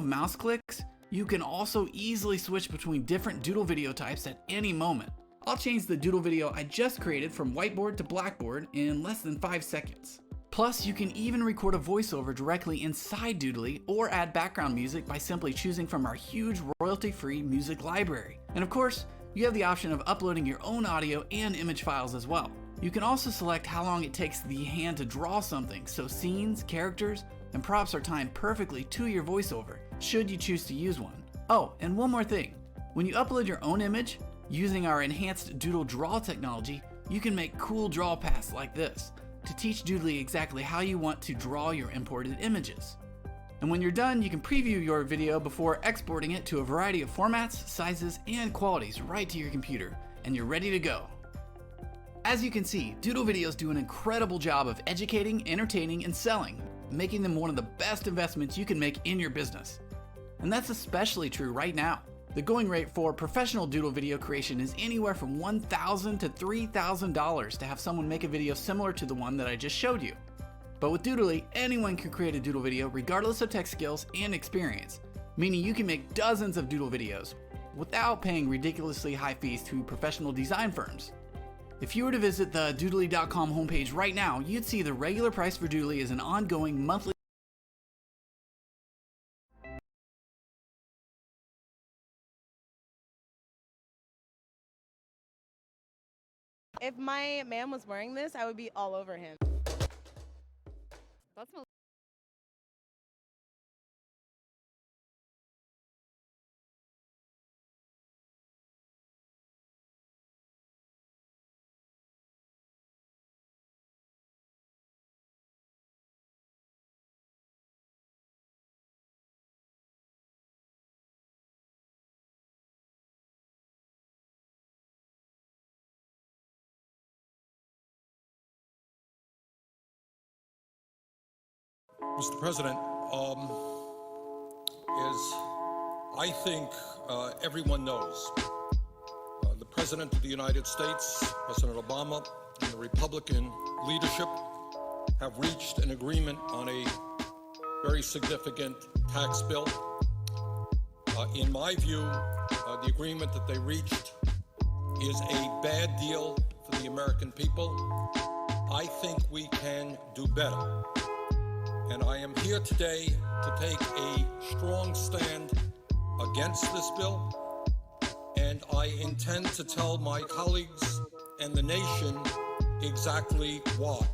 mouse clicks, you can also easily switch between different doodle video types at any moment. I'll change the doodle video I just created from whiteboard to blackboard in less than 5 seconds. Plus, you can even record a voiceover directly inside Doodly or add background music by simply choosing from our huge royalty-free music library. And of course, you have the option of uploading your own audio and image files as well. You can also select how long it takes the hand to draw something, so scenes, characters, and props are timed perfectly to your voiceover, should you choose to use one. Oh, and one more thing. When you upload your own image, using our enhanced Doodle Draw technology, you can make cool draw paths like this to teach Doodly exactly how you want to draw your imported images. And when you're done, you can preview your video before exporting it to a variety of formats, sizes, and qualities right to your computer, and you're ready to go. As you can see, Doodle videos do an incredible job of educating, entertaining, and selling, making them one of the best investments you can make in your business. And that's especially true right now. The going rate for professional doodle video creation is anywhere from $1,000 to $3,000 to have someone make a video similar to the one that I just showed you. But with Doodly, anyone can create a doodle video regardless of tech skills and experience, meaning you can make dozens of doodle videos without paying ridiculously high fees to professional design firms. If you were to visit the Doodly.com homepage right now, you'd see the regular price for Doodly is an ongoing monthly. If my man was wearing this, I would be all over him. That's Mr. President, as I think everyone knows, the President of the United States, President Obama, and the Republican leadership have reached an agreement on a very significant tax bill. In my view, the agreement that they reached is a bad deal for the American people. I think we can do better. And I am here today to take a strong stand against this bill, and I intend to tell my colleagues and the nation exactly why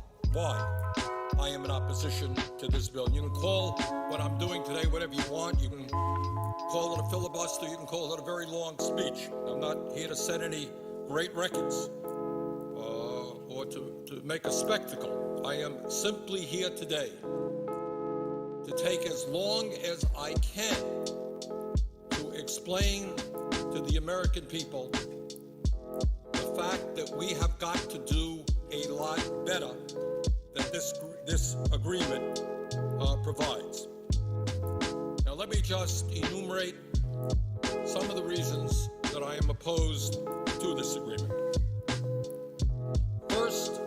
I am in opposition to this bill. You can call what I'm doing today whatever you want. You can call it a filibuster, you can call it a very long speech. I'm not here to set any great records or to make a spectacle. I am simply here today to take as long as I can to explain to the American people the fact that we have got to do a lot better than this agreement provides. Now let me just enumerate some of the reasons that I am opposed to this agreement. First,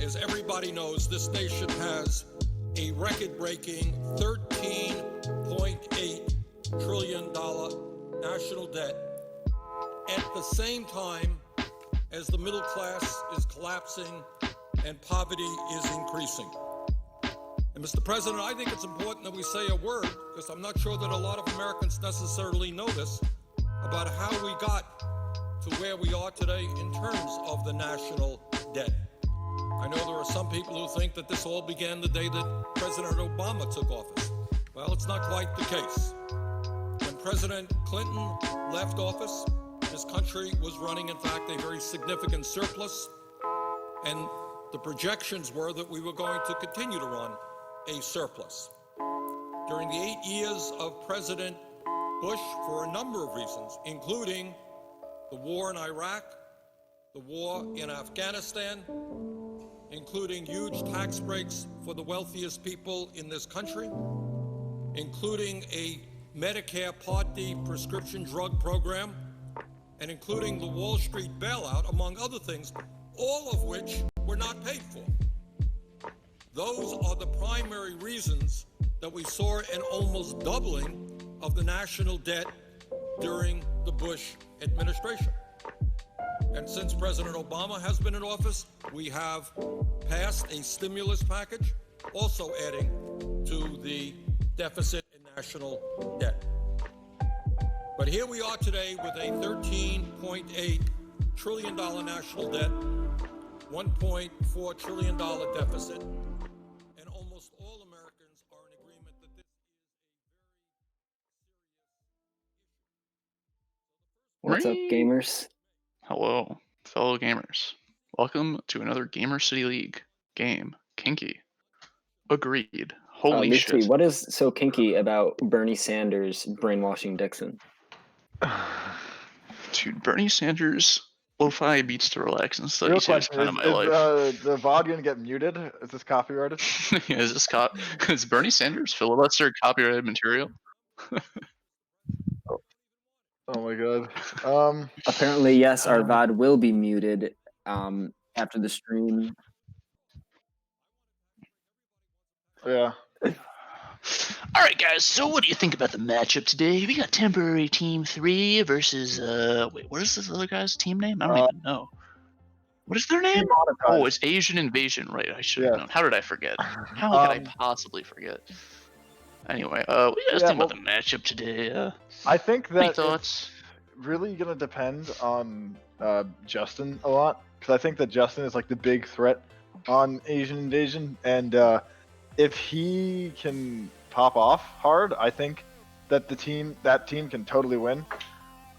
as everybody knows, this nation has a record-breaking $13.8 trillion national debt at the same time as the middle class is collapsing and poverty is increasing. And Mr. President, I think it's important that we say a word, because I'm not sure that a lot of Americans necessarily know this, about how we got to where we are today in terms of the national debt. I know there are some people who think that this all began the day that President Obama took office. Well, it's not quite the case. When President Clinton left office, this country was running, in fact, a very significant surplus, and the projections were that we were going to continue to run a surplus. During the 8 years of President Bush, for a number of reasons, including the war in Iraq, the war in Afghanistan, including huge tax breaks for the wealthiest people in this country, including a Medicare Part D prescription drug program, and including the Wall Street bailout, among other things, all of which were not paid for. Those are the primary reasons that we saw an almost doubling of the national debt during the Bush administration. And since President Obama has been in office, we have passed a stimulus package, also adding to the deficit in national debt. But here we are today with a $13.8 trillion national debt, $1.4 trillion deficit, and almost all Americans are in agreement that this is a very serious issue. What's up, gamers? Hello, fellow gamers. Welcome to another Gamer City League game. Kinky. Agreed. Holy Lucy, shit. what is so kinky about Bernie Sanders brainwashing Dixon? Dude, Bernie Sanders lo-fi beats to relax and Real studies is question, kind of my life. the VOD gonna get muted? Is this copyrighted? Is Bernie Sanders filibuster copyrighted material? Oh my god. Apparently, yes, our VOD will be muted after the stream. Yeah. Alright guys, so what do you think about the matchup today? We got temporary team 3 versus wait, what is this other guy's team name? I don't even know. What is their name? Oh, it's Asian Invasion, right? I should have known. How did I forget? How could I possibly forget? Anyway, what do you guys think about the matchup today? I think Any that thoughts? it's really gonna depend on Justin a lot, because I think that Justin is like the big threat on Asian Invasion, and if he can pop off hard, I think that that team can totally win.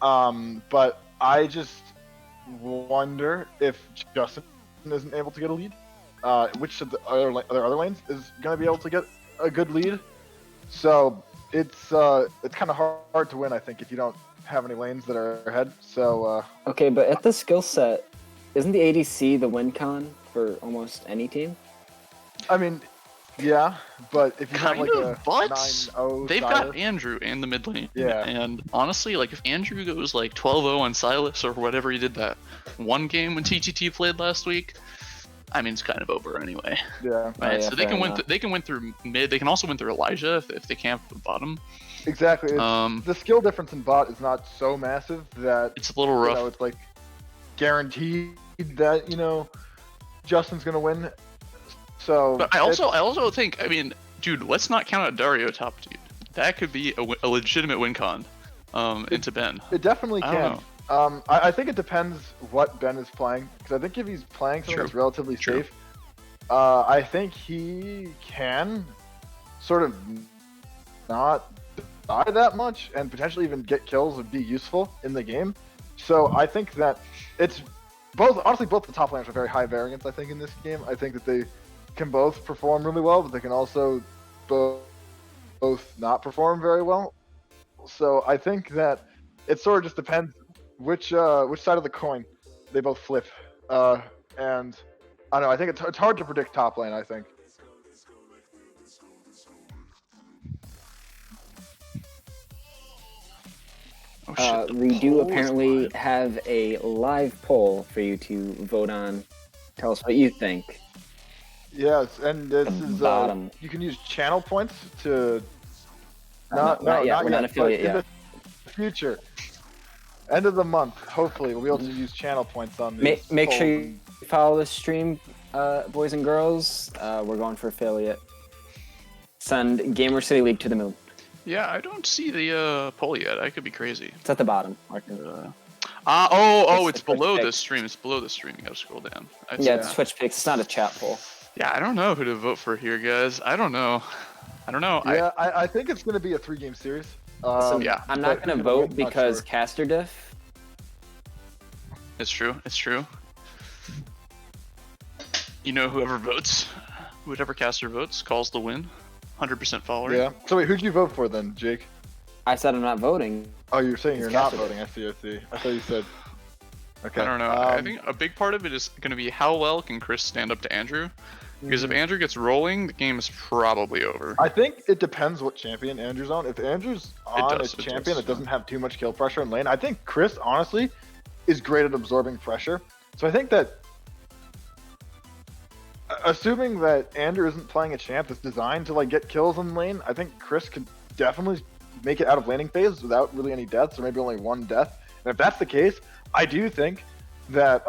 But I just wonder if Justin isn't able to get a lead, which of the other lanes is going to be able to get a good lead. So it's kind of hard to win, I think, if you don't have any lanes that are ahead. So Okay, but at the skill set, isn't the ADC the win con for almost any team? I mean, yeah, but if you have like a but 9-0 they've Silas, got Andrew in the mid lane. Yeah. And honestly, like if Andrew goes like 12-0 on Silas or whatever he did that one game when TTT played last week, I mean it's kind of over anyway. Yeah. Right, yeah, so they can win. enough. They can win through mid. They can also win through Elijah if they camp the bottom. Exactly. The skill difference in bot is not so massive that It's a little rough. it's like guaranteed that Justin's gonna win. So, But I also think, I mean, dude, let's not count out Dario top, dude. That could be a legitimate win con into Ben. it definitely I don't can. I think it depends what Ben is playing, because I think if he's playing something True. that's relatively True. safe, I think he can sort of not die that much and potentially even get kills and be useful in the game. So I think that it's honestly both the top laners are very high variance, I think, in this game. I think that they can both perform really well, but they can also both not perform very well. So I think that it sort of just depends which side of the coin they both flip. And I don't know. I think it's hard to predict top lane, I think. Oh, shit, the We do poll is apparently live. have a live poll for you to vote on. Tell us what you think. Yes, and this The is bottom. you can use channel points to Not yet. We're not affiliate but in yet. the future, end of the month, hopefully we'll be able to use channel points on these. Make sure polls. you follow the stream, boys and girls. We're going for affiliate. Send Gamer City League to the moon. Yeah, I don't see the poll yet. I could be crazy. It's at the bottom. It's It's the below Twitch the pics. stream. It's below the stream. You gotta scroll down. I see Yeah, that. it's Twitch picks. It's not a chat poll. Yeah, I don't know who to vote for here, guys. I don't know. Yeah, I think it's going to be a 3-game series. Yeah. I'm not but going to who's gonna vote win, not because sure. caster diff. It's true. It's true. You know, whoever caster votes calls the win. 100% follower. Yeah. So wait, who'd you vote for then, Jake? I said I'm not voting. Oh, you're saying It's you're not caster voting. I see. I thought you said. Okay. I don't know. I think a big part of it is going to be how well can Chris stand up to Andrew. Because if Andrew gets rolling, the game is probably over. I think it depends what champion Andrew's on. If Andrew's on does, a it champion does. that doesn't have too much kill pressure in lane, I think Chris, honestly, is great at absorbing pressure. So I think that, assuming that Andrew isn't playing a champ that's designed to like get kills in lane, I think Chris could definitely make it out of laning phase without really any deaths, or maybe only one death. And if that's the case, I do think that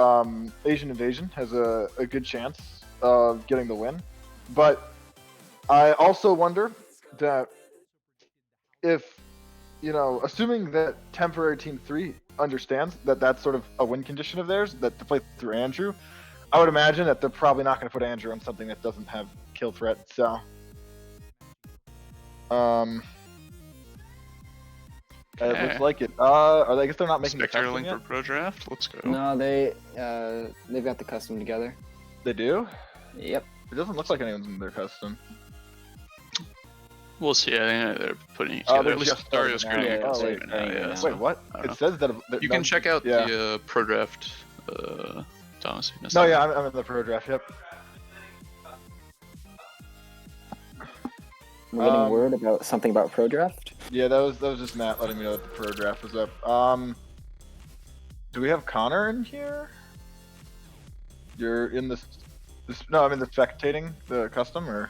Asian Invasion has a good chance of getting the win. But I also wonder that if, assuming that temporary Team 3 understands that that's sort of a win condition of theirs, that to play through Andrew, I would imagine that they're probably not going to put Andrew on something that doesn't have kill threat. So, it looks like it. I guess they're not making the Spectator custom link yet. for pro draft. Let's go. No, they've got the custom together. They do? Yep. It doesn't look like anyone's in their custom. We'll see. I think they're putting it together. they're At least just Dario's starting creating now. it Oh, wait, right now. hang on Yeah. now. so Wait, what? I It don't know. says that You can check out yeah. the pro draft, Thomas. if you missed No, it. yeah, I'm in the pro draft. Yep. We're getting word about something about pro draft. Yeah, that was just Matt letting me know that the pro draft was up. Do we have Connor in here? You're in this. No, I'm in the spectating the custom or.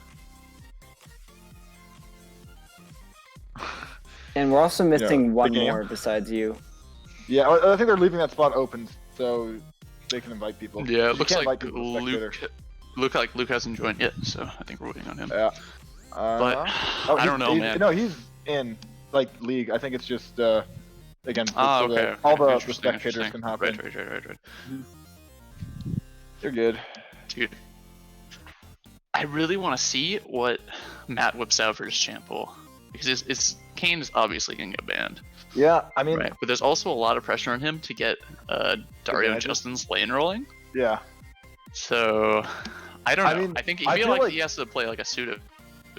And we're also missing the one game. more besides you. Yeah, I think they're leaving that spot open so they can invite people. Yeah, You it looks can't like invite people to spectator. Luke hasn't joined yet, so I think we're waiting on him. Yeah. But I don't know, man. No, he's in league. I think it's just again. Ah, so that okay. all the Interesting, spectators interesting. can hop Right. in. You're good. Dude, I really want to see what Matt whips out for his champ pool, because it's Kane is obviously gonna get banned, Yeah, I mean, right? But there's also a lot of pressure on him to get Dario and Advantage. Justin's lane rolling. yeah. So I don't know. I mean, I think I feel feel like like- he has to play like a pseudo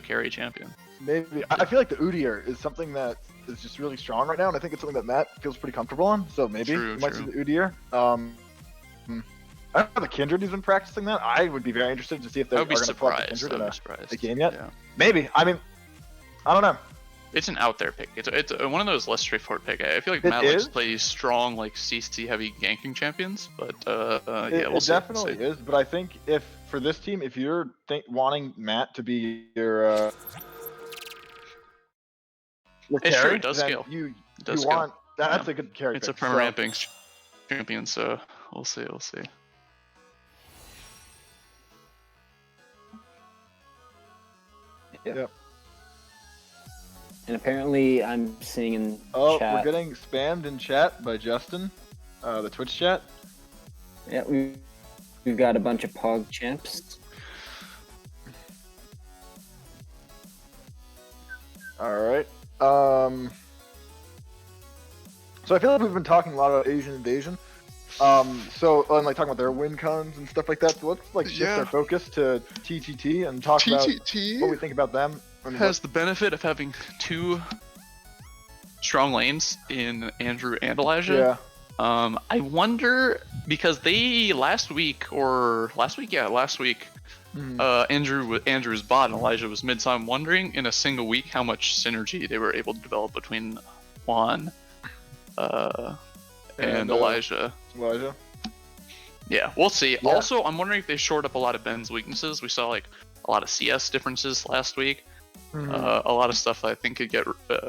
carry champion. Maybe I feel like the Udyr is something that is just really strong right now, and I think it's something that Matt feels pretty comfortable on. So maybe True, we might see true. the Udyr. I don't know the Kindred he's been practicing that. I would be very interested to see if they I are would be going to pull out the surprised. Kindred I in would be surprised. a game yet. Yeah. Maybe. I mean, I don't know. It's an out there pick. It's one of those less straightforward pick. I feel like It Matt likes is. to play these strong, like CC heavy ganking champions, but yeah, It, we'll it see. definitely is, but I think if for this team, if you're wanting Matt to be your It's true, carry, it does then scale. You It does you scale. want that's Yeah. a good carry. It's a pick, perma so- ramping champion, so we'll see. We'll see. Yep. And apparently, I'm seeing in Oh, chat. we're getting spammed in chat by Justin, the Twitch chat. Yeah, we've got a bunch of Pog champs. All right. So I feel like we've been talking a lot about Asian Invasion. So and like talking about their win cons and stuff like that. So let's like shift Yeah. our focus to TTT and talk about what we think about them. And Has the benefit of having two strong lanes in Andrew and Elijah. yeah. I wonder because they last week, Mhm. Andrew's bot and Elijah was mid. So I'm wondering in a single week how much synergy they were able to develop between Juan and Elijah. Elijah. Yeah, we'll see. Yeah. Also, I'm wondering if they shored up a lot of Ben's weaknesses. We saw like a lot of CS differences last week. Mhm. A lot of stuff that I think could get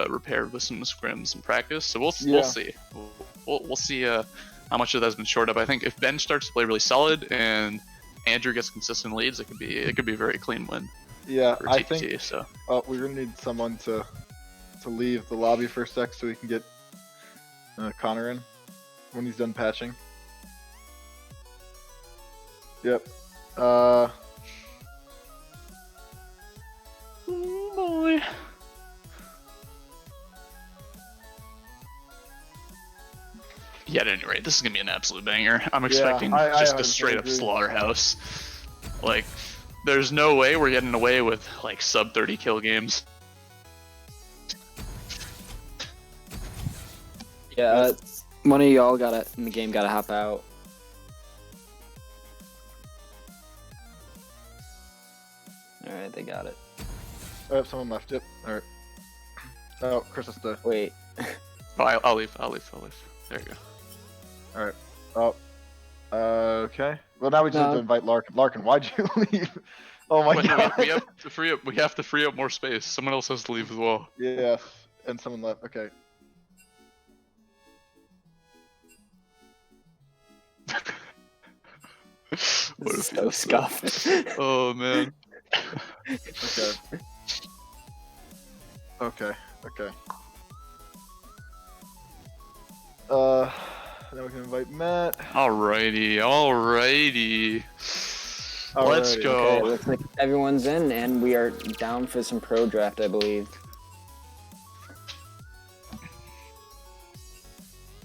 repaired with some scrims and practice. So we'll Yeah. see. We'll see how much of that's been shored up. I think if Ben starts to play really solid and Andrew gets consistent leads, it could be a very clean win Yeah, for I TTT. think So we're gonna need someone to leave the lobby for a sec so we can get Connor in when he's done patching. Yep. oh boy. Yeah, at any rate, this is gonna be an absolute banger. I'm expecting I just a 100% straight up agree. slaughterhouse. Like, there's no way we're getting away with like sub 30 kill games. Yeah, one of y'all in the game gotta hop out. Alright, they got it. Oh, someone left. Yep. All right. Oh, Chris has to. Wait. Oh, I'll leave. There you go. All right. Oh. Okay. Well, now we just have to No. invite Larkin. Larkin, why'd you leave? Oh my Wait, god. we have to free up more space. Someone else has to leave as well. Yes. and someone left. Okay. What if So you scuffed. Oh man. Okay. Okay. Okay. Then we can invite Matt. Alrighty. Let's Alrighty, go. Okay, looks like everyone's in, and we are down for some pro draft, I believe.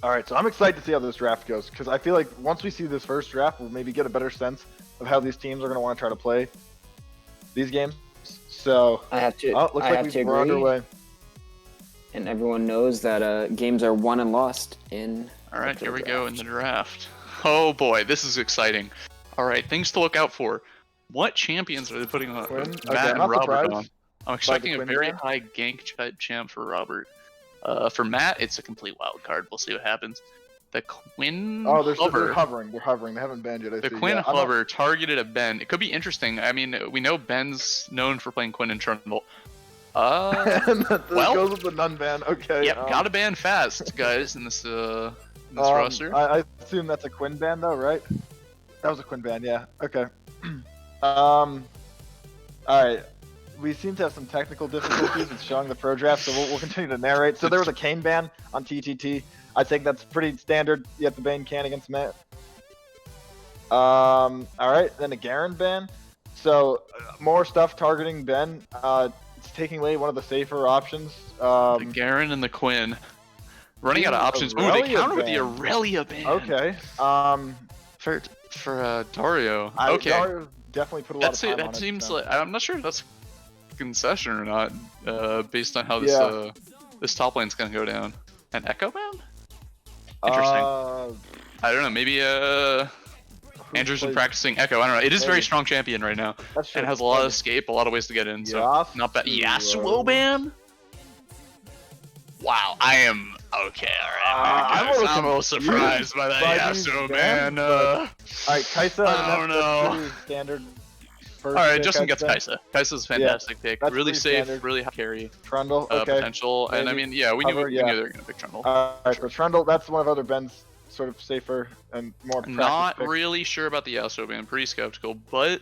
All right, so I'm excited to see how this draft goes because I feel like once we see this first draft, we'll maybe get a better sense of how these teams are going to want to try to play these games. So I have to. looks I like have to we're agree. underway. And everyone knows that games are won and lost in. All right, the here we pro go in draft. the draft. Oh boy, this is exciting. All right, things to look out for. What champions are they putting on Quinn? Matt Okay, I'm and not Robert surprised on? I'm expecting a Quinn very ban. high gank type champ for Robert. For Matt, it's a complete wild card. We'll see what happens. The Quinn Oh, they're Hover. hovering. They're hovering. They haven't banned yet. I The see. Quinn Yeah, I'm not- Hover targeted a Ben. It could be interesting. I mean, we know Ben's known for playing Quinn and Trundle. And that well- goes with the nun ban. Okay. Yep, gotta ban fast, guys, in this roster. I assume that's a Quinn ban though, right? That was a Quinn ban. Yeah. Okay. All right. We seem to have some technical difficulties with showing the pro draft, so we'll continue to narrate. So there was a Kane ban on TTT. I think that's pretty standard. You have to ban Kane against Matt. All right, then a Garen ban. So more stuff targeting Ben. It's taking away one of the safer options. The Garen and the Quinn. Running out of options. Ooh, they Aurelia counter with the ban. Aurelia ban. Okay. For Dario. Okay. Dario definitely put a lot That's of it. time That on seems so. like I'm not sure if that's a concession or not, based on how this Yeah. This top lane's gonna go down. An Echo ban? Interesting. I don't know. Maybe Andrew's been plays- practicing Echo. I don't know. It is a very Maybe. strong champion right now, That's true. and has a lot of escape, a lot of ways to get in. So Yasuo. not bad. Yasuo ban? Wow, I am okay. All right, I'm a little surprised by that by these Yasuo bans, ban. All right, Kaisa. I don't know. Standard. All right, Justin gets Kaisa. Kaisa's a fantastic pick. that's Really pretty safe, standard. really high carry Trundle. Okay. potential. And I Maybe. mean, yeah, we knew Hover, we yeah. knew they were gonna pick Trundle. All right, so Trundle. That's one of other Ben's sort of safer and more. Not practice picks. really sure about the Yasuo ban. Pretty skeptical, but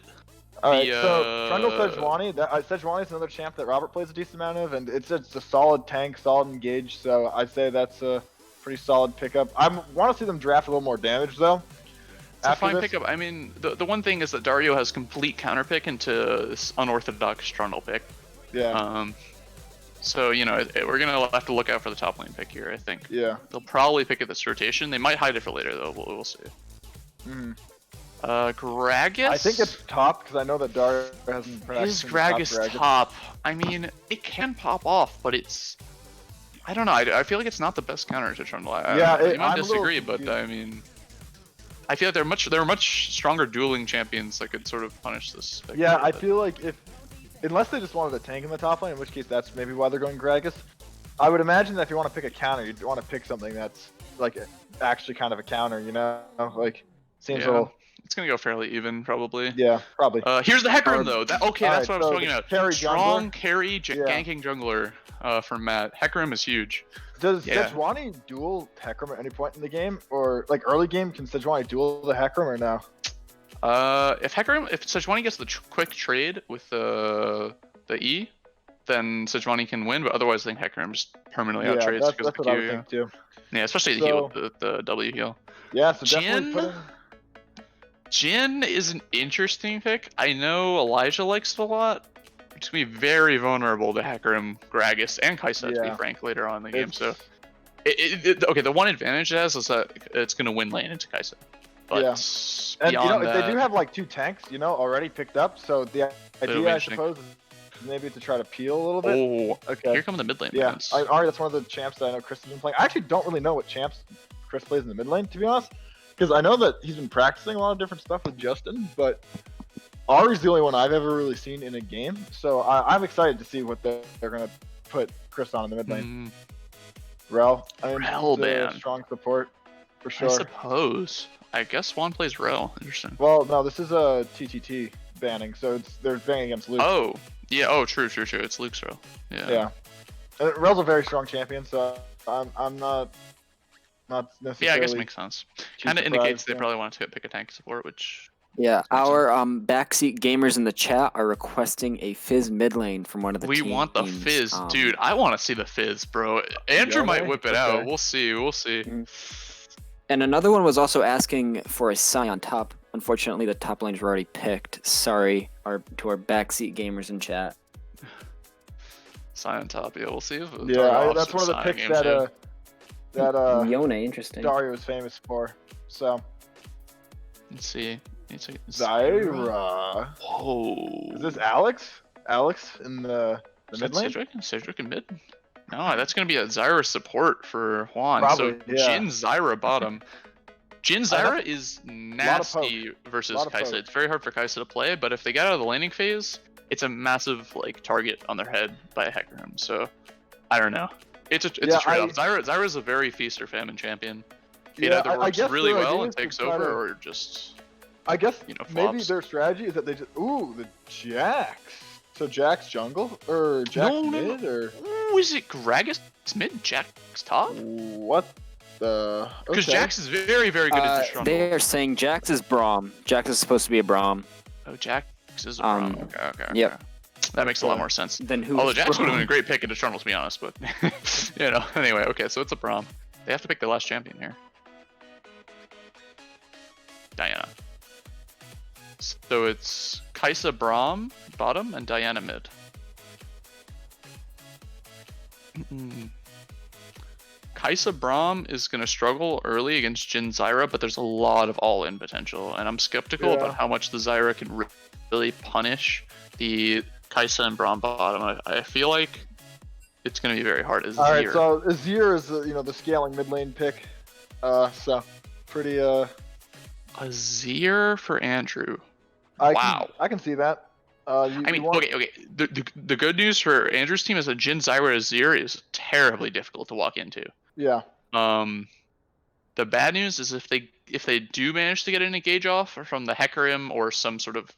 All right, the, so Trundle Sejuani. Sejuani is another champ that Robert plays a decent amount of, and it's a solid tank, solid engage. So I'd say that's a pretty solid pickup. I want to see them draft a little more damage though. it's a After fine this. pickup. I mean, the one thing is that Dario has complete counter pick into this unorthodox Trundle pick. Yeah. So you know we're gonna have to look out for the top lane pick here. I think Yeah. they'll probably pick it this rotation. They might hide it for later though. We'll see. Mhm. Gragas. I think it's top because I know that Dario hasn't Is practiced. Gragas top? I mean, it can pop off, but it's. I don't know. I feel like it's not the best counter to Trundle. Yeah, you might I'm a little disagree, but confused. I mean, I feel like there are much stronger dueling champions that could sort of punish this. pick Yeah, here, I but- feel like unless they just wanted a tank in the top lane, in which case that's maybe why they're going Gragas. I would imagine that if you want to pick a counter, you'd want to pick something that's like actually kind of a counter, you know? Like seems a Yeah. little. It's gonna go fairly even, probably. Yeah, probably. Here's the Hecarim though. Okay, all that's right, what I was so talking the about. carry Strong jungler? carry Yeah. ganking jungler from Matt. Hecarim is huge. Does yeah. Sejuani duel Hecarim at any point in the game, or like early game? Can Sejuani duel the Hecarim or no? If Sejuani gets the quick trade with the E, then Sejuani can win. But otherwise, I think Hecarim just permanently out trades that's because of what the I Q. would think too. Yeah, especially the So- heal, the W heal. Yeah, so definitely Jhin? putting. Jhin is an interesting pick. I know Elijah likes it a lot. It's gonna be very vulnerable to Hecarim, Gragas, and Kaisa to be Yeah. frank later on in the game. It's- So, okay, the one advantage it has is that it's gonna win lane into Kaisa. But Yeah. And you beyond know, that, they do have like 2 tanks, you know, already picked up. So the It'll be idea, I interesting. suppose, is maybe to try to peel a little bit. oh, Okay. here come the mid lane. Yeah, bans. Ari, that's one of the champs that I know Chris has been playing. I actually don't really know what champs Chris plays in the mid lane, to be honest, because I know that he's been practicing a lot of different stuff with Justin, but Ari's the only one I've ever really seen in a game. So I'm excited to see what they're going to put Chris on in the mid lane. Rel, I mean, Rel, he's a man. strong support for I sure. suppose. I guess Swan plays Rel. Interesting. Well, no, this is a TTT banning, so they're banning against Luke. Oh, yeah. Oh, true. It's Luke's Rel. Yeah. Yeah. Rel's a very strong champion, so I'm not necessarily. Yeah, I guess it makes sense. too Kind of indicates surprised, they yeah. probably want to pick a tank support, which Yeah, makes our backseat gamers in the chat are requesting a Fizz mid lane from one of the we teams. want the Fizz, dude. I want to see the Fizz, bro. Andrew might whip it out. Okay. We'll see. We'll see. And another one was also asking for a Psy on top. Unfortunately, the top lanes were already picked. Sorry, to our backseat gamers in chat. Sign on top. Yeah, we'll see if. That's one of the picks that Yone, interesting. Dario was famous for. So Let's see. Zyra. Whoa. Is this Alex? Alex in the mid lane? Cedric in mid? No, that's gonna be a Zyra support for Juan. Probably, so yeah. Jin Zyra bottom. Jin Zyra is nasty versus Kai'Sa. It's very hard for Kai'Sa to play, but if they get out of the laning phase, it's a massive like target on their head by a Hecarim. So I don't know. It's a trade-off. Zyra is a very feast or famine champion. It either works really well and takes over, or just I guess maybe flops. their strategy is that they just the Jax. So Jax jungle or Jax mid or Ooh, is it Gragas mid, Jax top? what the? Because Jax is very very good at jungle. They're saying Jax is Braum. Jax is supposed to be a Braum. Oh, Jax is a Braum. Okay. Yep. That makes a lot more sense. Then who? Although Jax would have been a great pick in Eternal, to be honest, but anyway, okay, so it's a Braum. They have to pick their last champion here. Diana. So it's Kai'Sa Braum bottom and Diana mid. Kai'Sa Braum is going to struggle early against Jin Zyra, but there's a lot of all-in potential, and I'm skeptical about how much the Zyra can really punish the Kai'Sa and Braum bottom. I feel like it's going to be very hard. Azir. All right, so Azir is the scaling mid lane pick. So pretty Azir for Andrew. I can see that. Okay. The good news for Andrew's team is that Jin Zyra Azir is terribly difficult to walk into. Yeah. The bad news is if they do manage to get an engage off from the Hecarim or some sort of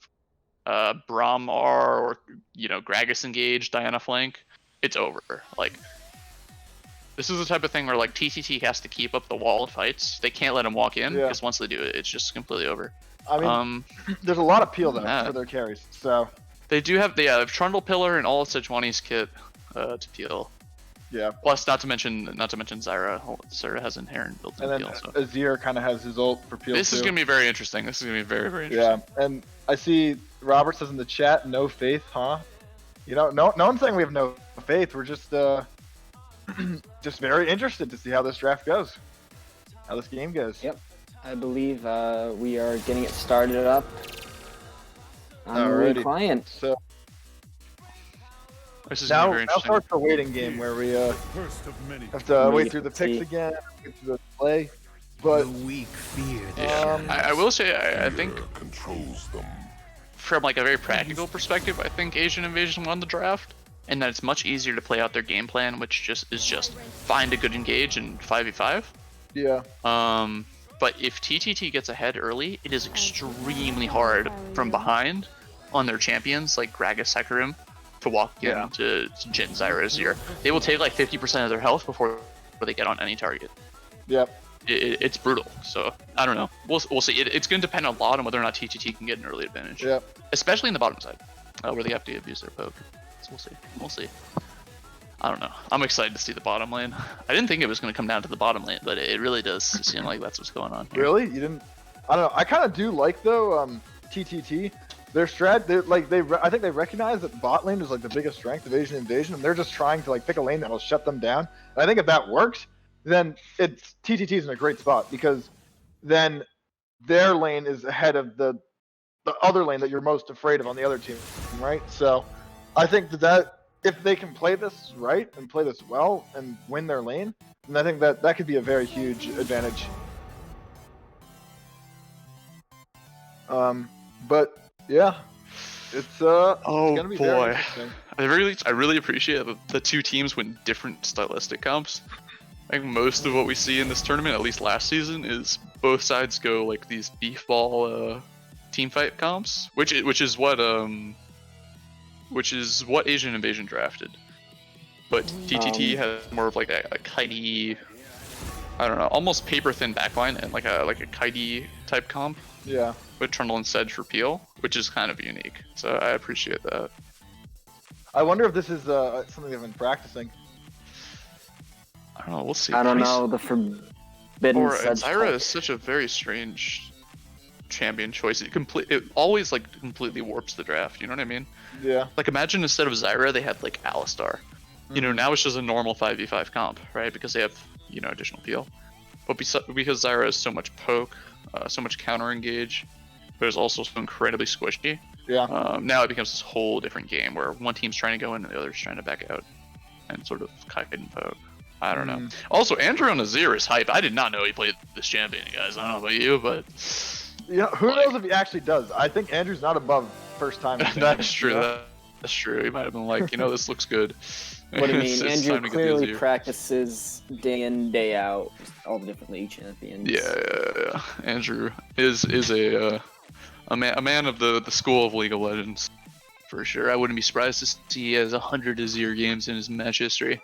Braum R or Gragas engage Diana flank, it's over. Like, this is the type of thing where like TTT has to keep up the wall of fights. They can't let him walk in because once they do it, it's just completely over. I mean, there's a lot of peel though for their carries. So they have Trundle Pillar and all of Sejuani's kit to peel. Yeah. Plus, not to mention Zyra. Zyra has inherent built-in peel. And then Azir kind of has his ult for peel. This is gonna be very interesting. This is gonna be very very interesting. Yeah, and I see Robert says in the chat, no faith, huh? No one's saying we have no faith. We're just just very interested to see how this draft goes, how this game goes. Yep. I believe we are getting it started up on the client. So this is now very interesting. starts the waiting game where we have to wait through the picks again, get through the play. But I will say I think from like a very practical perspective, I think Asian Invasion won the draft, and that it's much easier to play out their game plan, which is just find a good engage and 5v5. Yeah. But if TTT gets ahead early, it is extremely hard from behind on their champions like Gragas Hecarim to walk into Jin Zyra Azir. They will take like 50% of their health before they get on any target. Yep. It's brutal. So I don't know. We'll see. It's going to depend a lot on whether or not TTT can get an early advantage. Yep. Especially in the bottom side, where they have to abuse their poke. So we'll see. I don't know. I'm excited to see the bottom lane. I didn't think it was going to come down to the bottom lane, but it really does seem like that's what's going on here. Really? You didn't? I don't know. I kind of do like though. TTT. Their strat. I think they recognize that bot lane is like the biggest strength of Asian Invasion, and they're just trying to like pick a lane that'll shut them down. And I think if that works, then TTT's in a great spot because then their lane is ahead of the other lane that you're most afraid of on the other team, right? So I think that if they can play this right and play this well and win their lane, then I think that could be a very huge advantage. But yeah, it's gonna be very interesting. I really appreciate that the two teams win different stylistic comps. I think most of what we see in this tournament, at least last season, is both sides go like these beef ball team fight comps, which is what Asian Invasion drafted. but TTT has more of like a kitey, I don't know, almost paper thin backline and like a kitey type comp Yeah. with Trundle and Sedge for peel, which is kind of unique. So I appreciate that. I wonder if this is something they've been practicing. I don't know. We'll see. I don't know. The forbidden Or Sedge Zyra type. is such a very strange champion choice. It always like completely warps the draft. You know what I mean? Yeah. Like imagine instead of Zyra they had like Alistar. You know, now it's just a normal 5v5 comp, right? Because they have, you know, additional peel. But because Zyra has so much poke, so much counter engage, but it's also so incredibly squishy. Yeah. Now it becomes this whole different game where one team's trying to go in and the other's trying to back out and sort of kite and poke. I don't know. Also, Andrew on Azir is hype. I did not know he played this champion, guys. I don't know about you, but Yeah. Who knows if he actually does? I think Andrew's not above first time. that's true. That's true. He might have been like, you know, this looks good. What do you mean? It's Andrew time to get the clearly Azir. practices day in, day out, all the different league champions. Yeah. Andrew is a man of the school of League of Legends, for sure. I wouldn't be surprised to see he has 100 Azir games in his match history.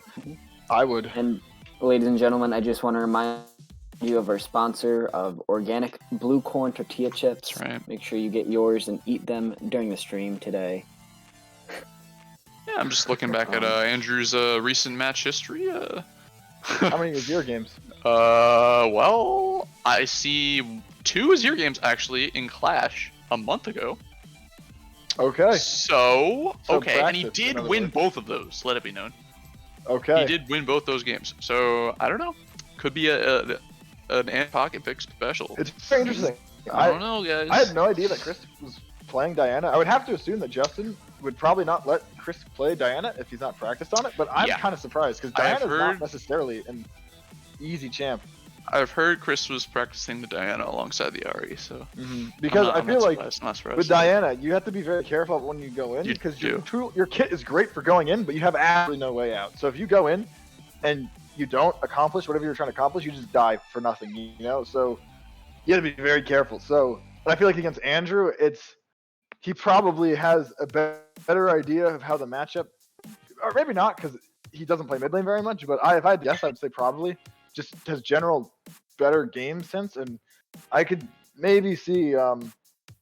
I would. And ladies and gentlemen, I just want to remind you of our sponsor of organic blue corn tortilla chips. That's right. Make sure you get yours and eat them during the stream today. Yeah, I'm just looking back at Andrew's recent match history. How many Azir games? Well, I see 2 Azir games actually in Clash a month ago. Okay. So okay, and he practice, did in win other both of those. Let it be known. Okay. He did win both those games. So I don't know. Could be an ant pocket pick special. It's very interesting. I don't know, guys. I had no idea that Chris was playing Diana. I would have to assume that Justin would probably not let Chris play Diana if he's not practiced on it, but I'm Yeah. kind of surprised because I've Diana's heard- not necessarily an easy champ. I've heard Chris was practicing the Diana alongside the Ari, so Because I feel like I'm not surprised. with Diana, you have to be very careful when you go in You because do. your kit is great for going in, but you have absolutely no way out. So if you go in and you don't accomplish whatever you're trying to accomplish, you just die for nothing, you know? So you have to be very careful. So and I feel like against Andrew, he probably has a better idea of how the matchup, or maybe not because he doesn't play mid lane very much, but if I had to guess, I'd say probably just has general better game sense, and I could maybe see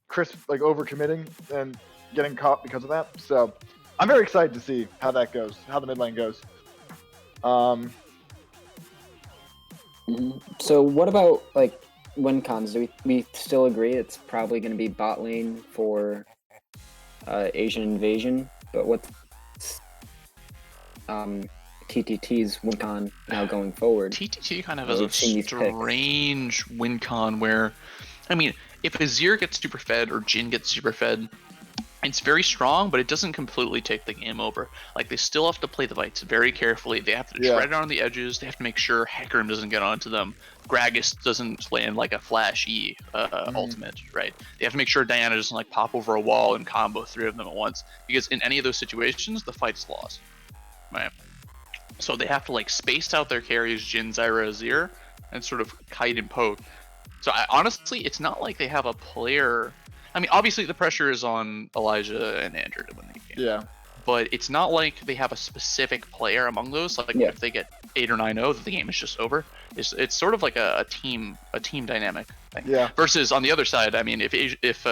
Chris like overcommitting and getting caught because of that. So I'm very excited to see how that goes, how the mid lane goes. So what about like win cons? Do we still agree it's probably going to be bot lane for Asian Invasion? But what's TTT's win con now going forward? TTT kind of has We've a seen these picks. strange win con where, I mean, if Azir gets super fed or Jhin gets super fed, it's very strong, but it doesn't completely take the game over. Like, they still have to play the fights very carefully. They have to tread on the edges. They have to make sure Hecarim doesn't get onto them. Gragas doesn't land like a flash E ultimate, right? They have to make sure Diana doesn't like pop over a wall and combo 3 of them at once. Because in any of those situations, the fight's lost, right? So they have to like space out their carries, Jhin, Zyra, Azir, and sort of kite and poke. So honestly, it's not like they have a player. I mean, obviously the pressure is on Elijah and Andrew to win the game. Yeah. But it's not like they have a specific player among those. Like if they get 8 or 9-0, the game is just over. It's sort of like a team dynamic thing. Yeah. Versus on the other side, I mean, if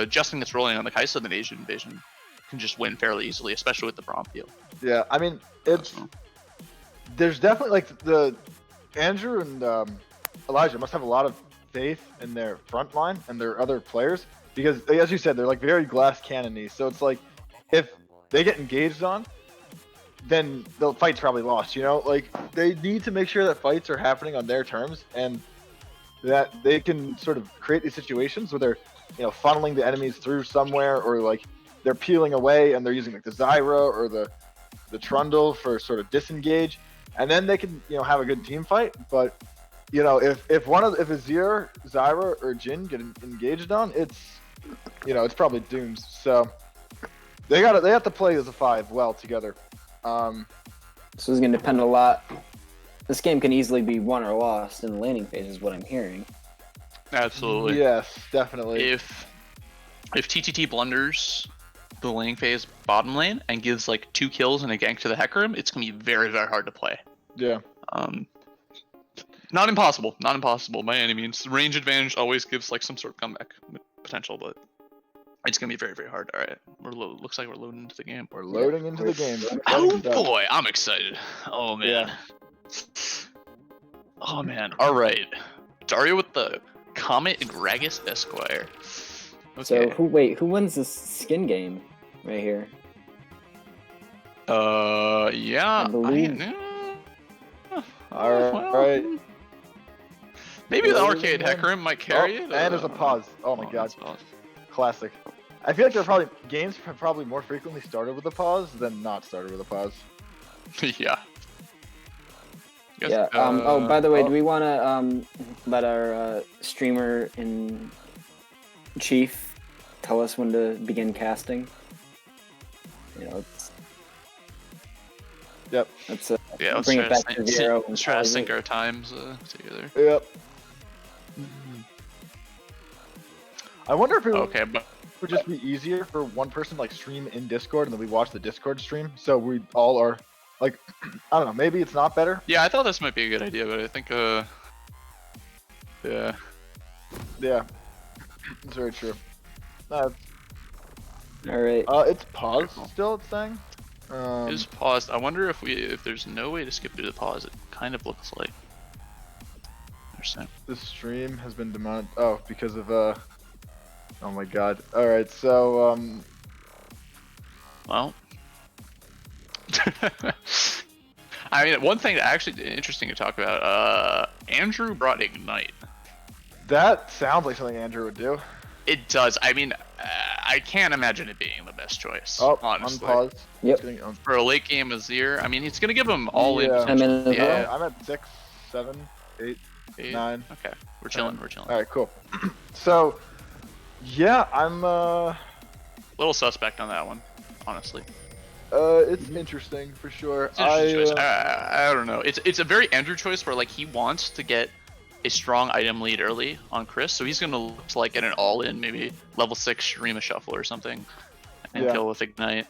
Justin gets rolling on the Kai'Sa, then Asian Invasion can just win fairly easily, especially with the Braum field. Yeah. I mean, there's definitely like the Andrew and Elijah must have a lot of faith in their front line and their other players because, as you said, they're like very glass cannon-y. So it's like if they get engaged on, then the fight's probably lost. You know, like they need to make sure that fights are happening on their terms and that they can sort of create these situations where they're, you know, funneling the enemies through somewhere, or like they're peeling away and they're using like the Zyra or the Trundle for sort of disengage, and then they can, you know, have a good team fight. But you know, if Azir, Zyra, or Jhin get engaged on, it's, you know, it's probably doomed. So they have to play as a 5 well together. So it's going to depend a lot. This game can easily be won or lost in the laning phase, is what I'm hearing. Absolutely. Yes, definitely. If TTT blunders the laning phase bottom lane and gives like 2 kills and a gank to the Hecarim, it's gonna be very, very hard to play. Yeah. Not impossible, not impossible by any means. Range advantage always gives like some sort of comeback potential, but it's gonna be very, very hard. All right, looks like we're loading into the game. We're loading into the game. Oh boy, I'm excited. Oh man. Oh man. All right, Dario with the Comet Gragas Esquire. Okay. So who wins this skin game right here? Yeah. I believe. Alright. Maybe the Arcade Hecarim might carry it. And there's a pause. Oh my god. that's pause. Classic. I feel like games have probably more frequently started with a pause than not started with a pause. Yeah. Guess, Yeah. Oh, by the way, do we want to let our streamer in chief tell us when to begin casting? You know, Yep. let's yeah, let's bring try it back to 0. Let's try to sync our times together. Yep. I wonder if it Okay, but would just be easier for one person like stream in Discord and then we watch the Discord stream, so we all are like, I don't know, maybe it's not better. yeah, I thought this might be a good idea, but I think yeah. Yeah, it's very true. All right. It's paused still. It's saying. It is paused. I wonder if there's no way to skip through the pause. It kind of looks like. The stream has been demonetised. Oh, because of Oh my god. All right, so Well. I mean, one thing that actually interesting to talk about. Andrew brought Ignite. that sounds like something Andrew would do. It does. I mean, I can't imagine it being the best choice. Oh, honestly. unpause. Yep. For a late game Azir, I mean, it's gonna give him all in. Yeah. I'm in as Yeah. I'm at 6, 7, 8, 8. 9. Okay, we're chilling. We're chilling. All right, cool. So, yeah, I'm Little suspect on that one, honestly. it's interesting for sure. It's an interesting choice. I don't know. It's a very Andrew choice where like he wants to get a strong item lead early on Chris, so he's gonna look to like get an all-in maybe level 6 Shurima shuffle or something, and kill with Ignite,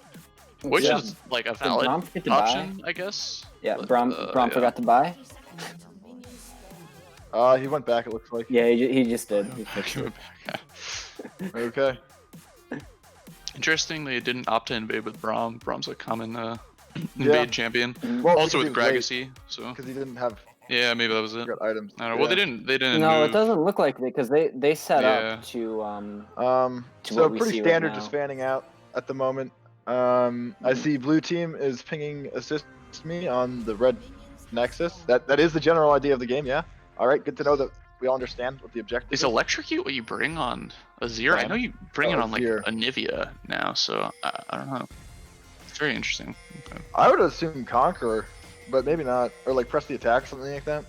which is like a valid Braum forget to option, I guess. Yeah, But, Braum yeah. forgot to buy. He went back. It looks like. Yeah, he just did. He fixed it. Okay. Interestingly, it didn't opt to invade with Braum. Braum's a common invade champion. Well, Also with because he was Gragasy, so because he didn't have yeah, maybe that was it. good items. I don't know. Well, they didn't. No, move. it doesn't look like it because they set Yeah. up to So what we pretty see right standard, now. just fanning out at the moment. I see blue team is pinging assist me on the red nexus. That is the general idea of the game. Yeah. All right. Good to know that we all understand what the objective Is is. Electrocute what you bring on Azir? I know you bring it on like Azir. a Nivea now, so I don't know. It's very interesting. Okay. I would assume Conqueror, but maybe not, or like press the attack, something like that.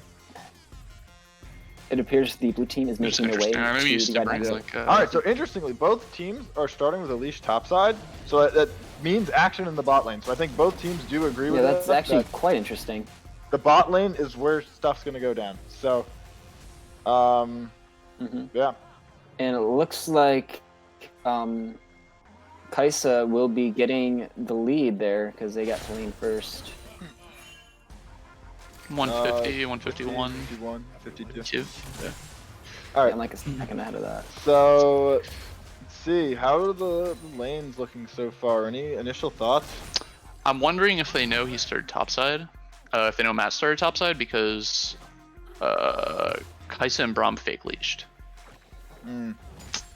It appears the blue team is It's making their way interesting. Maybe you to still the red bring nexus. like. All right. So interestingly, both teams are starting with a leash topside, so that means action in the bot lane. So I think both teams do agree with Yeah, that's that, actually that quite interesting. the bot lane is where stuff's gonna go down. So, yeah. And it looks like Kaisa will be getting the lead there because they got to lane first. 150, 151, 51, 52. 2. Yeah. All right. I'm like a second ahead of that. So, let's see. How are the lanes looking so far? Any initial thoughts? I'm wondering if they know he started topside. If they know Matt started topside because Kaisa and Braum fake leashed.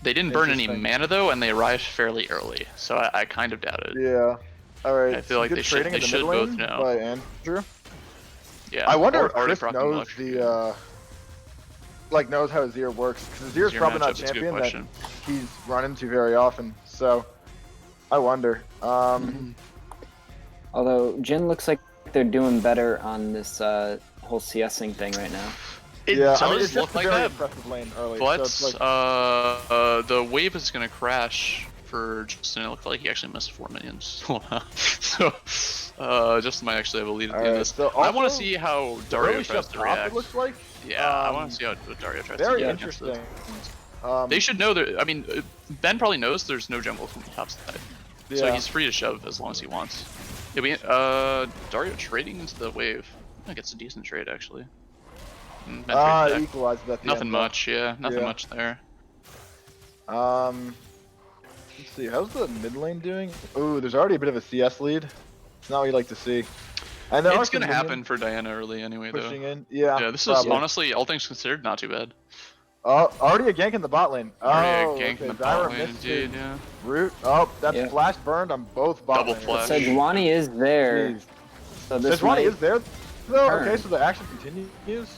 They didn't burn any Interesting. mana though, and they arrived fairly early, so I kind of doubt it. Yeah. All right. I feel like Good they should- trading they in the should mid both lane know. By Andrew. Yeah. I wonder if already Chris proccing knows Luck. knows how Azir works, because Azir's Azir probably not matchup is a good champion that question. he's run into very often. So, I wonder. Although Jin looks like they're doing better on this whole CSing thing right now. It yeah, does I mean, it's look just a like very that, impressive lane early. but so it's like, the wave is gonna crash for Justin. It looked like he actually missed 4 minions. So Justin might actually have a lead at the end of Alright, this. so I want to also, see how early Dario tries shove to top, react. it looks like. Yeah, I want to see how Dario tries to Very react against interesting. this. They should know that. I mean, Ben probably knows there's no jungle from the top side. So Yeah. he's free to shove as long as he wants. Yeah, Dario trading into the wave. I think it's a decent trade actually. Equalized at the Nothing end, much, yeah. Nothing Yeah. much there. Let's see. How's the mid lane doing? Ooh, there's already a bit of a CS lead. It's not what you like to see. And there are It's some gonna happen minions for Diana early anyway, though. pushing in. Yeah. Yeah, this is probably. honestly, all things considered, not too bad. Already a gank in the bot lane. Already a gank okay. in the Zyra bot lane, missed indeed, his yeah. root. Oh, that's Yeah. flash burned on both bot Double laners. flash. Sejuani is there. Jeez. So this Sejuani might is there though. turn. Okay, so the action continues.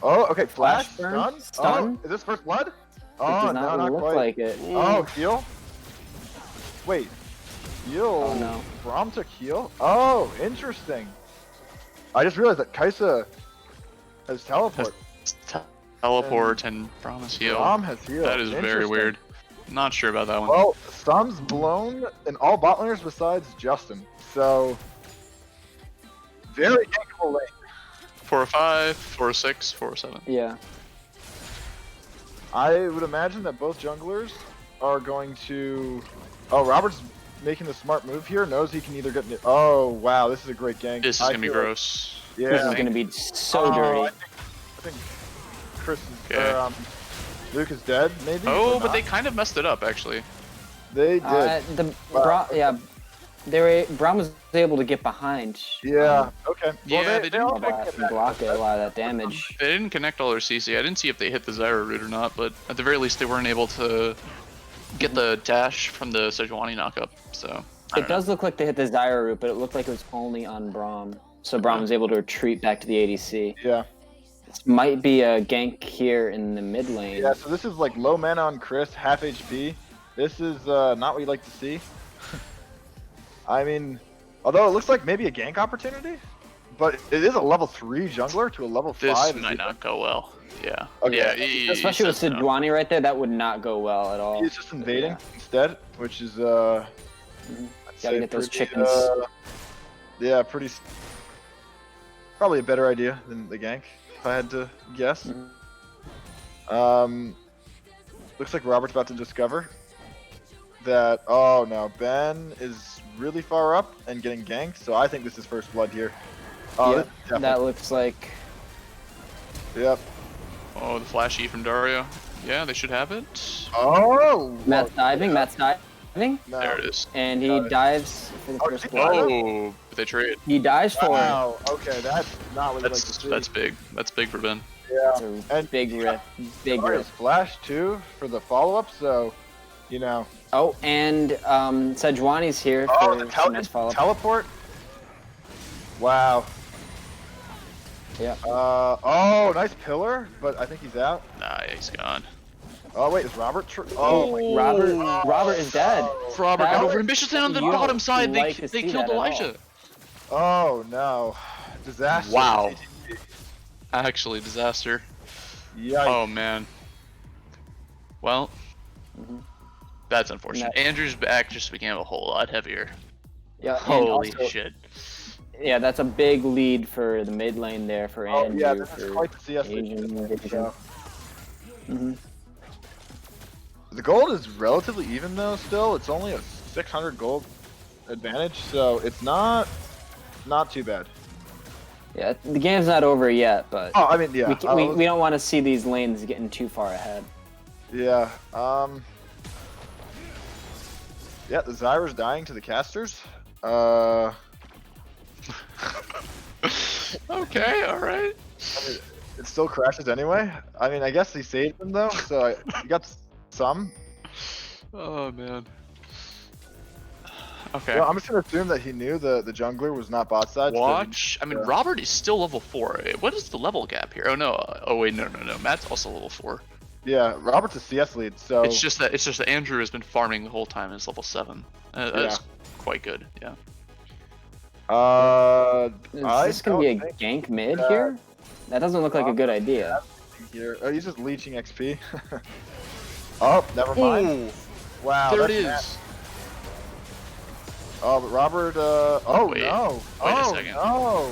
Oh, okay. Flash, Flash burn, stun. stun. Oh, is this first blood? It Oh, does no, not not look quite. like it. Oh, heal. Wait, heal. Oh, no. Braum took heal. Oh, interesting. I just realized that Kaisa has teleport. Teleport and promise heal. Braum has heal. That is very Interesting. weird. Not sure about that one. Well, Thumb's blown in all bot laners besides Justin. So, very gankable lane. 4-5, 4-6, 4-7. Yeah. I would imagine that both junglers are going to. Oh, Robert's making the smart move here. Knows he can either get. Oh wow, this is a great gank. This is I gonna be feel like- gross. Yeah. This is gonna be so dirty. I think Chris is. Okay. Luke is dead, maybe. Oh, or but they not? kind of messed it up actually. They did. Yeah, Braum was able to get behind. Yeah. Okay. Yeah, Well, they didn't all Block get that. block a lot of that damage. They didn't connect all their CC. I didn't see if they hit the Zyra root or not, but at the very least they weren't able to get the dash from the Sejuani knockup. So I It don't know. does look like they hit the Zyra root, but it looked like it was only on Braum. So Braum was able to retreat back to the ADC. Yeah. This might be a gank here in the mid lane. Yeah. So this is like low mana on Chris, half HP. This is not what you'd like to see. I mean, although it looks like maybe a gank opportunity, but it is a level 3 jungler to a level This 5. might not go well. Yeah. Okay. Yeah. Especially with says no. Sejuani right there, that would not go well at all. He's just invading Yeah. instead, which is Gotta say get those pretty, chickens. Yeah, probably a better idea than the gank, if I had to guess. Looks like Robert's about to discover that. Oh no, Ben is really far up and getting ganked, so I think this is first blood here. Oh, Yep, this- that looks like. Yep. Oh, the flashy from Dario. Yeah, they should have it. Oh. Matt's diving, Matt's diving, No. There it is. and he Got it. dives for the Oh, first he blood. got Oh, but they trade. He dives for it. Wow. Okay, that's not what you like to see. That's big. That's big for Ben. Yeah. It's a And big rip, big Dario's rip. flash too for the follow up, so you know. Oh, and Sejuani's here Oh, for the some nice follow-up. teleport. Wow. Yeah. Oh, nice pillar, but I think he's out. Nah, he's gone. Oh wait, is Robert? Oh my. Robert is dead. Robert That- got over ambitious and on the You don't bottom side. like They to see killed that at all. Elijah. Oh no, disaster. Wow. Actually, disaster. Yikes. Oh man. Well, that's unfortunate. Yeah. Andrew's back just became a whole lot heavier. Yeah. and Holy also- shit. Yeah, that's a big lead for the mid lane there for Oh Andrew. yeah, this is for quite the CS. Asian division. So. Mhm. The gold is relatively even though. Still, it's only a 600 gold advantage, so it's not too bad. Yeah, the game's not over yet, but Oh, I mean, yeah. we don't want to see these lanes getting too far ahead. Yeah. Yeah, the Zyra's dying to the casters. Okay, all right. I mean, it still crashes anyway. I mean, I guess he saved them though, so he got some. Oh man. Okay. Well, I'm just gonna assume that he knew the jungler was not bot side. so Watch. I mean, yeah. Robert is still level 4. What is the level gap here? Oh no. Oh wait, no. Matt's also level 4. yeah, Robert's a CS lead, so It's just that Andrew has been farming the whole time and is level 7. That's quite good. Yeah. Is I this gonna be a don't gank mid that- here? That doesn't look like a good idea. here. Oh, he's just leeching XP. Oh, never mind. Ooh, Wow, there it that's is. nasty. Oh, but Robert. Oh Wait, no. wait a Oh second. no.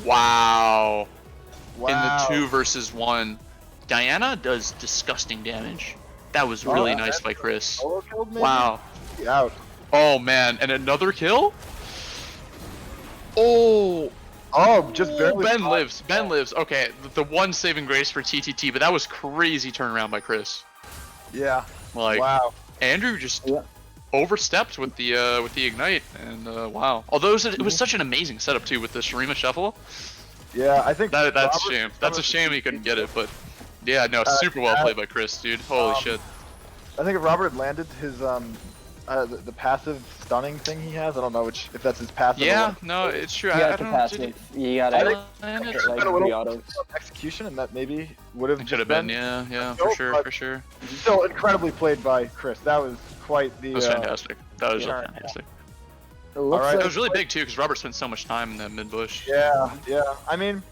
Wow. Wow. In the 2 versus 1, Diana does disgusting damage. That was really Oh, nice that's by Chris. Solo killed maybe? Wow. Out. Oh man, and another kill? Oh, Just barely. Ben lives. Ben lives. Okay, the one saving grace for TTT, but that was crazy turnaround by Chris. Yeah. Like, Wow. Andrew just Yeah. overstepped with the ignite, and wow. Although it was such an amazing setup too with the Shurima shuffle. Yeah, I think That's a Robert- shame. That's a shame he couldn't get it, but yeah, no, super well played by Chris, dude. Holy shit. I think if Robert had landed his the passive stunning thing he has, I don't know if that's his passive. Yeah, no, it's true. You I got the don't know. passive. You got I it. think It Like a little 3 autos. execution, and that maybe would have could have been, yeah, for Nope, sure, but- for sure. Still incredibly played by Chris. That was quite the. That was fantastic. That was yeah. fantastic. It looks Alright. It like was really big too, because Robert spent so much time in that mid bush. Yeah. I mean,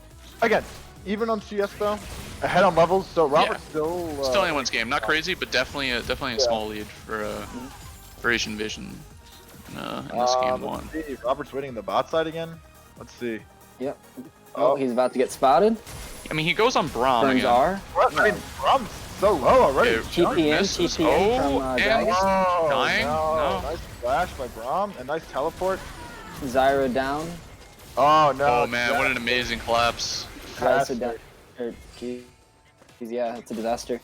again, even on CS though, ahead on levels. So Robert's still. Still anyone's game. Not crazy, but definitely a Yeah. small lead for Asian Vision in this game one. Let's see. Robert's winning the bot side again. Let's see. Yep. Oh, he's about to get spotted. I mean, he goes on Braum Burns again. R. I mean, Brom's so low already. Okay, TPM, misses. TPM from and Daggers. Oh, dying? no. No. Nice flash by Brom. A nice teleport. Zyra down. Oh no. Oh man, what an amazing collapse. Ryza down. Geez, yeah, it's a disaster.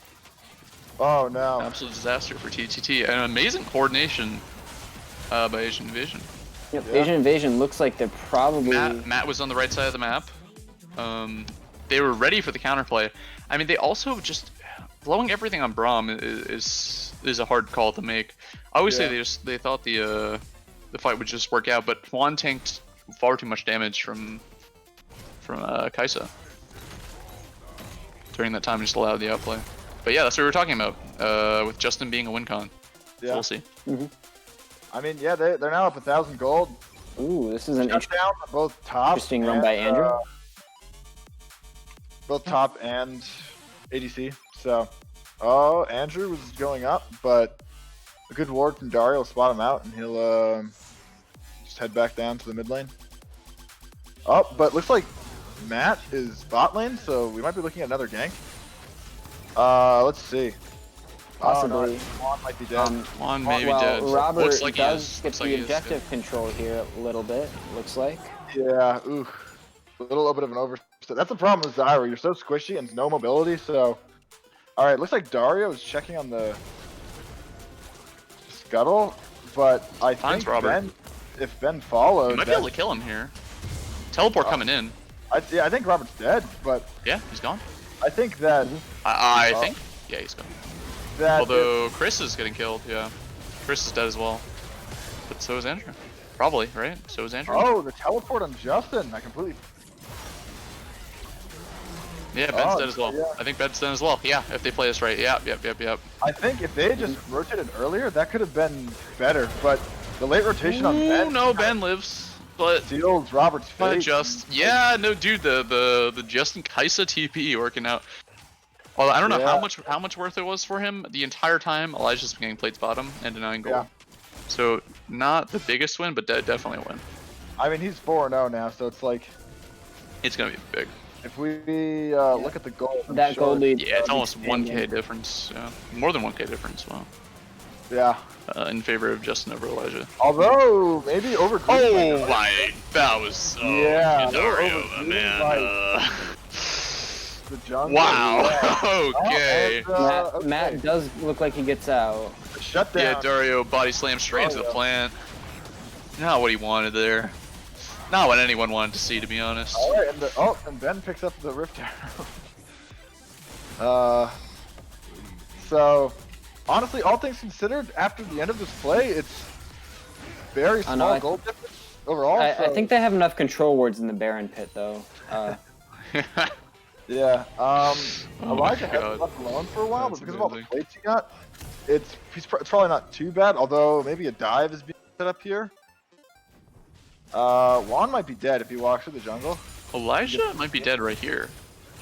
Oh no. Absolute disaster for TTT. And amazing coordination by Asian Vision. Yep. Yeah. Asian Invasion looks like they're probably. Matt was on the right side of the map. They were ready for the counterplay. I mean, they also just blowing everything on Braum is a hard call to make. I always say they thought the fight would just work out, but Juan tanked far too much damage from Kaisa during that time, just allowed the outplay. But yeah, that's what we were talking about with Justin being a win con. So we'll see. I mean, yeah, they're now up 1,000 gold. Ooh, this is an Shut down both top. interesting run by Andrew. Both top and ADC. So, oh, Andrew was going up, but a good ward from Dario will spot him out, and he'll just head back down to the mid lane. Oh, but looks like Matt is bot lane, so we might be looking at another gank. Let's see. Possibly. Oh, no, Juan might be dead. Juan may be well, dead. Robert Looks like he does is. get Looks like the he is objective dead. control here a little bit. Looks like. Yeah, ooh. A little bit of an overstep. That's the problem with Zyra. You're so squishy and no mobility, so... Alright, looks like Dario is checking on the... scuttle, but I Finds think Robert. if Ben followed... You might be able to kill him here. Teleport coming in. I think Robert's dead, but Yeah, he's gone. I think that... I think. Yeah, he's gone. that Although Chris is getting killed, yeah. Chris is dead as well. But so is Andrew. Probably, right? So is Andrew. Oh, the teleport on Justin. I completely... Yeah, Ben's Oh, dead as well. yeah. I think Ben's dead as well. Yeah, if they play this right. Yep. I think if they had just rotated earlier, that could have been better, but the late rotation on Ooh, Ben no, Ben lives. But seals Robert's fate. yeah, no, dude, the Justin Kaisa TP working out. Well, I don't know Yeah. how much worth it was for him the entire time. Elijah's been getting plates bottom and denying gold. Yeah. So not the biggest win, but definitely a win. I mean, he's 4-0 now, so it's like, It's gonna be big. if we look at the goal, I'm That sure gold lead. Yeah, it's almost expanding. 1k difference. Yeah, more than 1k difference. Wow. Yeah. In favor of Justin over Elijah. Although, maybe over. Oh my, that was Yeah, Dario, over- man. like- The jungle. Wow. Yeah. Okay. Oh, and, okay. Matt does look like he gets out. Shut down. Yeah, Dario body slam straight into the yeah. plant. Not what he wanted there. Not what anyone wanted to see, to be honest. All right, and Ben picks up the rift arrow. So, honestly, all things considered, after the end of this play, it's very I know, small I- goal difference overall. I so- think they have enough control wards in the Baron pit though. Yeah. Elijah my has God. left alone for a while, That's but because of all the amazing. plates he got, it's probably not too bad. Although maybe a dive is being set up here. Juan might be dead if he walks through the jungle. Elijah might be dead right here.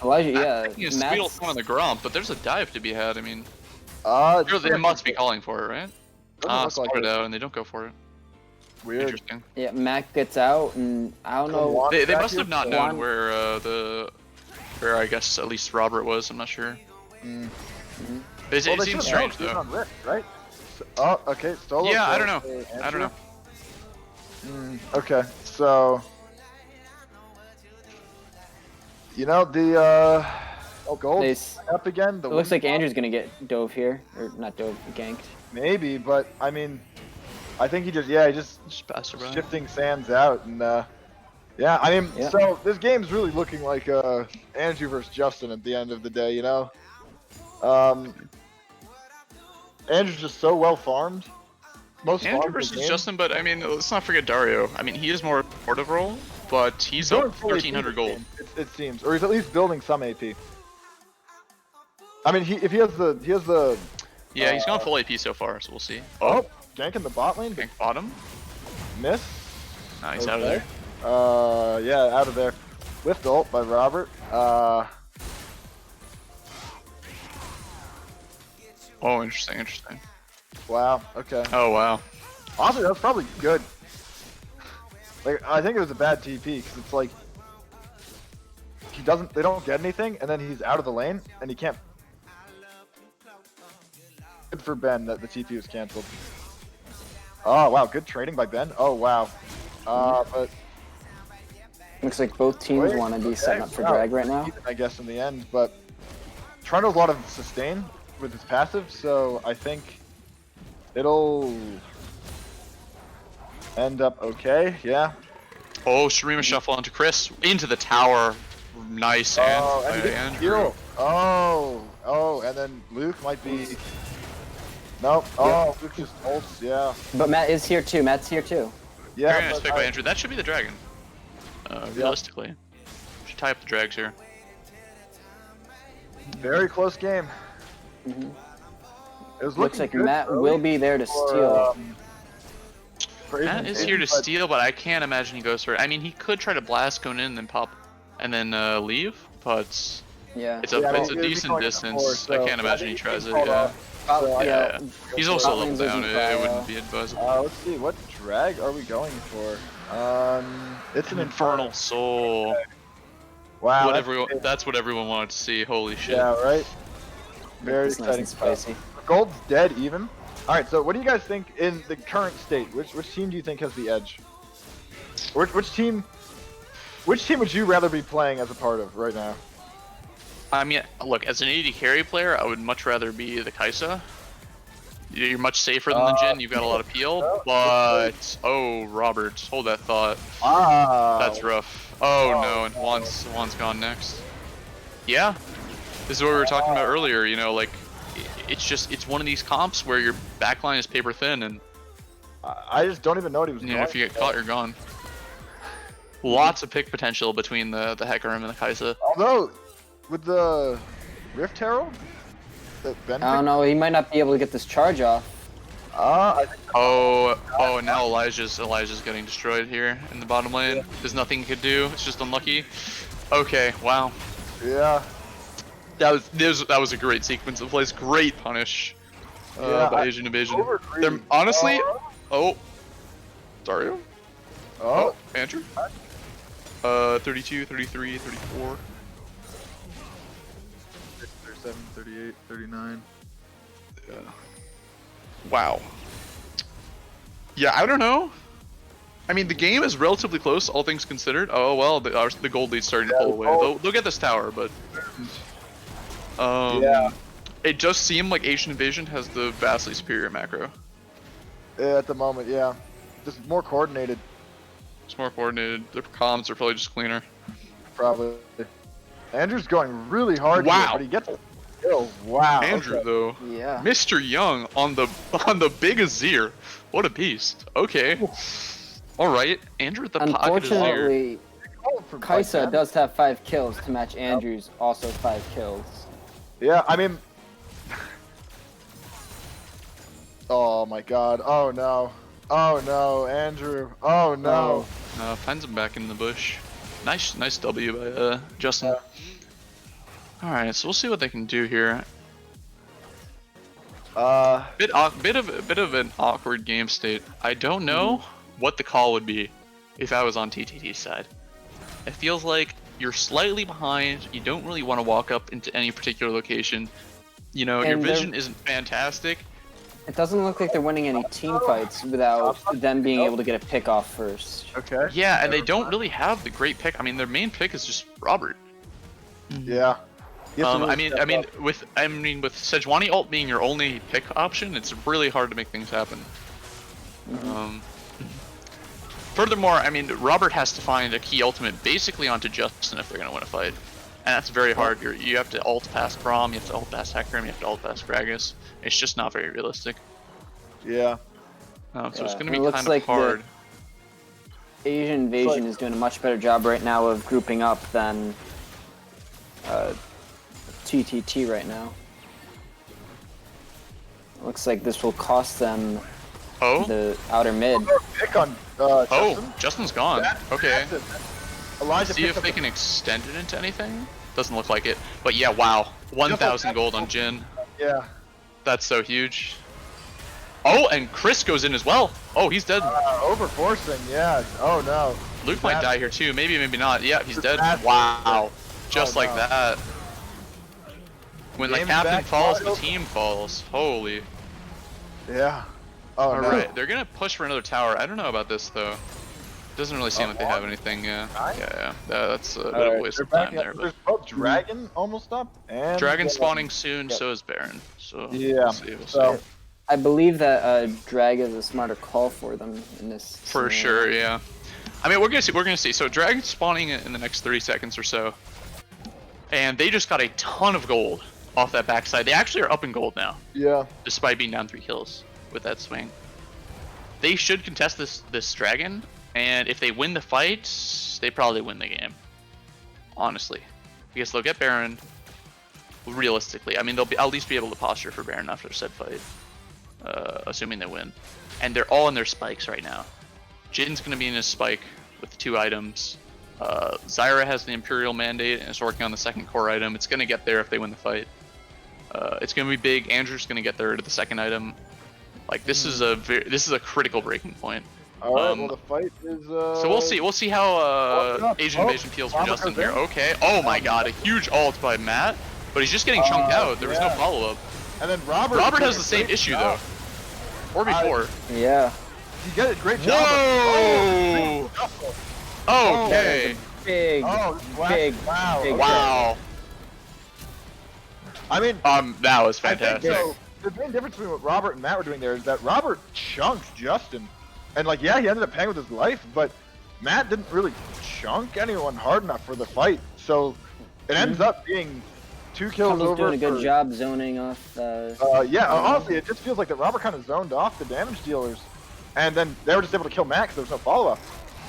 Elijah, I'm yeah. thinking a Squeedle throw on the Gromp, but there's a dive to be had. I mean, they must be calling for it, right? Doesn't look Split like it out, and they don't go for it. Weird. Interesting. Yeah, Mac gets out, and I don't know. Juan They back must here? have not Juan- known where I guess at least Robert was. I'm not sure. Mm. It Well, they seems should've known strange he was though. on Rift, right? Oh, okay, solo. Yeah, I for don't know. I don't know. Okay, so you know the gold Nice. up again. The It looks win- like Andrew's gonna get dove here, or not dove, ganked. maybe, but I mean, I think he just Just pass it by. shifting sands out, and yeah, I mean, Yeah. so this game's really looking like Andrew versus Justin at the end of the day, you know. Andrew's just so well farmed. Most Andrew farmed in the versus game. Justin, but I mean, let's not forget Dario. I mean, he is more supportive role, but he's going up full AP 1,300 this gold. game, it seems, or he's at least building some AP. I mean, if he has the Yeah, he's gone full AP so far, so we'll see. oh, gank in the bot lane, Gank bottom. miss. Nah, he's out of there. Yeah, out of there. Whiffed ult by Robert. Oh, interesting, interesting. Wow. Okay. Oh, wow. Honestly, that was probably good. Like, I think it was a bad TP because it's like they don't get anything, and then he's out of the lane, and he can't. Good for Ben that the TP was canceled. Oh wow, good trading by Ben. Oh wow. But Looks like both teams Wait, want to be okay, setting up for wow. drag right now. I guess in the end, but Trundle's a lot of sustain with his passive, so I think it'll end up okay. Yeah. Oh, Shurima shuffle onto Chris. Into the tower. Nice, Oh, and and he gets Andrew. kill. Oh, and then Luke might be. Nope. Oh, Luke just ults. Yeah. But Matt is here too. Matt's here too. Yeah. Very nice but pick by I- Andrew. That should be the dragon. Realistically. Should tie up the drags here. Very close game. Mhm. It was Looks looking like good Matt early will be there to for, steal. for Matt Asian is game, here to but steal, but I can't imagine he goes for it. I mean, he could try to blast, go in, and then pop, and then leave, but Yeah. it's a Yeah, it's well, a he's decent going to distance. four, I so can't I imagine he think tries it. called Yeah. off. So, Yeah. He's also Bot level lane's down. losing It cryo. wouldn't be advisable. Let's see, what drag are we going for? It's an An infernal soul. Wow. That's what everyone wanted to see. Holy shit. Yeah, right. Very It's nice exciting and stuff. spicy. Gold's dead even. All right, so what do you guys think in the current state? Which team do you think has the edge? Which team would you rather be playing as a part of right now? I mean, look, as an AD carry player, I would much rather be the Kaisa. You're much safer than the Jhin. You've got a lot of peel, but oh, Robert, hold that thought. That's rough. Oh no, and Juan's gone next. Yeah, this is what we were talking about earlier. You know, like it's one of these comps where your backline is paper thin, and I just don't even know what he was you going know, if you get caught, you're gone. Lots of pick potential between the Hecarim and the Kaisa. Although, with the Rift Herald, that Ben I don't know. He might not be able to get this charge off. I think Oh, and now Elijah's getting destroyed here in the bottom lane. There's nothing he could do. It's just unlucky. Okay, wow. yeah. That was a great sequence of plays. Great punish Yeah, by Asian Invasion. Over They're, honestly, Dario? Oh, Andrew? 32, 33, 34. 37, 38, 39. Yeah. Wow. Yeah, I don't know. I mean, the game is relatively close, all things considered. Oh well, the gold lead's starting to pull away. They'll get this tower, but Yeah. it does seem like Asian Invasion has the vastly superior macro. Yeah, at the moment, yeah. Just more coordinated, It's more coordinated. Their comms are probably just cleaner. probably. Andrew's going really hard Wow. here, but he gets a kill. Wow. Andrew okay. though, Yeah. Mr. Young on the big Azir. What a beast. Okay. All right, Andrew at the pocket Azir. Unfortunately, Oh, for Kaisa Bike, does have 5 kills to match Andrew's also 5 kills. Yeah, I mean. Oh my god. Oh no. Oh no, Andrew. Oh no. Finds him back in the bush. Nice W by Justin. Yeah. All right, so we'll see what they can do here. Bit of an awkward game state. I don't know what the call would be if I was on TTT's side. It feels like you're slightly behind. You don't really want to walk up into any particular location. You know, your And vision isn't fantastic, It doesn't look like they're winning any team fights without them being able to get a pick off first. Okay. Yeah, and they don't really have the great pick. I mean, their main pick is just Robert. Yeah. He has to really I mean, step up. with Sejuani ult being your only pick option, it's really hard to make things happen. Furthermore, I mean, Robert has to find a key ultimate basically onto Justin if they're gonna win a fight, and that's very hard. You have to ult past Braum, you have to ult past Hecarim, you have to ult past Gragas. It's just not very realistic. Yeah. So it's gonna It be looks kind like of hard. Asian Invasion is doing a much better job right now of grouping up than TTT right now. Looks like this will cost them the outer mid. Pick on Justin. Justin's gone. Okay. Elijah See if they can extend it into anything. Doesn't look like it. But yeah, wow. 1,000 gold on Jin. Yeah. That's so huge. Oh, and Chris goes in as well. Oh, he's dead. Overforcing, yeah. Oh no. Luke might die here too. Maybe, maybe not. Yeah, he's dead. Wow. Just like that. When the captain falls, the team falls. Holy. Yeah. Oh, Alright, they're gonna push for another tower. I don't know about this though. Doesn't really seem like they have anything, yeah. Yeah. That's a bit of a waste of time there. There's both Dragon almost up, and Dragon spawning soon, so is Baron. So yeah. We'll see. I believe that Drag is a smarter call for them in this. For sure, yeah. I mean, we're gonna see. So Dragon's spawning in the next 30 seconds or so, and they just got a ton of gold off that backside. They actually are up in gold now. Yeah. Despite being down 3 kills with that swing, they should contest this Dragon, and if they win the fight, they probably win the game. Honestly, because they'll get Baron. Realistically, I mean, they'll at least be able to posture for Baron after said fight. Assuming they win. And they're all in their spikes right now. Jin's going to be in his spike with the 2 items. Zyra has the Imperial Mandate and is working on the 2nd core item. It's going to get there if they win the fight. It's going to be big. Andrew's going to get there to the 2nd item. Like, this is a critical breaking point. Alright, well the fight is So we'll see how Asian Invasion feels for Justin here. Okay. Oh my god, a huge ult by Matt, but he's just getting chunked out. There was no follow-up. And then Robert has the same issue though. Or before. Yeah. You get it, great job. Whoa! Okay. Big. Big. Wow. Big Wow. I mean, that was fantastic. So, the main difference between what Robert and Matt were doing there is that Robert chunked Justin. And like, yeah, he ended up paying with his life, but Matt didn't really chunk anyone hard enough for the fight. So it ends up being 2 kills Cumber's over. doing a good job zoning off. Yeah, honestly, it just feels like that Robert kind of zoned off the damage dealers, and then they were just able to kill Matt because there was no follow-up.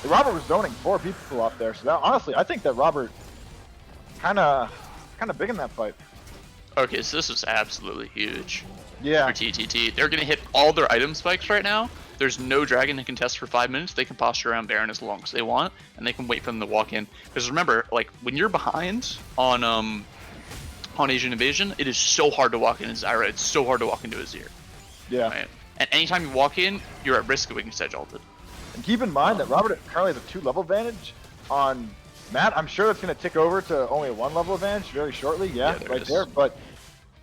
Robert was zoning 4 people off there, so that, honestly, I think that Robert kind of big in that fight. Okay, so this was absolutely huge. Yeah. For TTT, they're gonna hit all their item spikes right now. There's no dragon to contest for 5 minutes. They can posture around Baron as long as they want, and they can wait for them to walk in. Because remember, like when you're behind on Asian Invasion, it is so hard to walk in Zyra. It's so hard to walk into Azir. Yeah. Right? And anytime you walk in, you're at risk of getting Sedge ulted. And keep in mind that Robert currently has a 2-level advantage on Matt. I'm sure that's going to tick over to only a 1-level advantage very shortly. Yeah, right there. But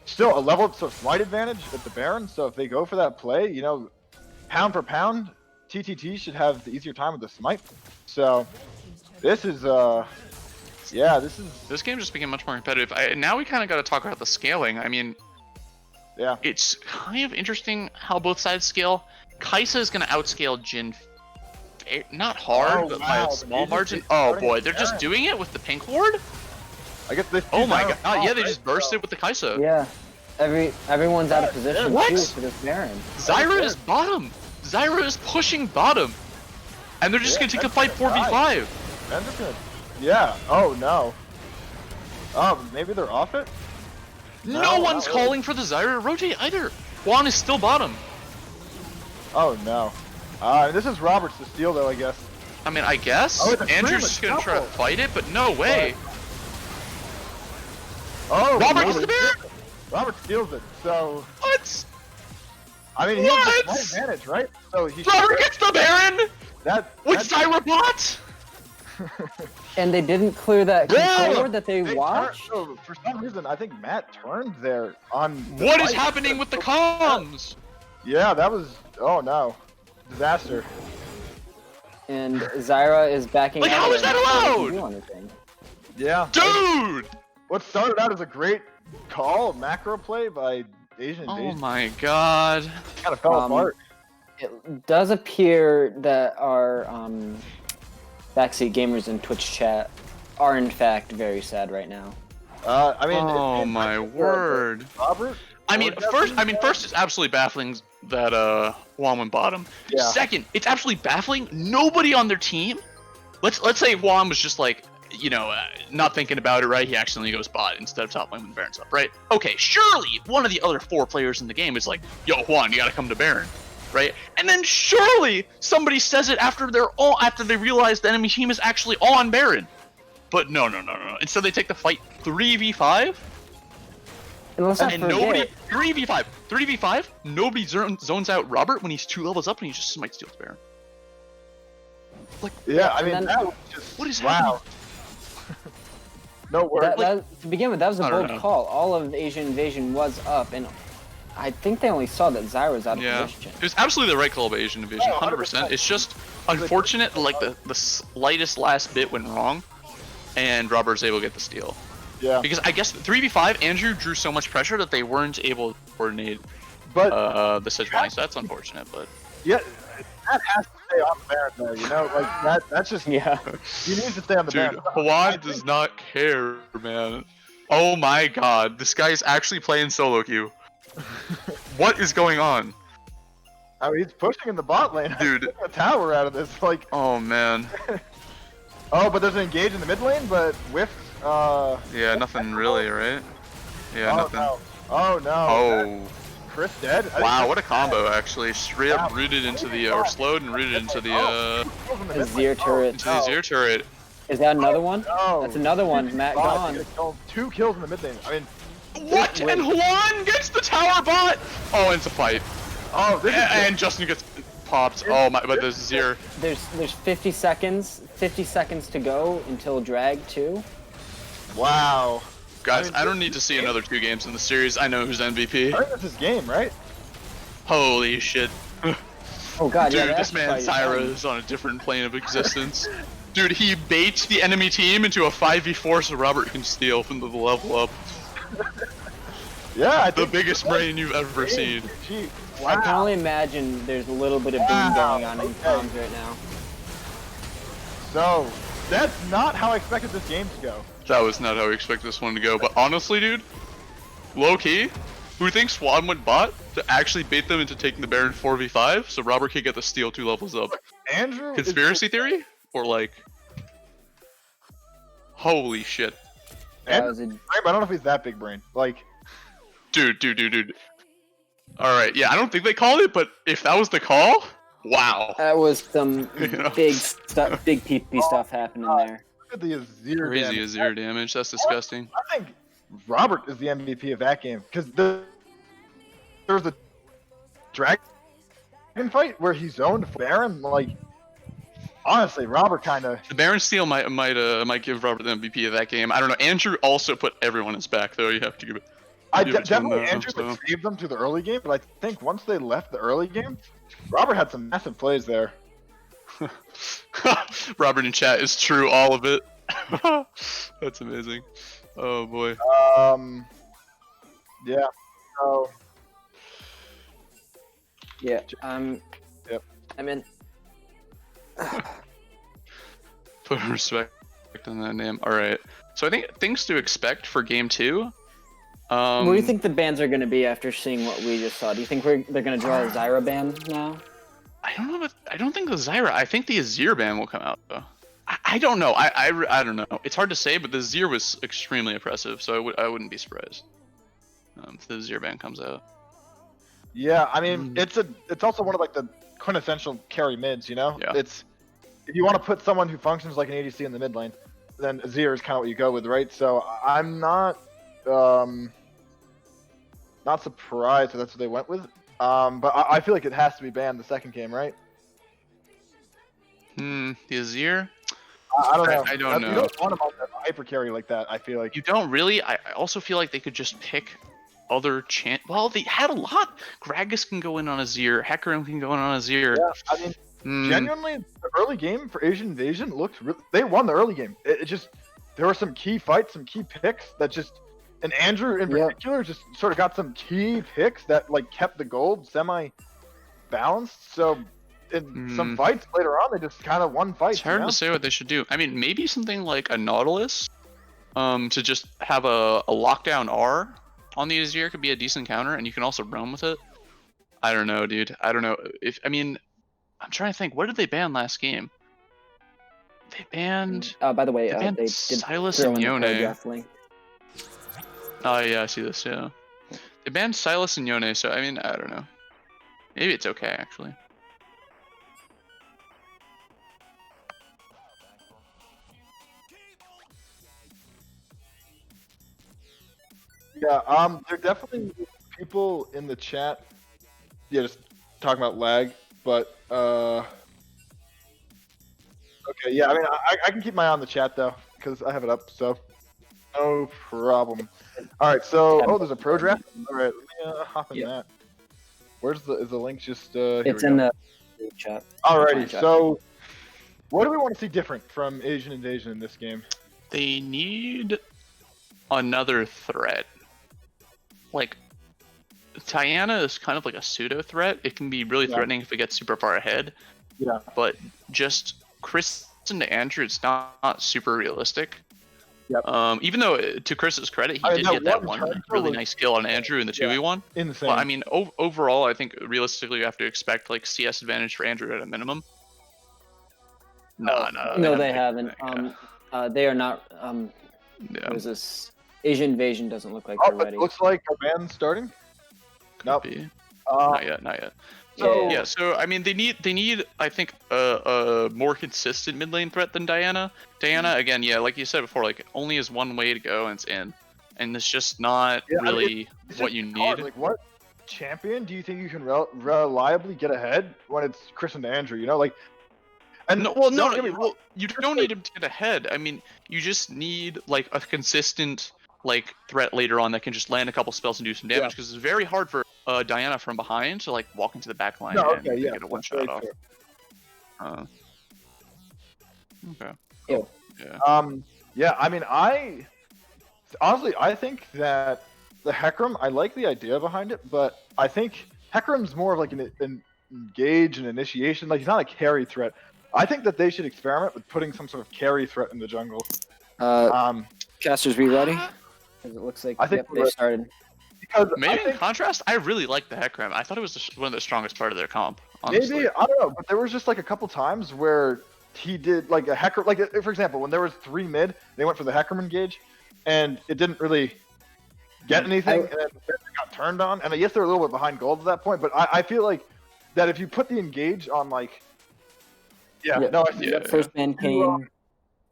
still, a level slight advantage at the Baron. So if they go for that play, you know, pound for pound, TTT should have the easier time with the smite. So this is this game just became much more competitive. Now we kind of got to talk about the scaling. I mean, yeah, it's kind of interesting how both sides scale. Kai'Sa is going to outscale Jhin, not hard, but by a small margin. Oh boy, they're just doing it with the pink ward. I guess they. Oh my god! Yeah, they just burst it with the Kai'Sa. Yeah, everyone's out of position What? too for this Baron. Zyra is bottom. Zyra is pushing bottom, and they're just gonna take a fight 4v5. I'm just gonna. Yeah. Oh no. Oh, maybe they're off it. No one's calling for the Zyra to rotate either. Juan is still bottom. Oh no. This is Robert's to steal though, I guess. I mean, I guess. Oh, it's a Andrew's just gonna try to fight it, but no way. Oh, Robert gets the Baron! Robert steals it, so... What? I mean, he has the small advantage, right? So he Robert gets the Baron! With Zyra bot! And they didn't clear that controller that they watched? So for some reason, I think Matt turned there on... What is happening with the comms? Yeah, that was. Oh no, disaster. And Zyra is backing Like, out. how of is it that before they can allowed? do anything. Yeah, Dude! what started out as a great call, macro play by Asian Oh Invasion, my god. kind of fell apart. It does appear that our backseat gamers in Twitch chat are in fact very sad right now. I mean, Oh my word. Robert. I mean, first it's absolutely baffling that Juan went bottom. Yeah. Second, it's absolutely baffling nobody on their team. Let's say Juan was just like, you know, not thinking about it, right? He accidentally goes bot instead of top lane when the Baron's up, right? Okay, surely one of the other 4 players in the game is like, yo, Juan, you gotta come to Baron, right? And then surely somebody says it after they realize the enemy team is actually on Baron. But no. Instead they take the fight 3v5. And let's not And forget, nobody 3v5. Nobody zones out Robert when he's 2 levels up and he just smite steals Baron. Like, Yeah, I mean, then- that was just what is wow. No word. to begin with, that was a I don't bold know. call. All of Asian Invasion was up, and I think they only saw that Zyra was out of yeah, position. it was absolutely the right call by Asian Division, 100%. It's just unfortunate, like the slightest last bit went wrong, and Robert's able to get the steal. Yeah, Because I guess 3v5, Andrew drew so much pressure that they weren't able to coordinate but the Sejuani, so that's unfortunate. But yeah, that has to stay on the Baron though. You know, like that's just Yeah. he needs to stay on the dude, Baron. Juan does not care, man. Oh my god, this guy is actually playing solo queue. What is going on? I mean, he's pushing in the bot lane, Dude. Taking a tower out of this. Like, Oh man. oh, but there's an engage in the mid lane, but whiffed. Yeah, nothing really, right? Yeah, oh nothing. no! Oh no! Oh. Chris dead. I Wow, think what a Chris combo actually. Straight up rooted into the, or slowed and rooted into the, kills in the mid Azir lane. turret. into the Azir turret. Is that another one? No. That's another one. Matt Bot, gone. he killed 2 kills in the mid lane. I mean, What? And Juan gets the tower bot! Oh, and it's a fight. oh, this is And Justin gets popped. Oh my, but there's Azir. There's 50 seconds to go until drag 2. wow. Guys, I mean, I don't need to see another 2 games in the series. I know who's MVP. I think this is game, right? Holy shit. Oh god, Dude, yeah, this man Syra is on a different plane of existence. Dude, he baits the enemy team into a 5v4 so Robert can steal from the level up. Yeah, I The think biggest brain you've ever seen. Gee, I can wow. only imagine there's a little bit of boom Wow, going on in okay. comms right now. So, that's not how I expected this game to go. That was not how we expected this one to go, but honestly, dude, low key, who thinks Swan went bot to actually bait them into taking the Baron 4v5 so Robert could get the steal 2 levels up? Andrew is- Conspiracy theory? Or like, holy shit. That was a, I don't know if he's that big brain. Like, Dude. Alright, yeah, I don't think they called it, but if that was the call, wow. that was some You know? big stuff, big PP stuff happening there. look at the Azir Crazy damage. Azir damage, that's disgusting. I think Robert is the MVP of that game because there was a dragon fight where he zoned for Baron. Like, honestly, Robert kind of. The Baron steal might give Robert the MVP of that game. I don't know. Andrew also put everyone in his back, though. You have to give it. give it to him, Definitely though, Andrew so. could save them to the early game, but I think once they left the early game, Robert had some massive plays there. Robert in chat is true, all of it. That's amazing. Oh boy. Yeah. So Yeah. Yep. I mean, Put respect on that name. All right. So I think things to expect for game 2. what do you think the bans are going to be after seeing what we just saw? Do you think they're going to draw a Zyra ban now? I don't know. I don't think the Zyra. I think the Azir ban will come out though. I don't know. I don't know. It's hard to say, but the Azir was extremely impressive, so I wouldn't be surprised if the Azir ban comes out. yeah, I mean, it's also one of like the quintessential carry mids. You know, Yeah. it's if you want to put someone who functions like an ADC in the mid lane, then Azir is kind of what you go with, right? So I'm not surprised that that's what they went with. But I feel like it has to be banned the second game, right? The Azir. I don't know. I don't know. You don't want him on the hyper carry like that. I feel like. You don't really. I also feel like they could just pick other chance. Well, they had a lot. Gragas can go in on Azir. Hecarim can go in on Azir. Yeah, I mean, genuinely, the early game for Asian Invasion looked. They won the early game. It just there were some key fights, some key picks that just, and Andrew in particular just sort of got some key picks that like kept the gold semi balanced. So in some fights later on, they just kind of won fights. It's hard to say what they should do. I mean, maybe something like a Nautilus, to just have a lockdown R on the Azir could be a decent counter, and you can also roam with it. I don't know, dude. I don't know if I'm trying to think. What did they ban last game? They banned. By the way, they banned they did Silas throw and in the Yone. paragraph link. Oh yeah, I see this. Yeah, they banned Silas and Yone. So I mean, I don't know. Maybe it's okay actually. Yeah, there are definitely people in the chat. Yeah, just talking about lag, but okay, yeah. I mean, I can keep my eye on the chat though because I have it up, so no problem. All right, so there's a pro draft. All right, let me hop in that. Where's is the link? Just it's in the chat. Alrighty, so what do we want to see different from Asian Invasion in this game? They need another threat. Like, Diana is kind of like a pseudo threat. It can be really threatening if it gets super far ahead. Yeah. But just Kristen to Andrew, it's not super realistic. Yep. Even though, to Chris's credit, he did get that one really nice kill on Andrew in the 2v1. Insane. Well, I mean, overall, I think realistically you have to expect like CS advantage for Andrew at a minimum. No, they haven't. They are not. Yeah. What is this? Asian Invasion doesn't look like they're ready. It looks like a ban starting. Nope. Not yet. So yeah, so I mean, they need I think a more consistent mid lane threat than Diana. Diana, again, yeah, like you said before, like only has one way to go, and it's in, and it's just not really what you need. Like, what champion do you think you can reliably get ahead when it's Chris and Andrew? You know, like, and you don't need him to get ahead. I mean, you just need like a consistent like threat later on that can just land a couple spells and do some damage, because it's very hard for Diana from behind to like walk into the back line and get a one shot off. Okay. Yeah. I mean, honestly I think that the Hecarim, I like the idea behind it, but I think Hecarim's more of like an engage and initiation. Like, he's not a carry threat. I think that they should experiment with putting some sort of carry threat in the jungle. Casters, be ready? It looks like they started. Because maybe in contrast, I really like the Hecarim. I thought it was one of the strongest part of their comp. Honestly. Maybe, I don't know, but there was just like a couple times where he did like a Hecarim, like for example, when there was 3 mid, they went for the Hecarim engage, and it didn't really get anything, and then it got turned on. And yes, they were a little bit behind gold at that point, but I feel like that if you put the engage on like, first man came.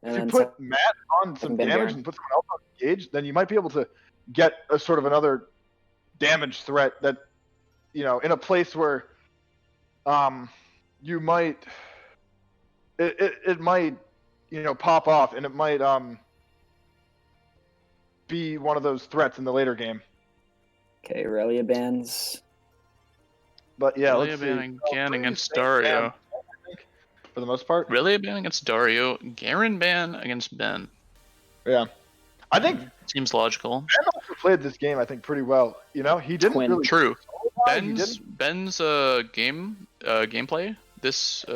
If you put Matt on some damage and put someone else on engage, then you might be able to get a sort of another damage threat that, you know, in a place where you might it might, you know, pop off, and it might be one of those threats in the later game. Okay, Aurelia bans. But yeah, Aurelia banning again against Dario. For the most part. Aurelia ban against Dario. Garen ban against Ben. Yeah. I think seems logical. Ben also played this game, I think, pretty well. You know, he didn't really. True. Ben's gameplay this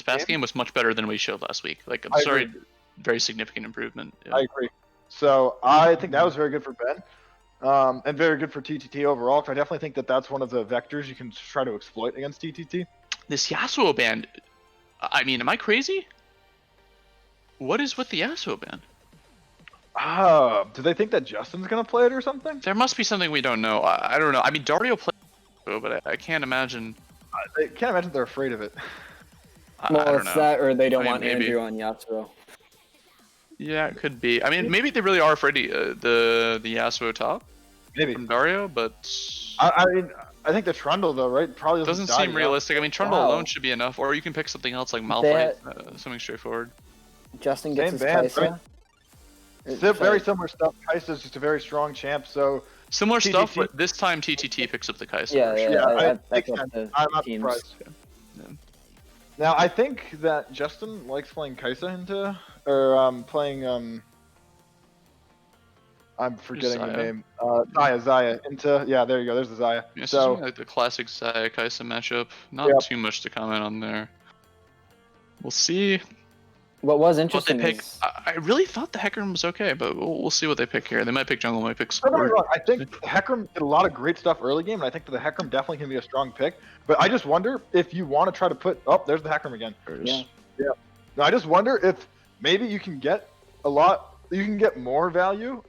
past game was much better than we showed last week. Like, I'm sorry, very significant improvement. Yeah. I agree. So I think that was very good for Ben, and very good for TTT overall. Because I definitely think that that's one of the vectors you can try to exploit against TTT. This Yasuo ban. I mean, am I crazy? What is with the Yasuo ban? Do they think that Justin's gonna play it or something? There must be something we don't know. I don't know. I mean, Dario played, but I can't imagine. I can't imagine they're afraid of it. Well, it's that, or they don't want Andrew on Yasuo. Yeah, it could be. I mean, maybe they really are afraid of the Yasuo top. Maybe from Dario, but I mean, I think the Trundle though, right? Probably doesn't seem realistic. I mean, Trundle alone should be enough, or you can pick something else like Malphite, something straightforward. Justin gets his Kai'Sa, Very similar stuff. Kai'Sa's just a very strong champ, so Similar TTT. stuff, but this time TTT picks up the Kai'Sa. Yeah, for sure. Yeah, that's up to I'm not teams. surprised. Yeah. Now I think that Justin likes playing Kai'Sa into, or playing I'm forgetting the Xayah. name. Xayah into. Yeah, there you go. There's the Xayah. Yeah, it's So just like the classic Xayah Kai'Sa matchup. Not Yep. too much to comment on there. We'll see What was what they interesting pick. is I really thought the Hecarim was okay, but we'll see what they pick here. They might pick jungle, might pick don't get me support. wrong, I think Hecarim did a lot of great stuff early game, and I think that the Hecarim definitely can be a strong pick. But I just wonder if you want to try to put. Oh, there's the Hecarim again. There it is. Yeah. Now I just wonder if maybe you can get you can get more value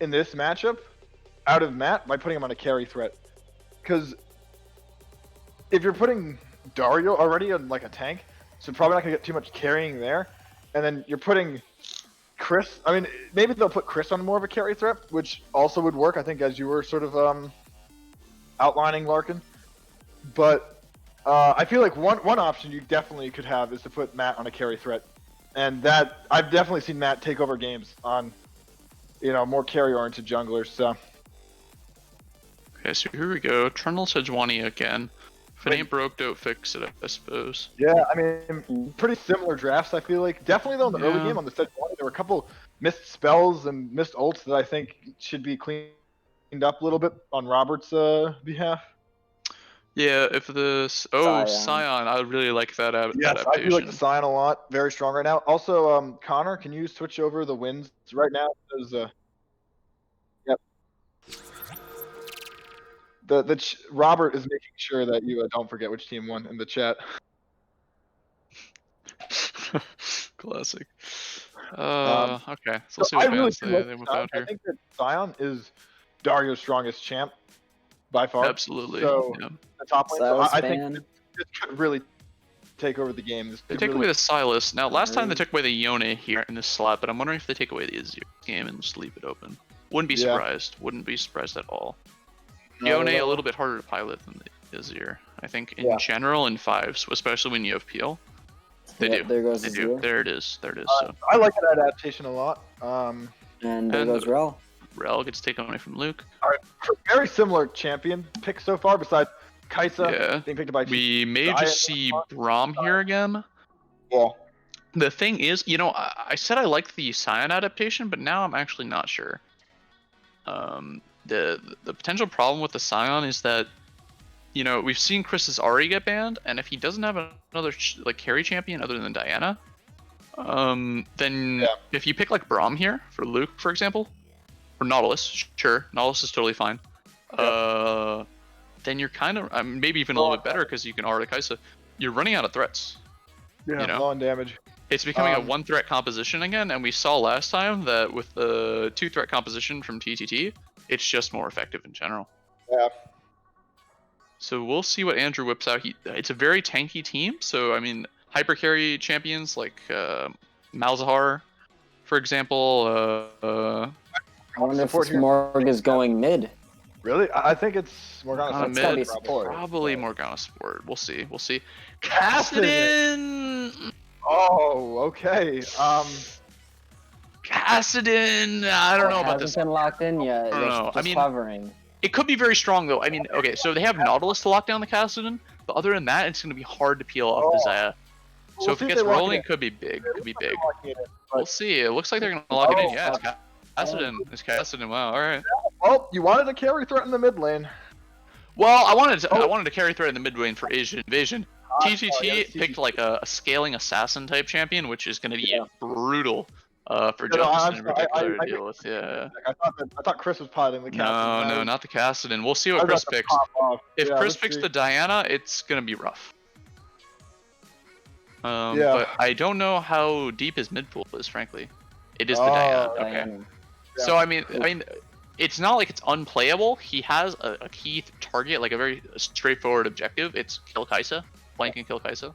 in this matchup out of Matt by putting him on a carry threat. Because if you're putting Dario already on like a tank, so probably not gonna get too much carrying there, and then you're putting Chris. I mean, maybe they'll put Chris on more of a carry threat, which also would work. I think as you were sort of outlining, Larkin. But I feel like one option you definitely could have is to put Matt on a carry threat, and that I've definitely seen Matt take over games on, more carry-oriented junglers. So Okay, so here we go. Trundle Sejuani again. If it ain't broke, don't fix it, I suppose. yeah, I mean, pretty similar drafts. I feel like definitely though in the early Yeah. game on the set 20, there were a couple missed spells and missed ults that I think should be cleaned up a little bit on Robert's behalf. Yeah, if the Scion, I really like that Yes, adaptation. I do like the Scion a lot. Very strong right now. Also, Connor, can you switch over the wins right now? Because, yep. Robert is making sure that you don't forget which team won in the chat. Classic. Um, Okay, so we'll see what I really bands do like they the whip Scion. out I here. think that Scion is Dario's strongest champ by far. Absolutely. So Yeah. the top lane. So Silas I think fan. this could really take over the game. This They could take really- away the Silas. Now, last time they took away the Yone here in this slot, but I'm wondering if they take away the Azir game and just leave it open. Wouldn't be Yeah. surprised. Wouldn't be surprised at all. No, Yone no. a little bit harder to pilot than the Azir. I think in Yeah. general in fives, especially when you have peel. They Yep, do. there goes They the do. zero. There it is. There it is. So I like that adaptation a lot. And there And goes Rel. Rel gets taken away from Luke. Very similar champion pick so far, besides Kai'Sa Yeah. being picked by We may Xayah just see Braum here again. Yeah. The thing is, I said I liked the Scion adaptation, but now I'm actually not sure. The potential problem with the Scion is that, we've seen Chris's Ahri get banned, and if he doesn't have another carry champion other than Diana, then Yeah. if you pick like Braum here for Luke, for example, or Nautilus, sure, Nautilus is totally fine. Then you're kind of maybe even a little bit better because you can Ahri Kai'Sa. You're running out of threats. Yeah, low on damage. It's becoming a one threat composition again, and we saw last time that with the 2-threat composition from TTT, it's just more effective in general. Yeah. So we'll see what Andrew whips out. It's a very tanky team, so I mean, hyper carry champions like Malzahar, for example. I wonder if this Morg is going mid. Really? I think it's Morgana Morgana It's gotta mid, be support. probably Morgana support. We'll see. Kassadin! Kassadin. Oh, okay. Kassadin. I don't know about this. Hasn't been locked in yet. I don't know. Just I mean, hovering. It could be very strong though. I mean, okay, so they have Nautilus to lock down the Kassadin, but other than that, it's going to be hard to peel off the Xayah. So if it gets rolling, it could be big. We'll see. It looks like they're going to lock it in. Yeah, it's Kassadin. It's Kassadin. Wow. All right. Well, you wanted a carry threat in the mid lane. Well, I wanted to carry threat in the mid lane for Asian invasion. TTT yes, picked like a scaling assassin type champion, which is going to be brutal for No, Justin in I'm sorry, particular I to deal with. Yeah. I thought Chris was piloting the Kassadin. No, not the Kassadin. We'll see I what was Chris about to picks. pop off. If Yeah, Chris let's picks see. the Diana, it's gonna be rough. Yeah. But I don't know how deep his mid pool is, frankly. It is the Diana. Okay. Diana. So I mean, it's not like it's unplayable. He has a key target, like a very straightforward objective. It's kill Kai'Sa, flank and kill Kai'Sa.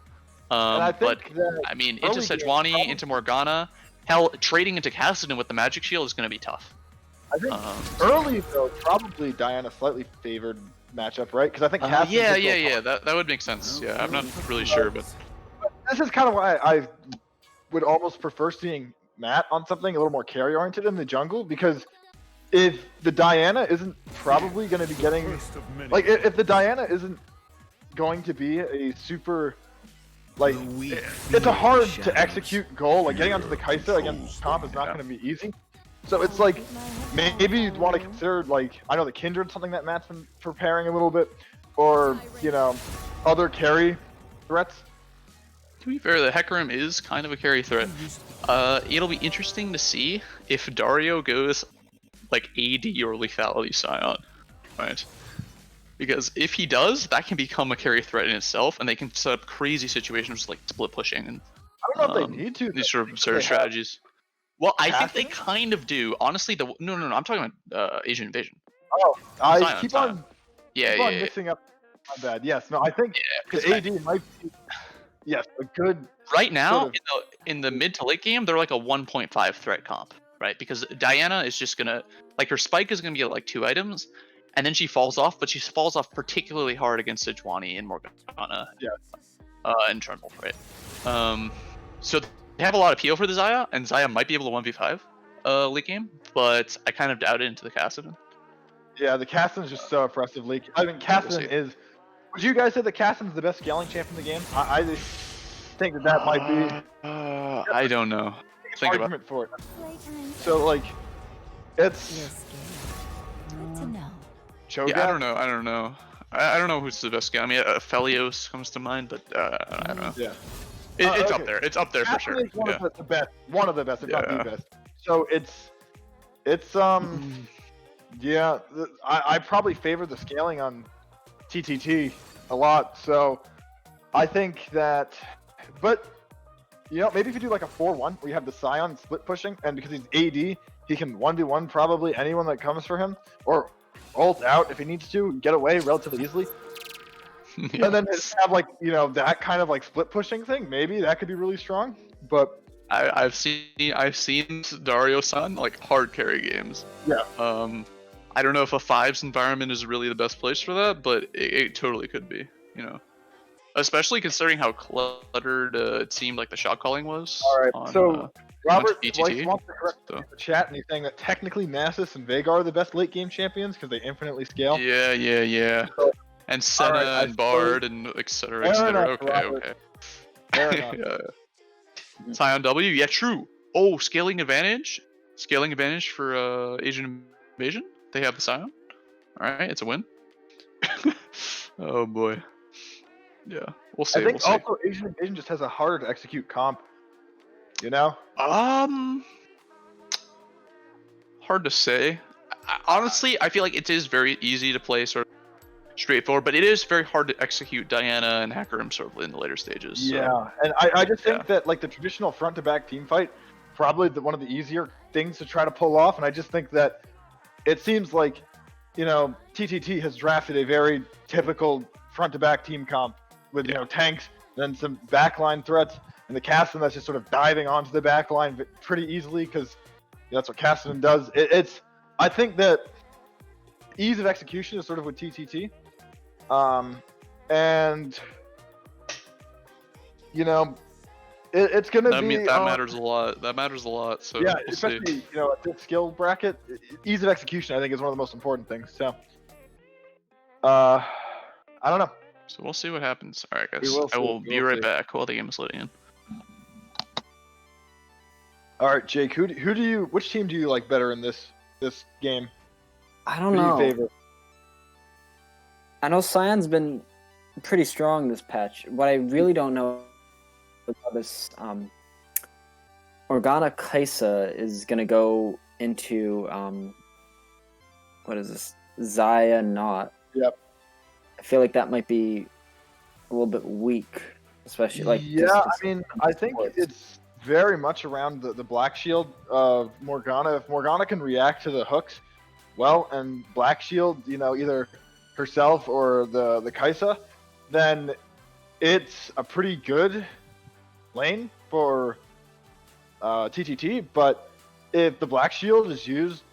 And I But think that I mean, into early game, Sejuani, probably- into Morgana, hell, trading into Kassadin with the magic shield is gonna be tough. I think Um, early though, probably Diana slightly favored matchup, right? Because I think Kassadin yeah, took the- yeah. That would make sense. Yeah, I'm not really sure, but This is kind of why I would almost prefer seeing Matt on something a little more carry oriented in the jungle, because if the Diana isn't probably going to be getting like if the Diana isn't going to be a super like it's a hard to execute goal. Like getting onto the Kaisa against comp is not going to be easy. So it's like maybe you'd want to consider like I know the Kindred, something that Matt's been preparing a little bit, or you know other carry threats. To be fair, the Hecarim is kind of a carry threat. It'll be interesting to see if Dario goes like AD or lethality Scion, right? Because if he does, that can become a carry threat in itself, and they can set up crazy situations like split pushing and I don't know if they need to. these sort of absurd strategies. Well, I think they kind of do. Honestly, no, I'm talking about Asian Invasion. Oh, I Scion, keep Scion. on Yeah, keep on mixing up. My bad. Yes, no, I think the AD might be yes a good. Right now, sort of- in the mid to late game, they're like a 1.5 threat comp, right? Because Diana is just gonna like her spike is gonna be like 2 items, and then she falls off, but she falls off particularly hard against Sejuani and Morgana. Yes. And Trundle, right? So they have a lot of appeal for the Xayah, and Xayah might be able to 1v5 late game, but I kind of doubt it into the Kassadin. Yeah, the Kassadin is just so oppressive. I mean, Kassadin is. Would you guys say that Kassadin is the best scaling champ in the game? I just think that might be. I don't know. Think about argument for it. So like, it's. Cho'Gath? Yeah, I don't know. I don't know who's the best guy. I mean, Felios comes to mind, but I don't know. Yeah. It's okay. up there. It's up there for sure. Is one of the best. One of the best, if not the best. So it's yeah. I probably favor the scaling on TTT a lot. So I think that, but you know, maybe if you do like a 4-1 where you have the Scion split pushing, and because he's AD, he can 1v1 probably anyone that comes for him, or ult out if he needs to, get away relatively easily. Yeah. And then just have like, you know, that kind of like split pushing thing. Maybe that could be really strong. But I've seen Dario San like hard carry games. Yeah. I don't know if a 5s environment is really the best place for that, but it totally could be, you know. Especially considering how cluttered it seemed like the shot calling was. All right, on, so Robert TTT, wants to correct the chat, and he's saying that technically Nasus and Veigar are the best late game champions because they infinitely scale. Yeah. So, And Senna right, and Bard and etc. etc. Okay. Fair enough. Yeah. Scion W, yeah, true. Oh, scaling advantage for Asian Invasion. They have the Scion. All right, it's a win. Oh boy. Yeah, we'll see. I think also Asian Invasion just has a harder to execute comp. You know? Hard to say. Honestly, I feel like it is very easy to play sort of straightforward, but it is very hard to execute Diana and Hecarim sort of in the later stages. So. Yeah, and I just think that like the traditional front to back team fight, probably one of the easier things to try to pull off, and I just think that it seems like, you know, TTT has drafted a very typical front to back team comp with you know tanks, then some backline threats, and the Kassadin that's just sort of diving onto the backline pretty easily because that's what Kassadin does. I think that ease of execution is sort of with TTT, and you know it's gonna be that matters a lot. That matters a lot. So yeah, we'll especially see. you know at this skill bracket, ease of execution I think is one of the most important things. So I don't know. So we'll see what happens. All right, guys. I I will be right back while the game is loading in. All right, Jake. Which team do you like better in this game? I don't Who do know. you favor? I know Sion's been pretty strong this patch. What I really don't know about this Morgana Kaisa is gonna go into what is this? Xayah not. Yep. I feel like that might be a little bit weak, especially like. Yeah, I mean, I think it's very much around the black shield of Morgana. If Morgana can react to the hooks well, and black shield, you know, either herself or the Kaisa, then it's a pretty good lane for TTT. But if the black shield is used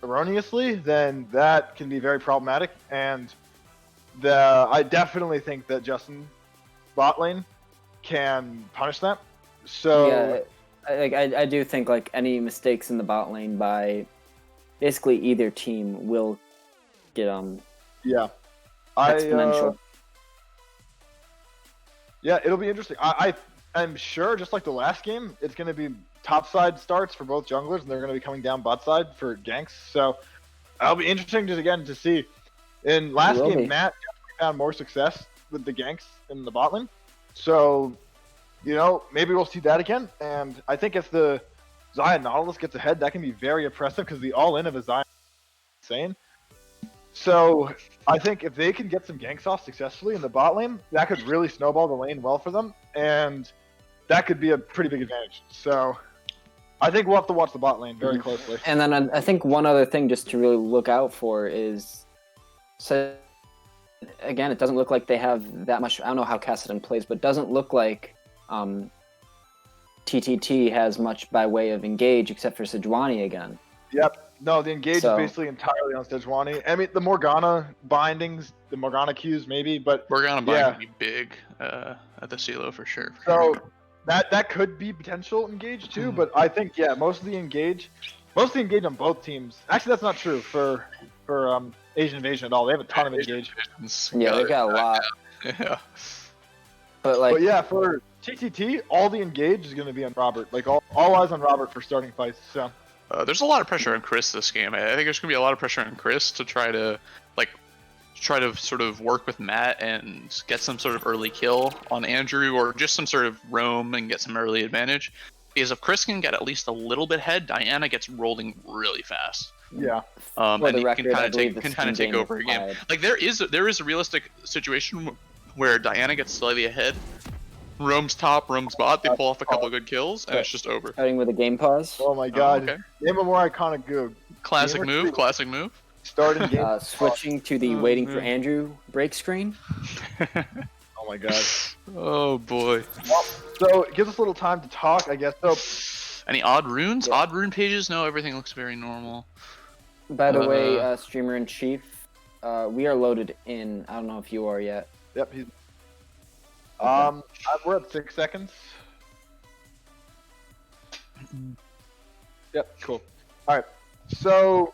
erroneously, then that can be very problematic. And I definitely think that Justin bot lane can punish that. So I do think like any mistakes in the bot lane by basically either team will get Yeah. exponential. Yeah, it'll be interesting. I'm sure, just like the last game, it's going to be top side starts for both junglers, and they're going to be coming down bot side for ganks. So it'll be interesting just again to see. In last will game, be. Matt definitely found more success with the ganks in the bot lane. So, maybe we'll see that again. And I think if the Zion Nautilus gets ahead, that can be very impressive because the all-in of a Zion is insane. So I think if they can get some ganks off successfully in the bot lane, that could really snowball the lane well for them, and that could be a pretty big advantage. So I think we'll have to watch the bot lane very closely. And then I think one other thing just to really look out for is, so again, it doesn't look like they have that much. I don't know how Kassadin plays, but it doesn't look like TTT has much by way of engage except for Sejuani again. Yep. No, the engage is basically entirely on Sejuani. I mean, the Morgana bindings, the Morgana Qs maybe, but Morgana binding would be big at the CeeLo for sure. So that could be potential engage too, but I think most of the engage on both teams. Actually, that's not true for Asian Invasion at all. They have a ton of engage. Yeah, they got a lot. Yeah. But yeah, for TTT, all the engage is going to be on Robert. Like all eyes on Robert for starting fights. So there's a lot of pressure on Chris this game. I think there's going to be a lot of pressure on Chris to try to sort of work with Matt and get some sort of early kill on Andrew, or just some sort of roam and get some early advantage. Because if Chris can get at least a little bit ahead, Diana gets rolling really fast. Yeah. And he can kind of take over a game. Like there is a realistic situation where Diana gets slightly ahead, roams top, roams bot, they pull off a couple good kills, and it's just over. Starting with a game pause. Oh my god. Okay. Name a more iconic go. Classic move. Starting game. Switching to the waiting for Andrew break screen. Oh my god. Oh boy. So it gives us a little time to talk, I guess. So any odd runes? Yeah. Odd rune pages? No, everything looks very normal. By the way, streamer in chief, we are loaded in. I don't know if you are yet. Yep, he's. We're at 6 seconds. Yep, cool. All right, so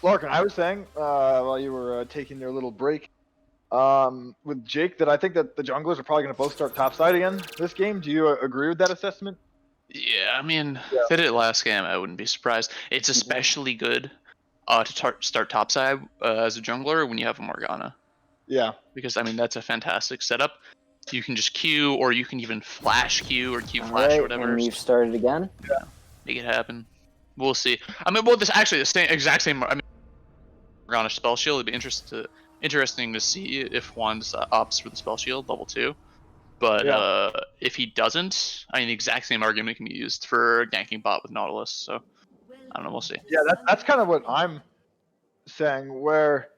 Larkin, I was saying while you were taking your little break with Jake that I think that the junglers are probably going to both start topside again this game. Do you agree with that assessment? Yeah, I mean, they did it last game. I wouldn't be surprised. It's especially good to start topside as a jungler when you have a Morgana. Yeah. Because, I mean, that's a fantastic setup. You can just Q, or you can even flash Q or Q flash or whatever. And we've started again. Yeah. Make it happen. We'll see. I mean, well, this actually the exact same. I mean, Morgana spell shield. It'd be interesting to see if Juan opts for the spell shield level 2. But if he doesn't, I mean, the exact same argument can be used for ganking bot with Nautilus. So I don't know. We'll see. Yeah, that's kind of what I'm saying. Where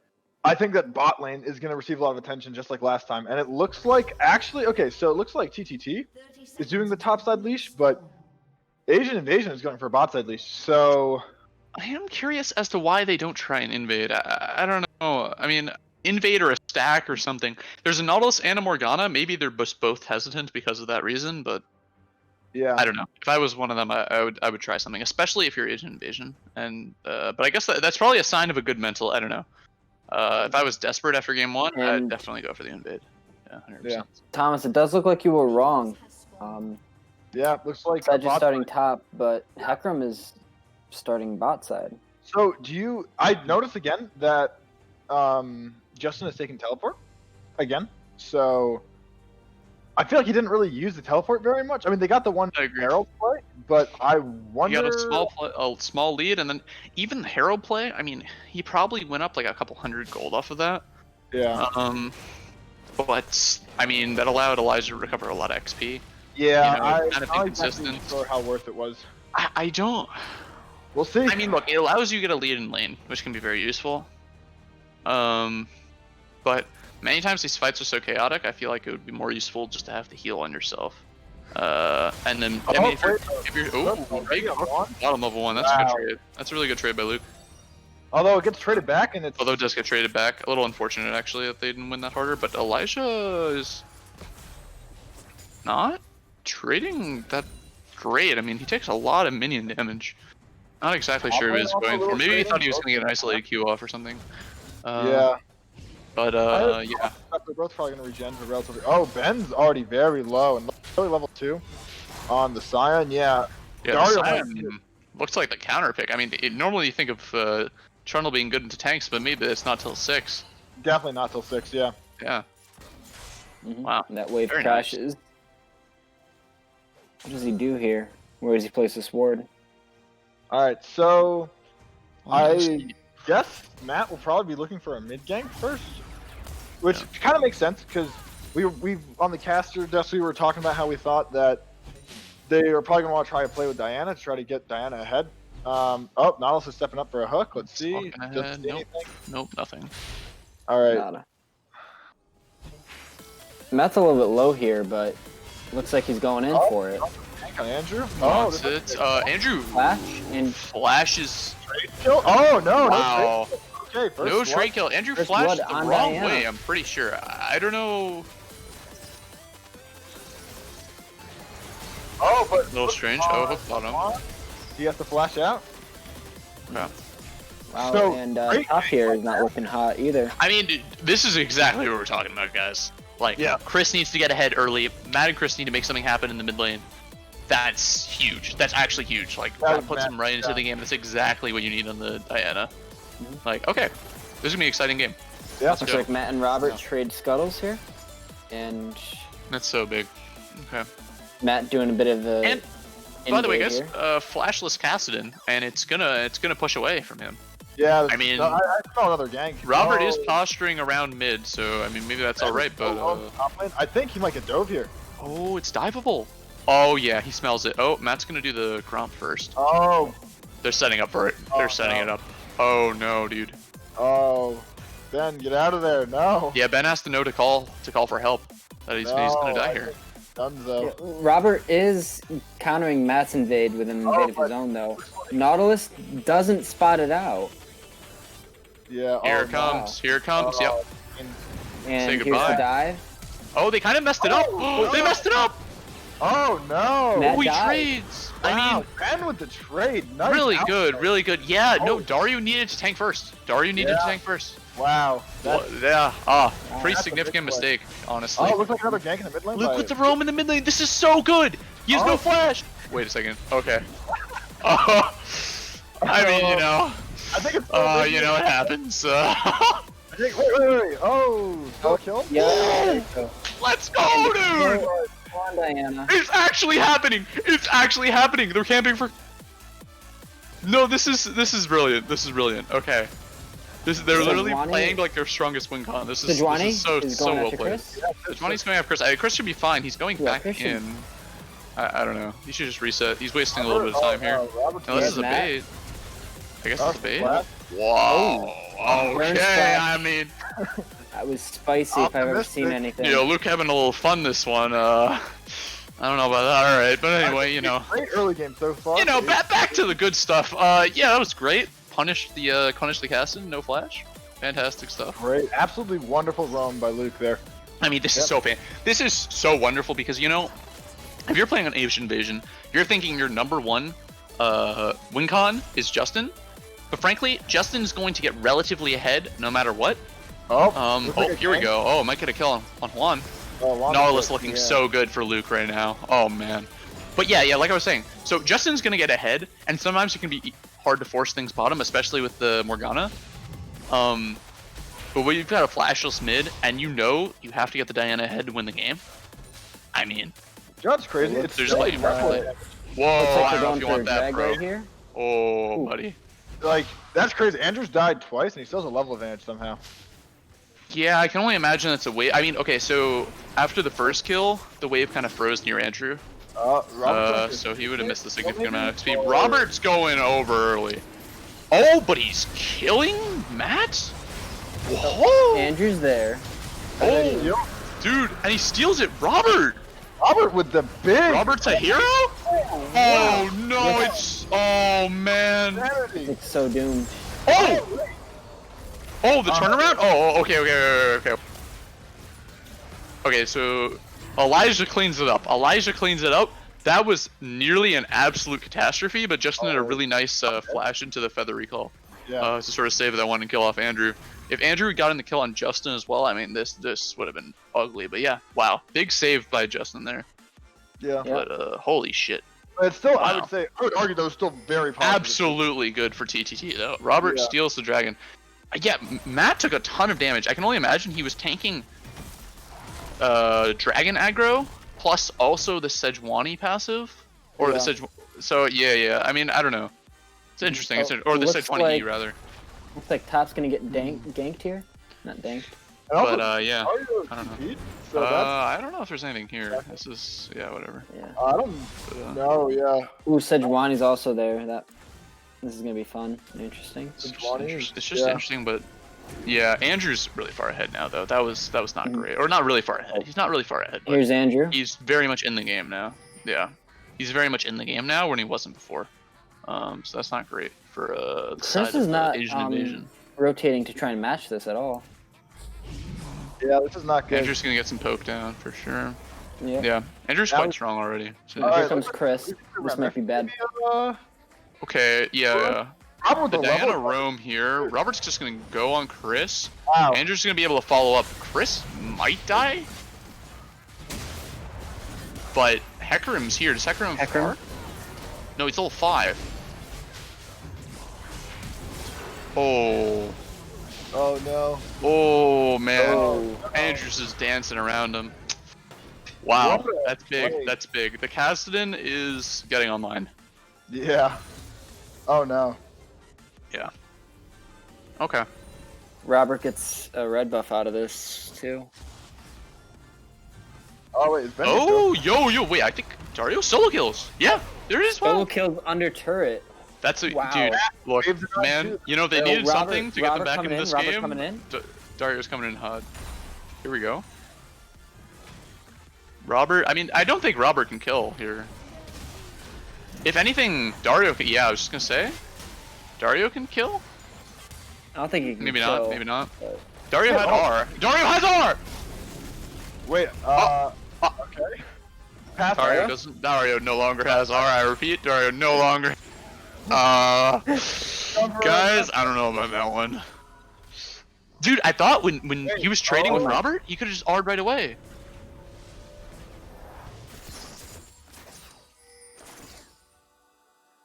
I think that bot lane is going to receive a lot of attention, just like last time. And it looks like so it looks like TTT is doing the topside leash, but Asian Invasion is going for a bot side leash. So I am curious as to why they don't try and invade. I don't know. I mean, invade or a stack or something. There's a Nautilus and a Morgana. Maybe they're both hesitant because of that reason, but yeah, I don't know. If I was one of them, I would try something, especially if you're Asian Invasion. And but I guess that's probably a sign of a good mental. I don't know. If I was desperate after game 1, I'd definitely go for the invade. Yeah, 100%. Yeah. Thomas, it does look like you were wrong. Yeah, looks like Sedge starting top, but Hecarim is starting bot side. So I noticed again that Justin has taken teleport again. So I feel like he didn't really use the teleport very much. I mean, they got the one Herald play, but I wonder. He got a small lead, and then even the Herald play. I mean, he probably went up like a couple hundred gold off of that. Yeah. But I mean, that allowed Elijah to recover a lot of XP. Yeah, kind of I'm inconsistent. not sure how worth it was. I don't. We'll see. I mean, look, it allows you to get a lead in lane, which can be very useful. But many times these fights are so chaotic, I feel like it would be more useful just to have to heal on yourself. And then, I mean, if you're bottom level 1, that's a good trade. That's a really good trade by Luke. Although it gets traded back, and although it does get traded back, a little unfortunate actually that they didn't win that harder. But Elijah is not. trading that great. I mean, he takes a lot of minion damage. Not exactly sure what he was going for. Maybe he thought he was going to get an isolated Q off or something. Yeah. But yeah. They're both probably going to regen for relatively. Oh, Ben's already very low and only level 2 on the Scion. Yeah. Yeah, the Scion looks like the counter pick. I mean, normally you think of Trundle being good into tanks, but maybe it's not till 6. Definitely not till 6. Yeah. Yeah. Mm-hmm. Wow. That wave Very crashes. Nice. What does he do here? Where does he place this ward? All right, so Well, I guess Matt will probably be looking for a mid gank first, which kind of makes sense because we on the caster desk we were talking about how we thought that they are probably gonna want to try to play with Diana to try to get Diana ahead. Oh, Nautilus is stepping up for a hook. Let's see. Nope, nothing. All right. Nada. Matt's a little bit low here, but looks like he's going in for it. Tank on Andrew. That's it. Andrew Flash and flashes. Trade kill. Oh no! Wow. No trade kill. Okay, first No blood. trade kill. Andrew First flashed blood the on wrong Diana. way. I'm pretty sure. I don't know. Oh, but A little strange. Oh, hook bottom. He has to flash out. Yeah. wow, So, and great top here is not looking hot either. I mean, dude, this is exactly what we're talking about, guys. Like, Yeah. Chris needs to get ahead early. Matt and Chris need to make something happen in the mid lane. That's huge. That's actually huge. Like, that puts him right into the game. That's exactly what you need on the Diana. Like, okay, this is gonna be an exciting game. Yeah. Looks like Matt and Robert trade scuttles here, and That's so big. Okay. Matt doing a bit of a. And by the way, guys, here. flashless Kassadin, and it's gonna push away from him. Yeah. I mean, I saw another gank. Robert is Oh, posturing around mid, so I mean maybe that's all right. But top lane. I think he might get dove here. oh, it's diveable. Oh yeah, he smells it. Oh, Matt's gonna do the Gromp first. Oh. They're setting up for it. They're setting it up. Oh no, dude. Oh. Ben, get out of there. No. Yeah, Ben has to know to call for help. That he's gonna die here. Dunzo. Yeah, Robert is countering Matt's invade with an invade of his own, though. Nautilus doesn't spot it out. Yeah. Here oh, it comes. Here it comes. Yep. And Say here's goodbye. the dive. Oh, they kind of messed it up. They messed it up. Oh no. Matt Oh, he died. trades. Wow, I mean, Ben with the trade. Nice really out- good, really good. Yeah, no, Dario needed to tank first. Dario needed to tank first. Wow. Well, That's- yeah, pretty that's a significant big play. mistake, honestly. Oh, looks like another gank in the mid lane. Luke by- with the roam in the mid lane. This is so good. He has Oh. no flash. Wait a second. Okay. Oh, I mean, you know, I think it's. you know, it happens. I think, wait. Oh, still a kill? Yeah. Let's go, dude. Come on, Diana. It's actually happening. It's actually happening. They're camping for. No, this is brilliant. This is brilliant. Okay. They're literally Sejuani- playing like their strongest win con. This is Sejuani so is so going well after played. Chris. Sejuani's going after Chris. Chris should be fine. He's going Yeah, back Chris should- in. I don't know. He should just reset. He's wasting a little bit of time here. Robert's No, this is a Matt. bait. I guess it's a bait. Left. Wow. Burn Okay. splash. I mean, That was spicy if I've ever seen Optimistic. anything. you know, Luke having a little fun this one. I don't know about that. All right, but anyway, you know. Great early game so far. You know, back to the good stuff. Yeah, that was great. Punish the Kassadin, no flash. Fantastic stuff. Great. Absolutely wonderful roam by Luke there. I mean, this is so This is so wonderful because, you know, if you're playing on Asian Invasion, you're thinking your number one win con is Justin. But frankly, Justin's going to get relatively ahead no matter what. Oh, looks like a Here we gank. go. Oh, might get a kill on Juan. Oh, long Nautilus way. looking Yeah. so good for Luke right now. Oh man. But yeah, like I was saying. So Justin's gonna get ahead, and sometimes it can be hard to force things bottom, especially with the Morgana. But when you've got a flashless mid, and you know you have to get the Diana ahead to win the game. I mean, That's crazy. It's there's still like, impressive. whoa, Looks I like don't know they're going if you for a want that, drag bro. right here. Oh, Ooh. buddy. Like, that's crazy. Andrew's died twice, and he still has a level advantage somehow. Yeah, I can only imagine it's a wave. I mean, okay, so after the first kill, the wave kind of froze near Andrew. Robert's So he would have missed a significant amount of speed. Robert's going over early. Oh, but he's killing Matt? Whoa! Andrew's there. Oh, dude, and he steals it. Robert! Robert with the big Robert's a hero? Oh, no, it's... Oh, man. insanity. It's so doomed. Oh! Oh, the turnaround? Oh, okay. Okay, so... Elijah cleans it up. Elijah cleans it up. That was nearly an absolute catastrophe, but Justin did a really nice flash into the feather recall to sort of save that one and kill off Andrew. If Andrew got in the kill on Justin as well, I mean, this would have been ugly. But yeah, wow, big save by Justin there. Yeah. But holy shit. But it's still, Wow. I would argue that was still very positive. Absolutely good for TTT though. Robert steals the dragon. Yeah, Matt took a ton of damage. I can only imagine he was tanking dragon aggro plus also the Sejuani passive or the Sejuani. So yeah. I mean, I don't know. It's interesting. Or the Sejuani rather. Looks like top's gonna get ganked here. Not danked. But yeah, I don't know. So I don't know if there's anything here. This is whatever. Yeah. I don't know. Yeah. Ooh, Sejuani's also there. This is gonna be fun and interesting. It's just interesting, but yeah, Andrew's really far ahead now though. That was not great, or not really far ahead. He's not really far ahead. But Here's Andrew. He's very much in the game now. Yeah, he's very much in the game now when he wasn't before. So that's not great for the Chris side is of not Asian invasion. rotating to try and match this at all. Yeah, this is not good. Andrew's gonna get some poke down for sure. Yeah. Yeah, Andrew's quite strong already. So. Here comes Chris. This might be bad. Okay, yeah. Probably The the Diana level. roam here. Robert's just gonna go on Chris. Wow. Andrew's gonna be able to follow up. Chris might die, but Hecarim's here. Does Hecarim? Hecarim? No, he's level 5. Oh. Oh no. Oh man. Oh, no. Andrews is dancing around him. Wow, What a that's big. play. That's big. The Kassadin is getting online. Yeah. Oh no. Yeah. Okay. Robert gets a red buff out of this too. Oh wait, is Ben Oh, yo, wait. I think Dario solo kills. Yeah, there is Solo one. kills under turret. That's a Wow. dude. Look, Waves are on man. too. You know they Yo, needed Robert- something to get them Robert back in coming in, this Robert game. coming in. Dario's coming in hot. Here we go. Robert. I mean, I don't think Robert can kill here. If anything, Dario can. Yeah, I was just gonna say, Dario can kill. I don't think he can Maybe kill, not. Maybe not. but- Dario had R. Dario has R. Wait. Okay. Pass Dario Dario. doesn't. Dario no longer has R. I repeat, Dario no longer. Guys, I don't know about that one. Dude, I thought when he was trading with Robert, he could have just R'd right away.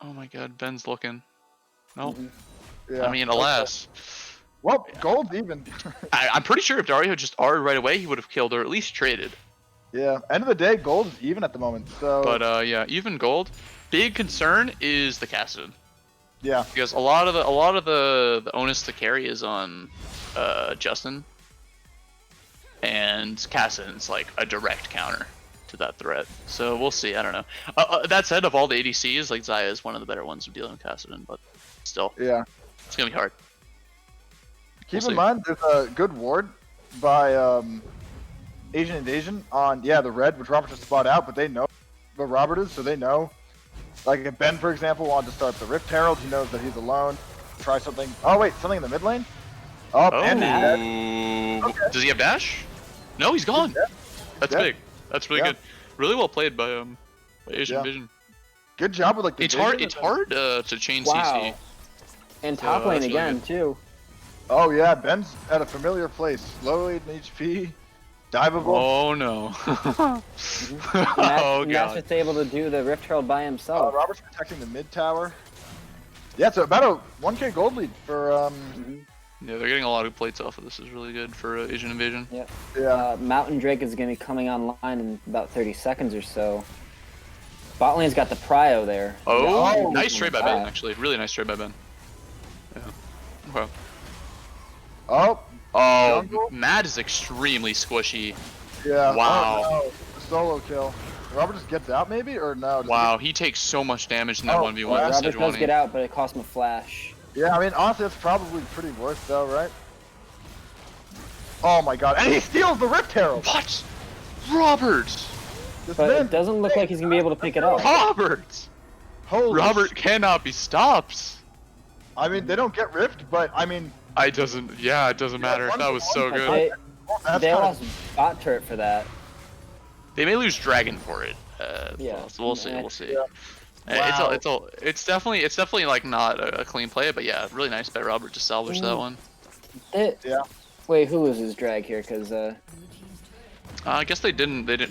Oh my god, Ben's looking. Nope. Yeah. I mean, alas. Well, gold's even. I'm pretty sure if Dario had just R'd right away, he would have killed or at least traded. Yeah. End of the day, gold is even at the moment. So. But yeah, even gold. Big concern is the Kassadin. Yeah. Because a lot of the onus to carry is on Justin, and Kassadin's like a direct counter to that threat. So we'll see. I don't know. That said, of all the ADCs, like Xayah is one of the better ones of dealing with Kassadin, but still, Yeah. it's gonna be hard. Keep We'll in see. mind, there's a good ward by Asian Invasion on the red, which Robert just spot out, but they know where Robert is, so they know. Like if Ben, for example, wanted to start the Rift Herald, he knows that he's alone. Try something. Oh wait, something in the mid lane. Oh, Ben is dead. Okay. Does he have dash? No, he's gone. dead. That's Dead. big. That's really Yeah. good. Really well played by Asian Yeah. Vision. Good job with like the It's hard. vision It's and then- hard to chain Wow. CC. And top So, lane that's really again good. too. Oh yeah, Ben's at a familiar place. Low in HP, diveable. Oh no. Oh Matt's god. just able to do the Rift Herald by himself. Robert's protecting the mid tower. Yeah, it's about a 1k gold lead for Yeah, they're getting a lot of plates off of this. Is really good for Asian Invasion. Yep. yeah. Mountain Drake is going to be coming online in about 30 seconds or so. Bot lane's got the prio there. Oh, Oh, nice trade by Ben. wow. Actually, really nice trade by Ben. Yeah. Okay. Oh, Oh, Jungle? Matt is extremely squishy. yeah. Wow. Oh, no. Solo kill. Robert just gets out maybe or no? Does he Wow, he takes so much damage in that Oh, 1v1 wow. with Robert does get Sejuani. out, but it costs him a flash. Yeah, I mean, honestly, that's probably pretty worth though, right? Oh my god, and he steals the Rift Herald! What? Robert! This But man, it doesn't look like he's going to be able to pick it up. Robert! holy Robert sh- cannot be stopped. I mean, they don't get Rift, but I mean, I doesn't. Yeah, it doesn't matter. That was so good. They, that's they kinda- lost bot turret for that. They may lose Dragon for it. Yeah. So we'll see. We'll see. Yeah. It's definitely like not a clean play, but yeah, really nice by Robert to salvage that one. Yeah. Wait, who loses drag here? Because I guess they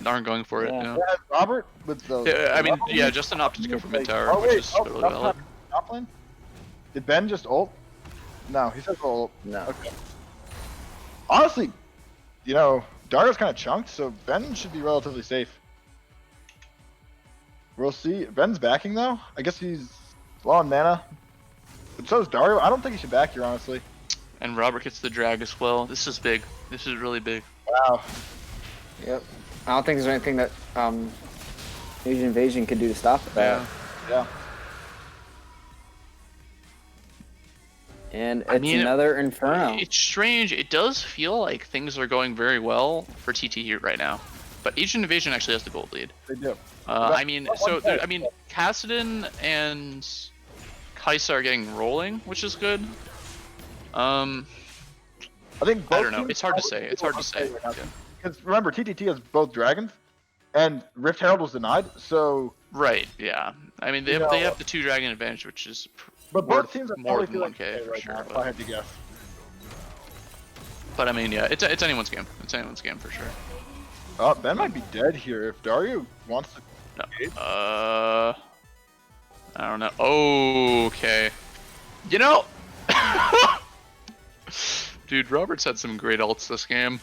aren't going for it. Yeah. Yeah. Yeah, Robert with the. Yeah, I mean, yeah, Justin opted to go for mid tower, which is totally valid. Top lane? Did Ben just ult? No, he says ult. no. Okay. Honestly, you know, Dario's kind of chunked, so Ben should be relatively safe. We'll see. Ben's backing though. I guess he's low on mana. But so is Dario. I don't think he should back here, honestly. And Robert gets the drag as well. This is big. This is really big. Wow. Yep. I don't think there's anything that Asian Invasion could do to stop that. Yeah. And it's I mean, another Inferno. It's strange. It does feel like things are going very well for TT here right now, but Asian Invasion actually has the gold lead. They do. I mean, Kassadin and Kaisa are getting rolling, which is good. I think both I don't know. teams It's hard to probably say. It's hard to say. right now. Because remember, TTT has both dragons, and Rift Herald was denied, so. Right. Yeah. I mean, they have the 2 dragon advantage, which is But worth both teams are more probably than feeling 1k for right sure. now, if I had to guess. But I mean, yeah, it's anyone's game. It's anyone's game for sure. Ben might be dead here if Dario wants to. No. I don't know. Okay. You know. Dude, Robert's had some great ults this game.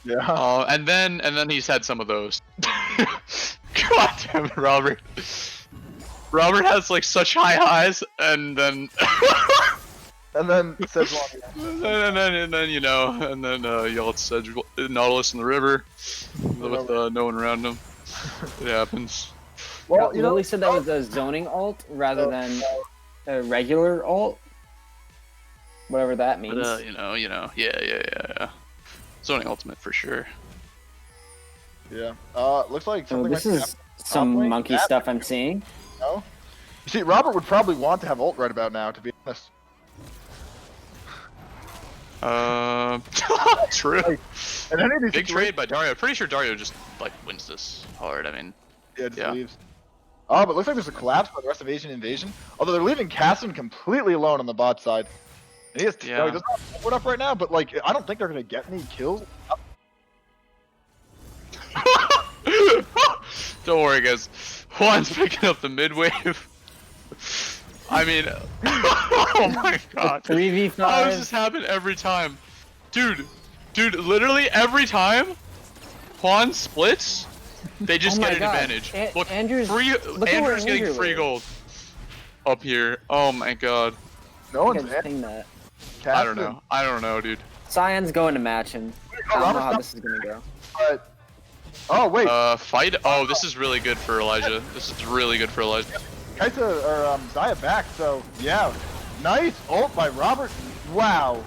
Yeah. And then he's had some of those. God damn it, Robert. Robert has like such high highs, and then And then says and then you know, and then yell at Sedge Nautilus in the river with no one around him. It happens. Well, Lily said that was a zoning ult rather than a regular ult. Whatever that means. But, yeah. Zoning ultimate for sure. Yeah. Looks like So something this like is some lane, monkey that- stuff I'm seeing. No. You see, Robert would probably want to have ult right about now, to be honest. True. And any of these Big situations- trade by Dario. Pretty sure Dario just like wins this hard. I mean, Yeah, just Yeah. leaves. Oh, but looks like there's a collapse by the rest of Asian Invasion. Although they're leaving Casson completely alone on the bot side. And he has Yeah. no, he doesn't have support up right now, but like I don't think they're gonna get any kills. don't worry, guys. Juan's picking up the mid wave. I mean, oh my god. 3v5. How does this happen every time? Dude, literally every time Juan splits, they just Oh my get an God. advantage. Look, Andrew's- free, look at where Andrew's getting Andrew free is. gold up here. Oh my god. No I one's can't sing that. I don't know. I don't know, dude. Cyan's going to match him. I don't know how Robert's this is gonna go. But oh wait, Fight. Oh, this is really good for Elijah. This is really good for Elijah. Kaisa or Zaya back. So yeah, nice ult by Robert. Wow,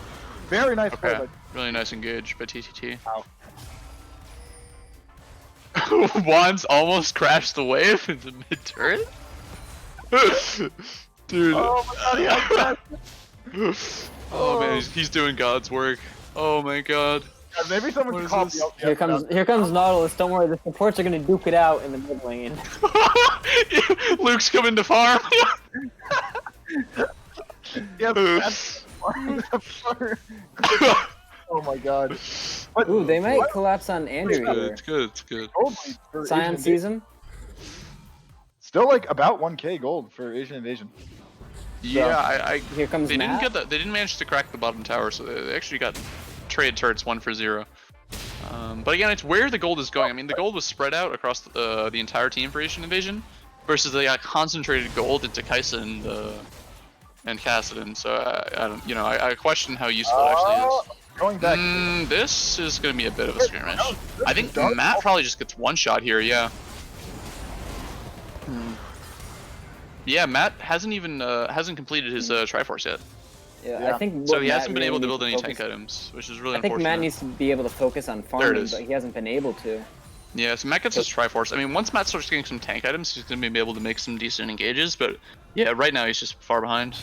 very nice play. Okay. By Really nice engage by TTT. Wow. Juan's almost crashed the wave into mid turret. Dude. Oh my god, he had that. Oh man, he's doing God's work. Oh my god. Yeah, maybe someone What can is call this? the LTS Here comes Nautilus. Don't worry, the supports are gonna duke it out in the mid lane. Luke's coming to farm. Yeah, that's oh my god. But Ooh, they might what? collapse on Andrew here. It's good. It's good. Gold lead for Asian Cyan Invasion. sees him. Still like about 1k gold for Asian Invasion. Yeah, Here comes they Matt. didn't get they didn't manage to crack the bottom tower, so they actually got trade turrets 1 for 0. But again, it's where the gold is going. I mean, the gold was spread out across the entire team for Asian Invasion, versus they got concentrated gold into Kaisa and Kassadin. So I don't, I question how useful it actually is. Going back. This is gonna be a bit of a skirmish. I think Dark- Matt probably just gets one shot here. Yeah. Yeah, Matt hasn't even hasn't completed his Triforce yet, Yeah, Yeah. I think. so what he Matt hasn't been really able to needs build any focus- tank items, which is really I think unfortunate. Matt needs to be able to focus on There it farming, is. but he hasn't been able to. Yeah, so Matt gets his Triforce. I mean, once Matt starts getting some tank items, he's gonna be able to make some decent engages. But yeah, right now he's just far behind.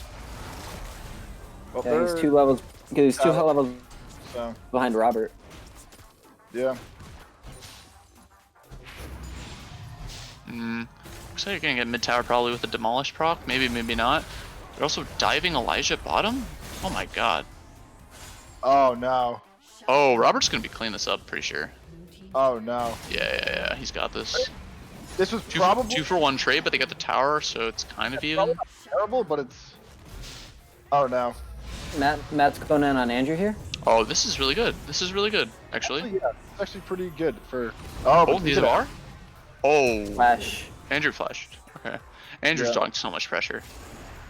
Well, Yeah, he's they're- 2 levels. He's 2 levels So behind Robert. yeah. Looks like you're gonna get mid tower probably with a demolish proc. Maybe, maybe not. They're also diving Elijah bottom. Oh my god. Oh no. Oh, Robert's gonna be cleaning this up, pretty sure. Oh no. Yeah, he's got this. This was Two, probably 2 for 1 trade, but they got the tower, so it's kind of even. probably not terrible, but it's. Oh no. Matt's going in on Andrew here. Oh, this is really good. This is really good, actually. Yeah, it's actually pretty good for. Oh, Oh, these are. Oh. Flash. Andrew flashed. Okay. Andrew's drawing so much pressure.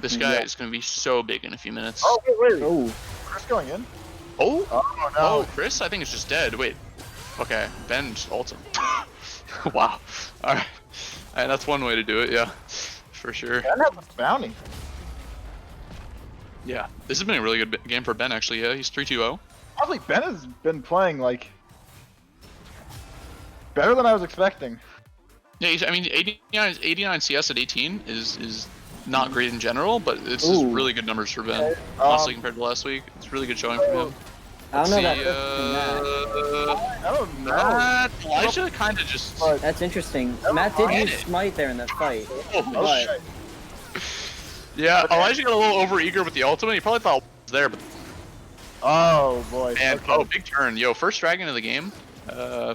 This guy is going to be so big in a few minutes. Oh, wait. Oh. Chris going in? Oh? Oh, no. Oh, Chris, I think is just dead. Wait. Okay, Ben just ults him. Wow. Alright. That's one way to do it, yeah. For sure. Ben has a bounty. Yeah. This has been a really good game for Ben, actually. Yeah, he's 3-2-0. Honestly, Ben has been playing, like, better than I was expecting. Yeah, I mean, 89 CS at 18 is not great in general, but it's just really good numbers for Ben. Honestly, compared to last week, it's really good showing for him. I don't know about I don't know. Matt, Elijah kind of just. That's interesting. Matt did use smite there in the fight. Okay. Yeah, Elijah got a little overeager with the ultimate. He probably thought it was there, but Oh boy. and Okay. oh, big turn. Yo, first dragon of the game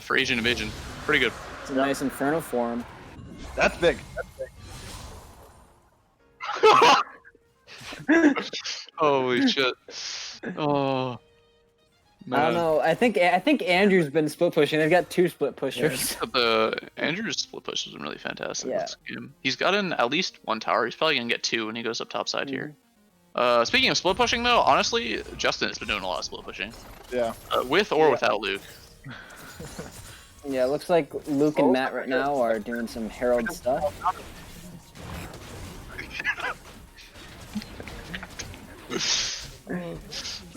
for Asian Invasion. Pretty good. It's a nice inferno for him. That's big. Holy shit. Oh. Man. I don't know. I think Andrew's been split pushing. They've got 2 split pushers. The Andrew's split push has been really fantastic Yeah. this game. He's gotten at least 1 tower. He's probably gonna get 2 when he goes up top side here. Speaking of split pushing though, honestly, Justin has been doing a lot of split pushing. Yeah. With or without Luke. Yeah, it looks like Luke and Matt right now are doing some Herald stuff.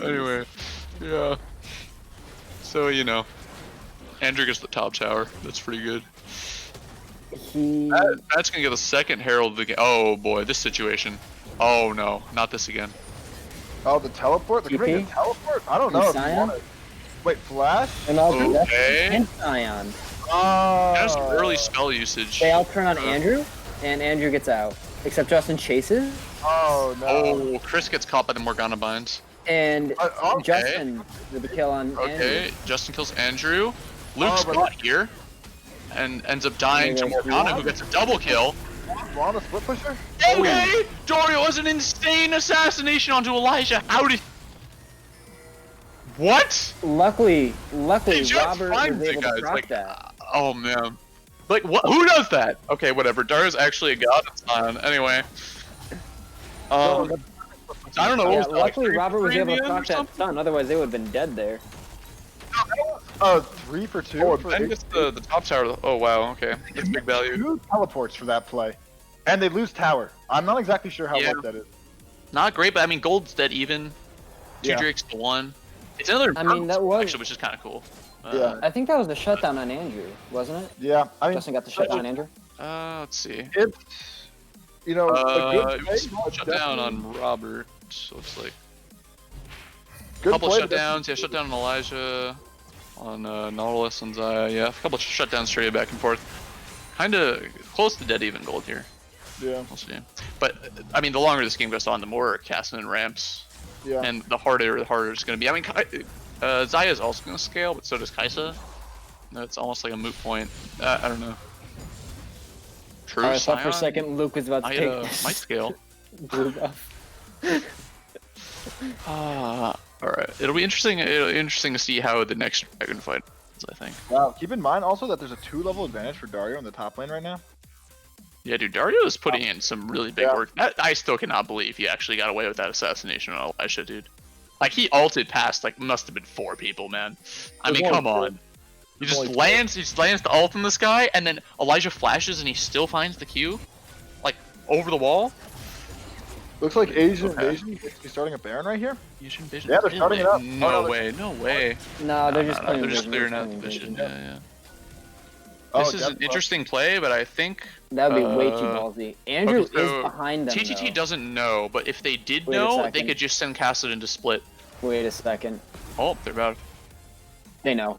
Anyway, yeah. So, you know, Andrew gets the top tower. That's pretty good. Matt's gonna get the second Herald of the game. Oh boy, this situation. Oh no, not this again. Oh, the teleport? The TP? great teleport? I don't know. If you Scion? want it. Wait, flash? And all Okay. and Scion. That's some Oh. early spell usage. They all turn on Andrew, and Andrew gets out. Except Justin chases, Oh no. Oh, Chris gets caught by the Morgana binds. and Okay. Justin with the kill on Okay, Andrew. Justin kills Andrew. Luke's but- caught here. And ends up dying to Wait, Morgana, who gets a double kill. Want a split pusher? Okay! Dario has an insane assassination onto Elijah. How did... What? Luckily, He just Robert was finds it, able to guys. proc Like, that. oh man. Like, what? Who does that? Okay, whatever. Dario's actually a god. It's fine. Anyway. I don't know. Yeah, what was that, like, luckily 3 Robert was for able to Indian or proc that something? stun, otherwise they would have been dead there. Oh, 3 for 2? Oh, for Ben eight- gets the top tower. Oh wow. Okay, that's big value. 2 teleports for that play. And they lose tower. I'm not exactly sure how Yeah. what that is. Not great, but I mean, gold's dead even. 2 Yeah. drakes to 1. It's another. I mean, that was- actually, which is kind of cool. Yeah. I think that was the shutdown on Andrew, wasn't it? Yeah, I mean, Justin got the shutdown on Andrew. Let's see. it's, you know, a good It play, was a small but shutdown definitely- on Robert. Looks like. good Couple play, but shutdowns. Yeah, shutdown on Elijah, on Nautilus and Zaya. Yeah, a couple shutdowns traded back and forth. Kind of close to dead even gold here. Yeah, We'll see. But I mean, the longer this game goes on, the more casting and ramps, yeah. and the harder it's going to be. I mean, Zaya is also going to scale, but so does Kaisa. It's almost like a moot point. I don't know. True. I thought for a Scion second Luke was about to might, take this. might scale. Blue buff. All right. It'll be interesting. Interesting to see how the next dragon fight is, I think. Wow. Keep in mind also that there's a 2-level advantage for Dario in the top lane right now. Yeah, dude, Dario is putting in some really big Yeah. work. I still cannot believe he actually got away with that assassination on Elisha, dude. Like, he ulted past, like, must have been 4 people, man. I There's mean, only come 2. on. He just only 2. lands the ult in this guy, and then Elijah flashes and he still finds the Q? Like, over the wall? Looks like Asian Okay. Invasion is starting a Baron right here. Asian Vision. Yeah, they're starting it up. No Oh, no, way, no way. No, they're just playing They're just Vision, clearing they're out the playing vision. Vision. Yeah. Oh, This is an Death interesting play, but I think That would be way too Uh, ballsy. Andrew okay, so is behind them, TTT though. doesn't know, but if they did Wait a know, they second. could just send Cassid into split. Wait a second. Oh, they're about. They know.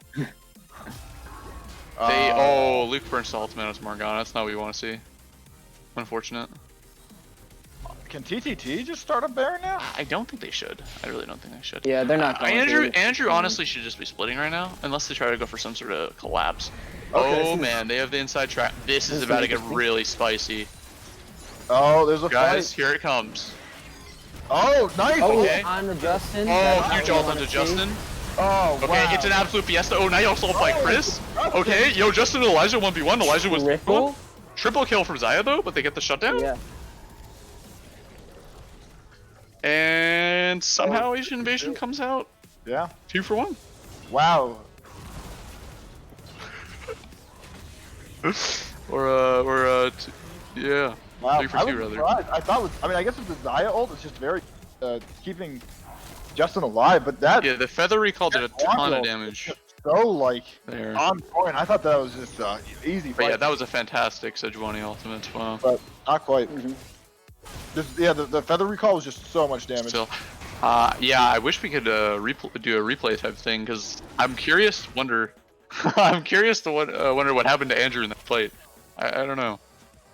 Luke burns the ultimate as Morgana. That's not what we want to see. Unfortunate. Can TTT just start a Baron now? I don't think they should. I really don't think they should. Yeah, they're not going Andrew honestly should just be splitting right now, unless they try to go for some sort of collapse. Okay, Oh man, they have the inside track. This is about to get really spicy. Oh, there's a Guys, fight. here it comes. Oh, nice! Oh, Okay. on to Justin. Oh, That's huge what ult we onto wanna Justin. Oh, Okay, wow. it's an absolute fiesta. Oh, now you also by Chris. Okay, yo, Justin and Elijah 1v1. Elijah was Triple? triple kill from Zaya though, but they get the shutdown. Yeah. And somehow Asian Invasion comes out Yeah. 2 for 1. Wow. Yeah. Wow. 3 for I 2 was rather. surprised. I thought I mean, I guess with the Zaya ult, it's just very keeping Justin alive, but that Yeah, the feather recall did a ton of ult damage was so like there. on point. I thought that was just easy But fight, yeah, that was a fantastic Sejuani ultimate. Wow. but not quite. Mm-hmm. The feather recall was just so much damage. Still, yeah, I wish we could do a replay type thing because I'm curious. I'm curious to wonder what happened to Andrew in that fight. I don't know.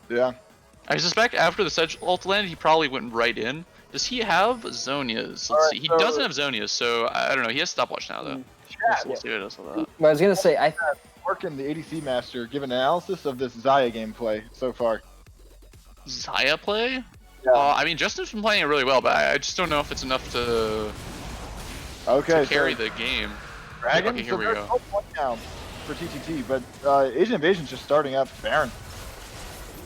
Yeah. I suspect after the Sedge ult landed, he probably went right in. Does he have Zonias? Let's see. He so- doesn't have Zonias, so I don't know. He has stopwatch now though. We'll see what he does with that. But I was gonna say, Working the ADC master, give an analysis of this Zaya gameplay so far. Zaya play? Yeah. I mean, Justin's been playing it really well, but I just don't know if it's enough to Okay. carry so the game. Dragon. Okay, here so we there's go. no point now for TTT, but Asian Invasion's just starting up Baron.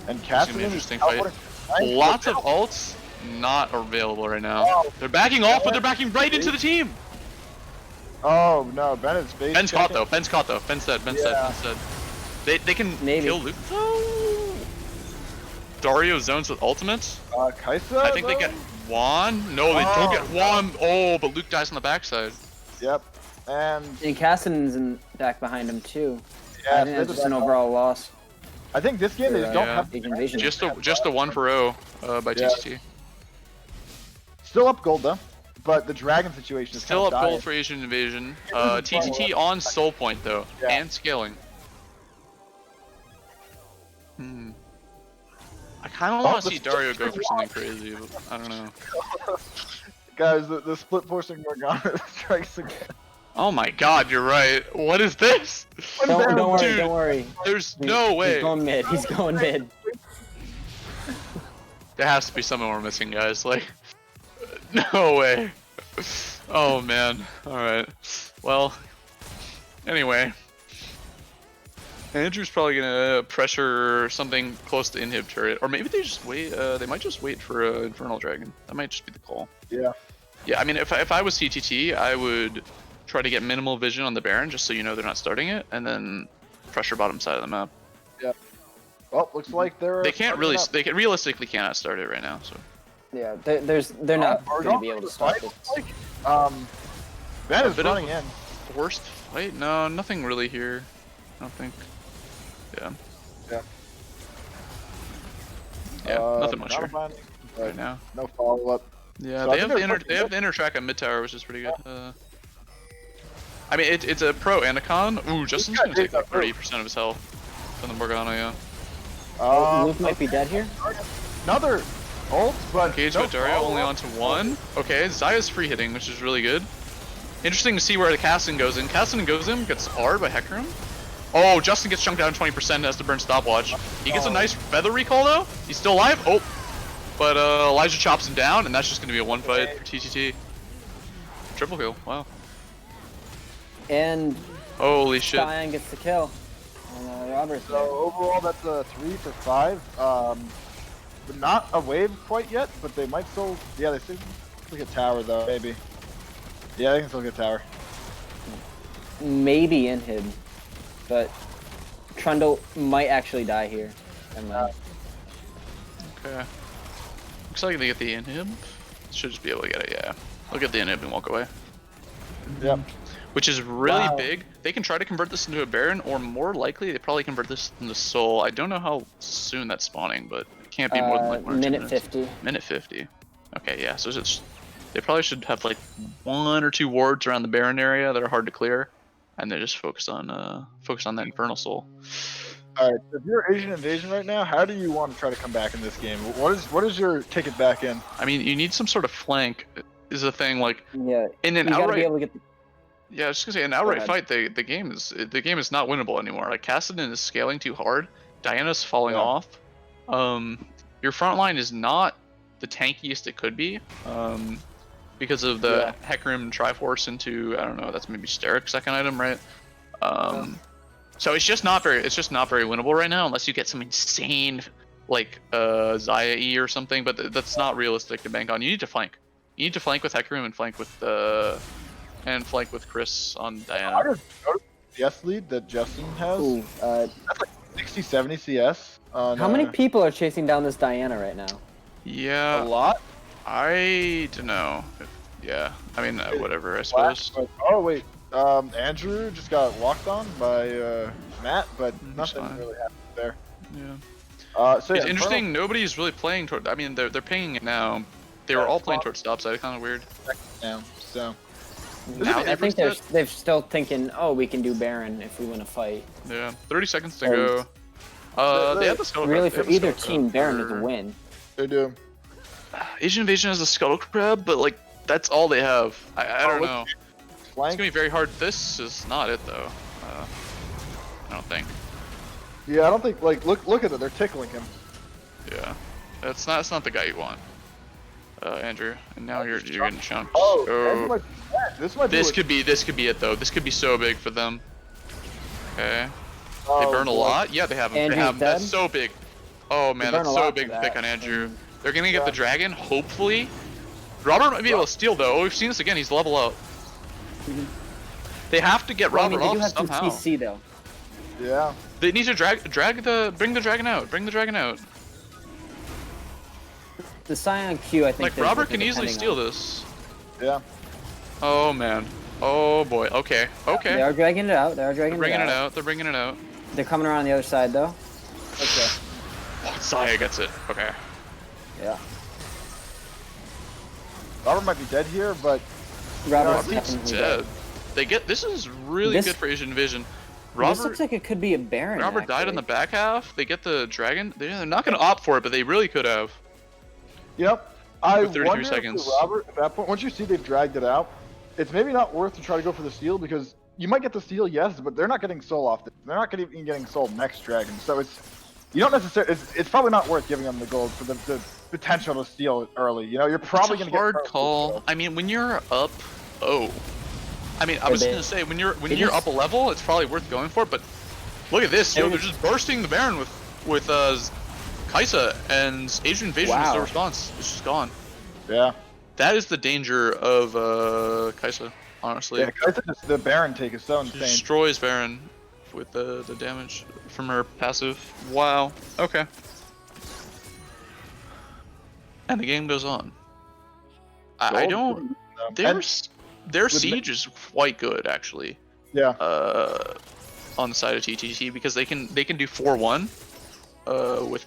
And It's Cassidy. gonna be an interesting fight. Lots of ults not available right now. Oh. They're backing off, but they're backing right into the team. Oh no, Bennett's base. Ben's caught though. Ben's caught though. Ben's dead. Ben's dead. Yeah. Ben's dead. They can Maybe. kill Luke though. Dario zones with ultimates. Kaisa. I think they though? get Juan. No, they don't get Juan. Oh, but Luke dies on the backside. Yep. And and Cassidon's in back behind him too. yeah, I think that's just an overall loss. I think this game they just don't Yeah. have Asian Invasion. Just a 1-for-0 by Yeah. TTT. still up gold though, but the dragon situation is Still kind up of gold for Asian Invasion. TTT on soul point though, Yeah. and scaling. I kind of want to see Dario go for something crazy, but I don't know. Guys, the split forcing Morgana strikes again. Oh my god, you're right. What is this? Don't worry, Dude, don't worry. There's no way. He's going mid. He's going mid. There has to be something we're missing, guys. Like, no way. Oh man. Alright. Well, anyway. Andrew's probably gonna pressure something close to inhib turret. Or maybe they just wait, they might just wait for Infernal Dragon. That might just be the call. Yeah. Yeah, I mean, if I was TTT, I would try to get minimal vision on the Baron, just so you know they're not starting it, and then pressure bottom side of the map. Well, looks like they're. They can't really, they can, realistically cannot start it right now, so. Yeah, they're not going to be able to stop it. Ben A is bit of running in. Forced fight? No, nothing really here. I don't think. Yeah. Yeah. Yeah, nothing much not here a binding, but right now. No follow up. Yeah, So I they have think the they're inner, they have the inner track on mid tower, which is pretty good. I mean, it's a pro and a con. Ooh, Justin's gonna take like 30% of his health from the Morgana, yeah. Luke might be dead here. Another ult, but Engage no with Dario only follow-up. onto 1. Okay, Zaya's free hitting, which is really good. Interesting to see where the Caston goes in. Caston goes in, gets R'd by Hecarim. Oh, Justin gets chunked down 20%, has to burn stopwatch. He gets a nice feather recall though. He's still alive. Oh, but Elijah chops him down, and that's just gonna be a one fight for TTT. Triple kill. Wow. And Holy shit. Cyan gets the kill. And Robert's So there. overall, that's a 3 for 5. But not a wave quite yet, but they might still. Yeah, they still get tower though, maybe. Yeah, they can still get tower. Maybe inhib, but Trundle might actually die here. And, Okay. Looks like they get the inhib. Should just be able to get it, yeah. They'll get the inhib and walk away. Yep. Which is really Wow. big. They can try to convert this into a Baron, or more likely, they probably convert this into Soul. I don't know how soon that's spawning, but it can't be more than like 1 or 2 minute minutes. 50. Minute 50. Okay, yeah, so it's, they probably should have like 1 or 2 wards around the Baron area that are hard to clear. and then just focus on that Infernal Soul. All right, if you're Asian Invasion right now, how do you want to try to come back in this game? What is your ticket back in? I mean, you need some sort of flank. Is a thing like Yeah. in an You gotta be outright. able to get. Yeah, I was just gonna say, an outright ahead. fight, the game is not winnable anymore. Like Kassadin is scaling too hard. Diana's falling Yeah. off. Your front line is not the tankiest it could be. Because of the Hecarim Triforce into, I don't know, that's maybe Steric second item, right? So it's just not very winnable right now unless you get some insane like Xayah E or something, but that's not realistic to bank on. You need to flank. You need to flank with Hecarim and flank with Chris on Diana. I just noticed the CS lead that Justin has. Ooh, That's like 60, 70 CS. On, how many people are chasing down this Diana right now? Yeah. A lot. I don't know. Yeah, I mean, whatever, I suppose. Oh wait, Andrew just got walked on by Matt, but nothing fine. really happened there. Yeah. So It's interesting. Nobody's really playing toward. I mean, they're pinging it now. They were all playing towards topside. Kind of weird. Now, so Now I think they're still thinking, oh, we can do Baron if we win a fight. Yeah. 30 seconds to go. They have the scuttle Really, crab. for either team, Baron is a win. they do. Asian Invasion has a scuttle crab, but like that's all they have. I don't know. It's Flank. gonna be very hard. This is not it though. I don't think. Yeah, I don't think like look at it. They're tickling him. Yeah. That's not the guy you want. Andrew, and now you're getting chunked. Oh, So, this might be. this could be it though. This could be so big for them. Okay. They burn a boy. lot. Yeah, they have them. They Andrew's have them. That's dead? so big. Oh man, burn that's a so lot big for to pick that. on Andrew. They're gonna get the dragon, hopefully. Robert might be able to steal though. We've seen this again. He's level up. They have to get Well, I Robert mean, they do off have some somehow. CC though. Yeah. They need to bring the dragon out. Bring the dragon out. The Scion Q, I think. Like they're Robert can easily depending steal on. this. Yeah. Oh man. Oh boy. Okay. They Okay. are dragging it out. They are They're dragging bringing it it out. out. They're bringing it out. They're coming around the other side though. Okay. Oh, Saya gets it. Okay. Yeah. Robert might be dead here, but Robert's Robert's definitely Dead. dead. They get. This is really This- good for Asian Invasion. This Robert. looks like it could be a Baron. Robert died on the actually. back half. They get the dragon. They're not going to opt for it, but they really could have. yep. I With 33 wonder seconds. if Robert at that point, once you see they've dragged it out, it's maybe not worth to try to go for the steal because you might get the steal, yes, but they're not getting soul off. They're not even getting soul next dragon. So it's you don't necessarily. It's probably not worth giving them the gold for the potential to steal early. You know, you're probably It's going a to get hard first call. steal. I mean, when you're up, I mean, I was they- gonna say when you're they just- up a level, it's probably worth going for. But look at this, yo! They They're just- just bursting the Baron with Kaisa, and Asian Invasion is the Wow. response. It's just gone. Yeah. That is the danger of Kaisa, honestly. Yeah, the Baron take is so She insane. destroys Baron with the damage from her passive. Wow. Okay. And the game goes on. I don't. Their siege is quite good actually. Yeah. On the side of TTT because they can do 4-1 with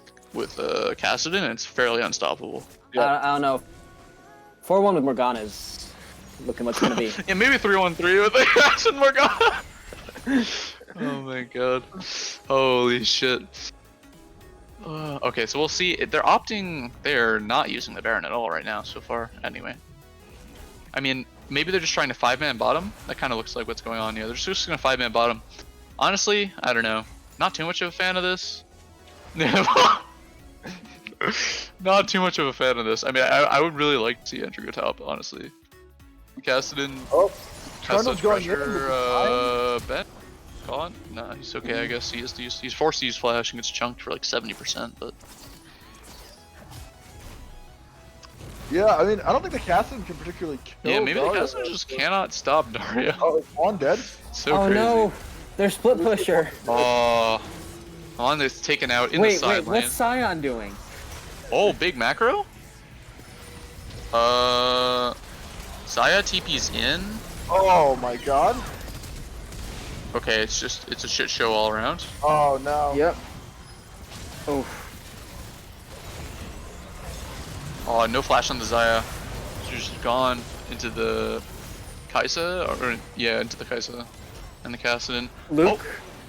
Kassadin and it's fairly unstoppable. Yeah. I don't know. 4-1 with Morgana is looking what's gonna be. Yeah, maybe 3-1-3 with the Kassadin Morgana. Oh my god. Holy shit. Okay, so we'll see. They're not using the Baron at all right now so far, anyway. I mean, maybe they're just trying to 5-man bottom. That kind of looks like what's going on here. They're just going to 5-man bottom. Honestly, I don't know. Not too much of a fan of this. Not too much of a fan of this. I mean, I would really like to see Andrew go top, honestly. Kassadin Oh, has Trundle's such going in. pressure. Ben? Gone? Nah, he's okay, I guess. He's forced to use flash and gets chunked for like 70%, but... Yeah, I mean, I don't think the Cassin can particularly kill. Yeah, maybe the Daria. Kassadin just cannot stop Daria. Oh, is Juan dead? So Oh crazy. no, they're split pusher. Oh, on is taken out in the Wait, side lane. what's Scion doing? Oh, big macro. Xayah TP's in. Oh my god. Okay, it's a shit show all around. Oh no. Yep. Oh, Oh, no flash on the Xayah. She's just gone into the Kaisa, or yeah, into the Kaisa. in the Kassadin. Luke?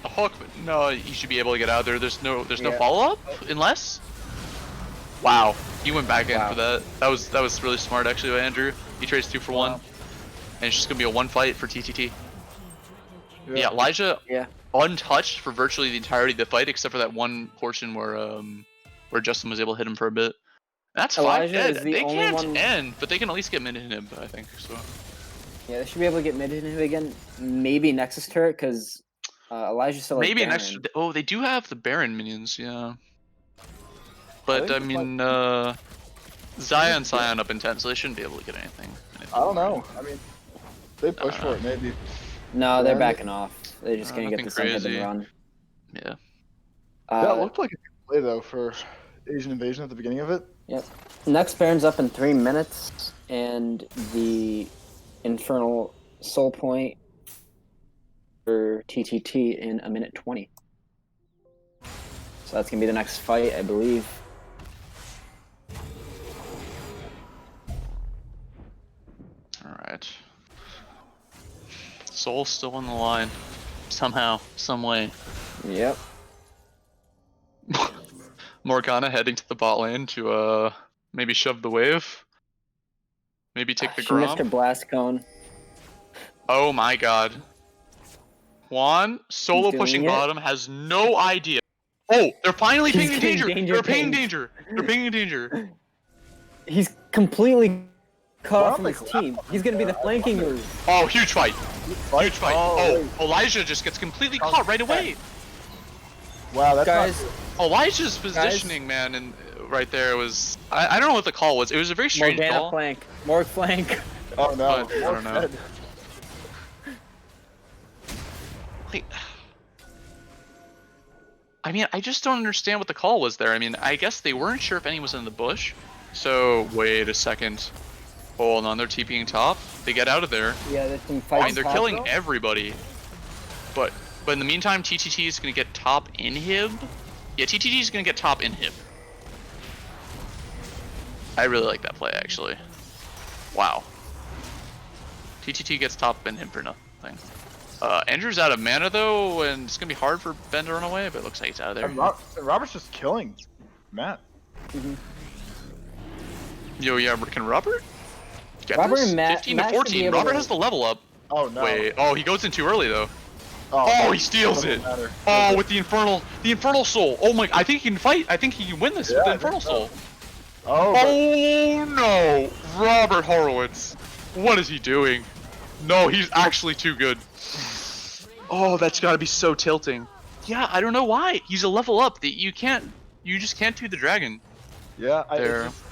Oh, a hook, but no, he should be able to get out there. There's no Yeah. follow up unless. Wow, he went back in Wow. for that. That was really smart actually by Andrew. He trades 2 for 1, and it's just gonna be a 1 fight for TTT. Yeah, Elijah Yeah. untouched for virtually the entirety of the fight, except for that one portion where Justin was able to hit him for a bit. That's Elijah 5 dead. is the They only can't one- end, but they can at least get mid him, I think. So. Yeah, they should be able to get mid inhib again. Maybe Nexus turret, because Elijah still Maybe like an extra. Oh, they do have the Baron minions, yeah. But think I it's mean, Scion up in 10, so they shouldn't be able to get anything. I don't know. I mean, they push for it maybe. No, they're Yeah. backing off. They're just gonna get Nothing this inhib and crazy. run. Yeah. That looked like a good play though for Asian Invasion at the beginning of it. Yep. Next Baron's up in 3 minutes, and the Infernal Soul Point for TTT in 1 minute 20. So that's gonna be the next fight, I believe. Alright. Soul's still on the line. Somehow, some way. Yep. Morgana heading to the bot lane to maybe shove the wave. Maybe take the She missed her Grom. blast cone. Oh my god. Juan, solo He's doing pushing it. bottom, has no idea. Oh, they're finally He's pinging getting danger! danger They're pinging pinged. danger! They're pinging danger! He's completely cut Well, off from his team. He's gonna be the flanking move. Oh, huge fight! Huge fight! Oh, Oh, Elijah just gets completely caught right away! Wow, that's Guys, Elijah's positioning, man, and right there was... I don't know what the call was. It was a very strange Morgana call. flank. Morg flank. not. Oh no. But, I don't know. Dead. Like, I mean, I just don't understand what the call was there. I mean, I guess they weren't sure if any was in the bush. So, wait a second. Hold on, they're TPing top. They get out of there. Yeah, there's some I fights. mean, they're top, killing though. everybody. But in the meantime, TTT is going to get top inhib. Yeah, TTT is going to get top inhib. I really like that play, actually. Wow. TTT gets top inhib for nothing. Andrew's out of mana, though, and it's going to be hard for Ben to run away, but it looks like he's out of there. And Robert's just killing Matt. Yo, yeah, can Robert get Robert this? and Matt- 15 Matt to should be 14. able Robert to- has the level up. Oh no. Wait, oh, he goes in too early, though. Oh, he steals doesn't it. matter. Oh, with the infernal soul. Oh my, I think he can fight. I think he can win this with the I infernal think so. soul. Oh, but Oh no, Robert Horowitz. What is he doing? No, he's actually too good. Oh, that's gotta be so tilting. Yeah, I don't know why. He's a level up that you just can't do the dragon. yeah, There. it's just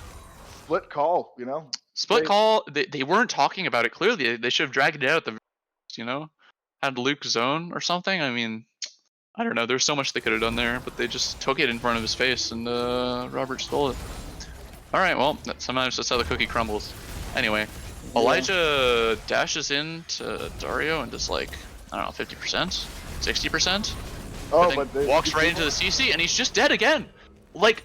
split call, you know. Split They- call, they weren't talking about it clearly. They should have dragged it out at the, you know? Had Luke zone or something. I mean, I don't know. There's so much they could have done there, but they just took it in front of his face, and Robert stole it. All right, well, sometimes that's how the cookie crumbles. Anyway, Elijah dashes into Dario and does like, I don't know, 50%, 60%. Oh, I but think walks right into the CC, and he's just dead again. Like,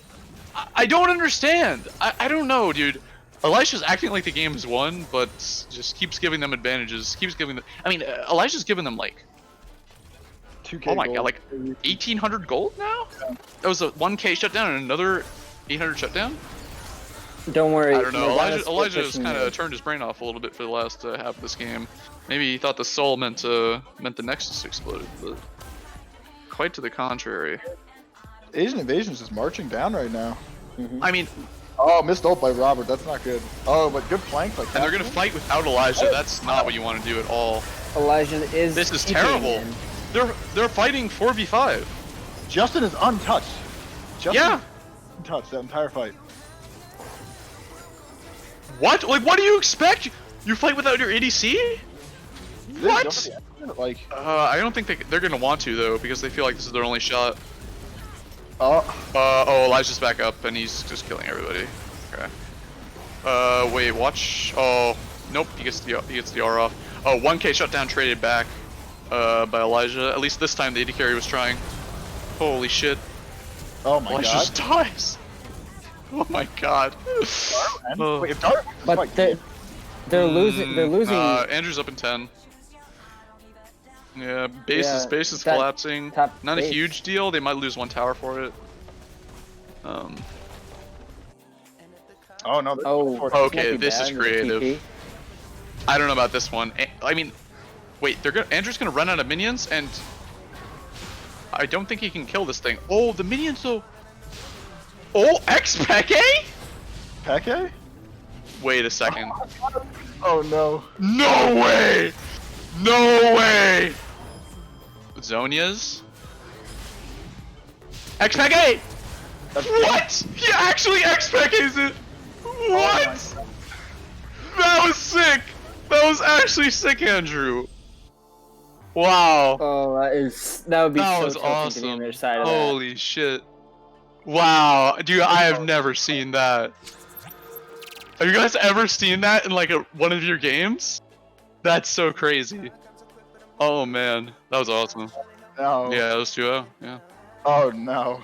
I don't understand. I don't know, dude. Elijah's acting like the game is won, but just keeps giving them advantages. Keeps giving them. I mean, Elijah's giving them like, 2K oh my god, gold. like 1,800 gold now. That was a 1K shutdown and another 800 shutdown. Don't worry. I don't know. Morgana's still Elijah's pushing kind mid. of turned his brain off a little bit for the last half of this game. Maybe he thought the soul meant the Nexus exploded, but quite to the contrary. Asian Invasion's just marching down right now. I mean, Oh, missed ult by Robert. That's not good. Oh, but good flank like that. and they're gonna fight without Elijah. That's not what you want to do at all. Elijah is. This is keeping terrible. him. They're fighting 4v5. Justin is untouched. Justin Yeah. is untouched that entire fight. What? Like, what do you expect? You fight without your ADC? What? This is like, I don't think they're gonna want to though, because they feel like this is their only shot. oh, Oh, Elijah's back up and he's just killing everybody. Okay. Wait, watch. Oh, nope. He gets the R off. Oh, 1K shutdown traded back. By Elijah. At least this time the AD carry was trying. Holy shit. oh my Elijah god. just dies. Oh my god. Oh. Wait, if Dart But they're losing. They're losing. Andrew's up in 10. Yeah, base Yeah, is that collapsing. top Not a base. huge deal. They might lose 1 tower for it. Oh no. Oh, this might Okay, be this bad is with a creative. TP. I don't know about this one. I mean, wait, Andrew's gonna run out of minions, and I don't think he can kill this thing. Oh, the minions though. Oh, X-Peke? Peke? Wait a second. Oh no. No way! No way! Zonia's? X-Peke! What? He actually X-Pekes it! What? That was sick! That was actually sick, Andrew. Wow. Oh, that would be That so was tilting to be on awesome. their side of Holy shit. Wow. Dude, I have never seen that. Have you guys ever seen that in like one of your games? That's so crazy. Oh man, that was awesome. No. Yeah, it was 2-0. Yeah. Oh no.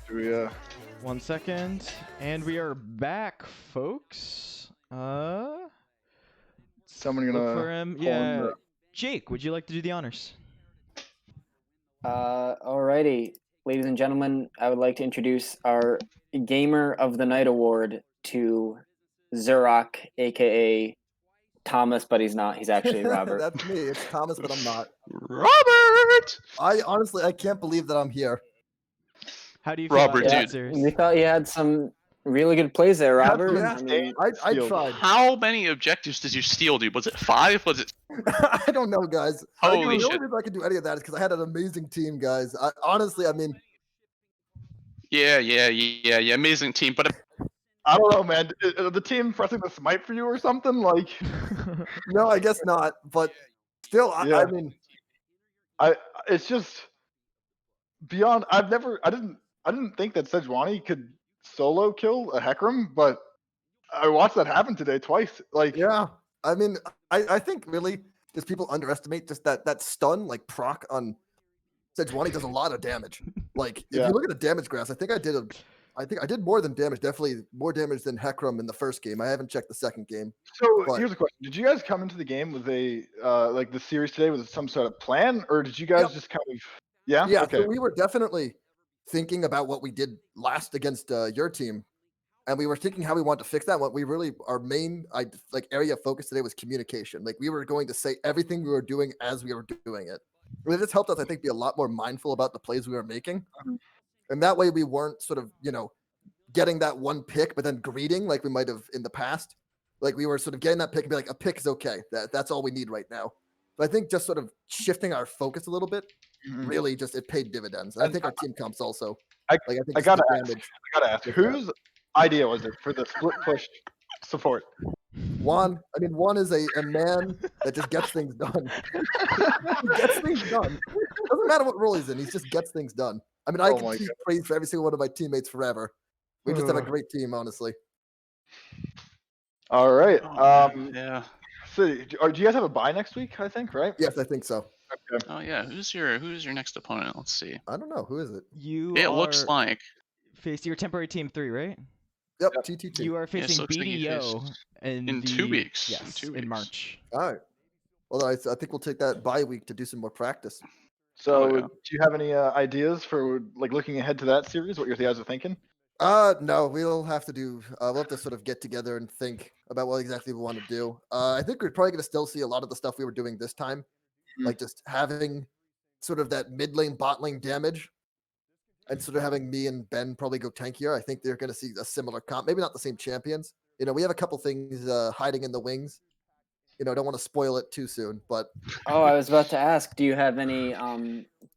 Do we 1 second, and we are back, folks. someone Look gonna for him. pull in Yeah, the- Jake, would you like to do the honors? Alrighty, ladies and gentlemen, I would like to introduce our Gamer of the Night award to Zurok, aka Thomas, but he's not. He's actually Robert. That's me. It's Thomas, but I'm not. Robert! I can't believe that I'm here. How do you feel Robert, about Yeah, that, Zeus? we thought you had some really good plays there, That's Robert. yeah. I mean, I Steal. tried. How many objectives did you steal, dude? Was it 5? Was it? I don't know, guys. Holy the only shit. reason I could do any of that is because I had an amazing team, guys. Honestly, I mean, Yeah, amazing team. But I don't know, man. Is the team pressing the smite for you or something? Like, no, I guess not. But still, Yeah. I mean, it's just beyond. I didn't think that Sejuani could solo kill a Hecarim, but I watched that happen today twice. Like, yeah. I mean, I think really just people underestimate just that stun like proc on Sejuani does a lot of damage. Like if Yeah. you look at the damage graphs, I think I did more than damage, definitely more damage than Hecarim in the first game. I haven't checked the second game. So But- here's a question: did you guys come into the game with a like the series today with some sort of plan, or did you guys Yep. just kind of? Yeah. Yeah, Okay. so we were definitely thinking about what we did last against your team, and we were thinking how we want to fix that. What we really our main area of focus today was communication. Like we were going to say everything we were doing as we were doing it. And it just helped us, I think, be a lot more mindful about the plays we were making, and that way we weren't sort of getting that one pick, but then greeting like we might have in the past. Like we were sort of getting that pick and be like, a pick is okay. That's all we need right now. But I think just sort of shifting our focus a little bit Mhm. really just it paid dividends. And I And think our team comps also. I- I think I just gotta the ask. damage. I gotta ask, with that. whose idea was it for the split push support? Juan is a man that just gets things done. He gets things done. Doesn't matter what role he's in, he just gets things done. I mean, I Oh my can keep praise for every single one of my teammates forever. We just have a great team, honestly. All right. yeah. So, do you guys have a bye next week? I think, right? Yes, I think so. Okay. Oh yeah. Who's your next opponent? Let's see. I don't know. Who is it? You It are looks like. facing your temporary team 3, right? Yep, Yep. TTT. You are Yes, facing looks like you BDO faced in 2 weeks. Yes, In 2 in weeks. March. All right. Well, I think we'll take that bye week to do some more practice. So, Oh, yeah. do you have any ideas for like looking ahead to that series? What you guys are thinking? No, we'll have to do. We'll have to sort of get together and think about what exactly we want to do. I think we're probably going to still see a lot of the stuff we were doing this time, Mhm. like just having sort of that mid lane, bot lane damage, and sort of having me and Ben probably go tankier. I think they're going to see a similar comp, maybe not the same champions. We have a couple things hiding in the wings. Don't want to spoil it too soon, but oh, I was about to ask, do you have any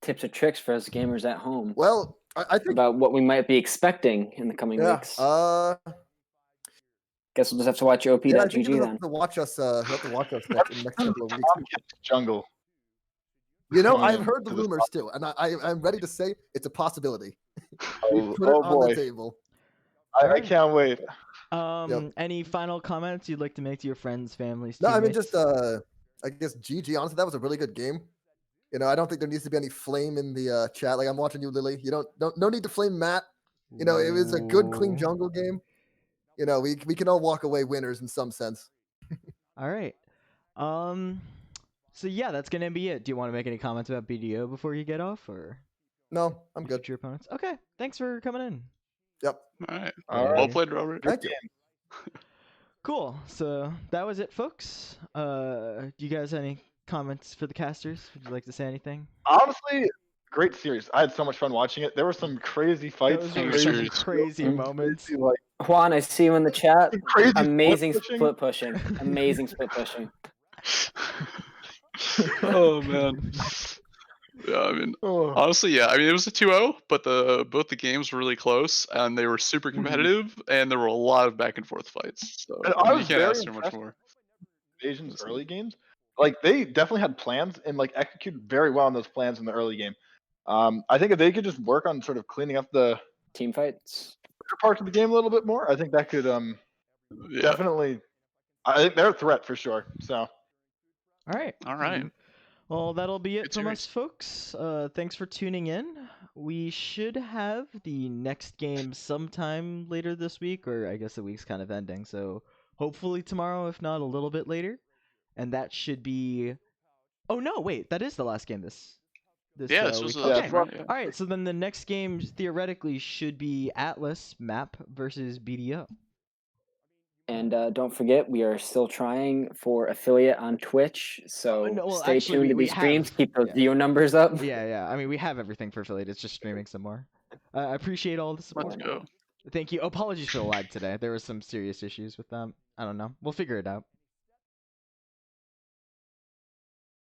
tips or tricks for us gamers at home well, I think about what we might be expecting in the coming yeah. weeks? Guess we'll just have to watch Yeah, I think op.gg you'll then. have to watch us. In the next couple of weeks. Tom gets jungle. You know, coming I've in heard the to this rumors too, and I'm ready to say it's a possibility. We Oh, put it oh on the boy, table. I Alright. can't wait. Any final comments you'd like to make to your friends, families, No, I mean teammates? just I guess GG. Honestly, that was a really good game. You know, I don't think there needs to be any flame in the chat. Like I'm watching you, Lily. You don't no need to flame Matt. You know, it was a good, clean Ooh. jungle game. You know, we can all walk away winners in some sense. All right. So yeah, that's gonna be it. Do you want to make any comments about BDO before you get off, or No, I'm your good. future opponents? Okay. Thanks for coming in. Yep. All right. All Yeah. Well right. played, Robert. Thank you. Cool. So that was it, folks. Do you guys have any comments for the casters? Would you like to say anything? Honestly, great series. I had so much fun watching it. There were some crazy fights, Those some were Great some crazy, series. crazy Mm. moments. crazy, like Juan, I see you in the chat. crazy Amazing split pushing. split pushing. Amazing split pushing. Oh man. Yeah, I mean, Oh, honestly, yeah. I mean, it was a 2-0, but both the games were really close, and they were super Mhm. competitive, and there were a lot of back and forth fights. So and I I mean, you was can't very ask for much impressed more. with Asians Honestly. early games. Like they definitely had plans and like executed very well on those plans in the early game. I think if they could just work on sort of cleaning up the Team fights. parts of the game a little bit more, I think that could Yeah. definitely. I think they're a threat for sure. So All right. All right. Well, that'll be it Good from us, series. folks. Thanks for tuning in. We should have the next game sometime later this week, or I guess the week's kind of ending, so hopefully tomorrow, if not a little bit later. And that should be. Oh no, wait, that is the last game this Yeah, this was week. the last Okay. game, right? Yeah. All right, so then the next game theoretically should be Atlas map versus BDO. And don't forget, we are still trying for affiliate on Twitch. So no, well, stay actually, tuned to we these streams. have- Keep those yeah. view numbers up. Yeah. I mean, we have everything for affiliate. It's just streaming some more. I appreciate all the support. Let's go. Thank you. Apologies for the lag today. There were some serious issues with them. I don't know. We'll figure it out.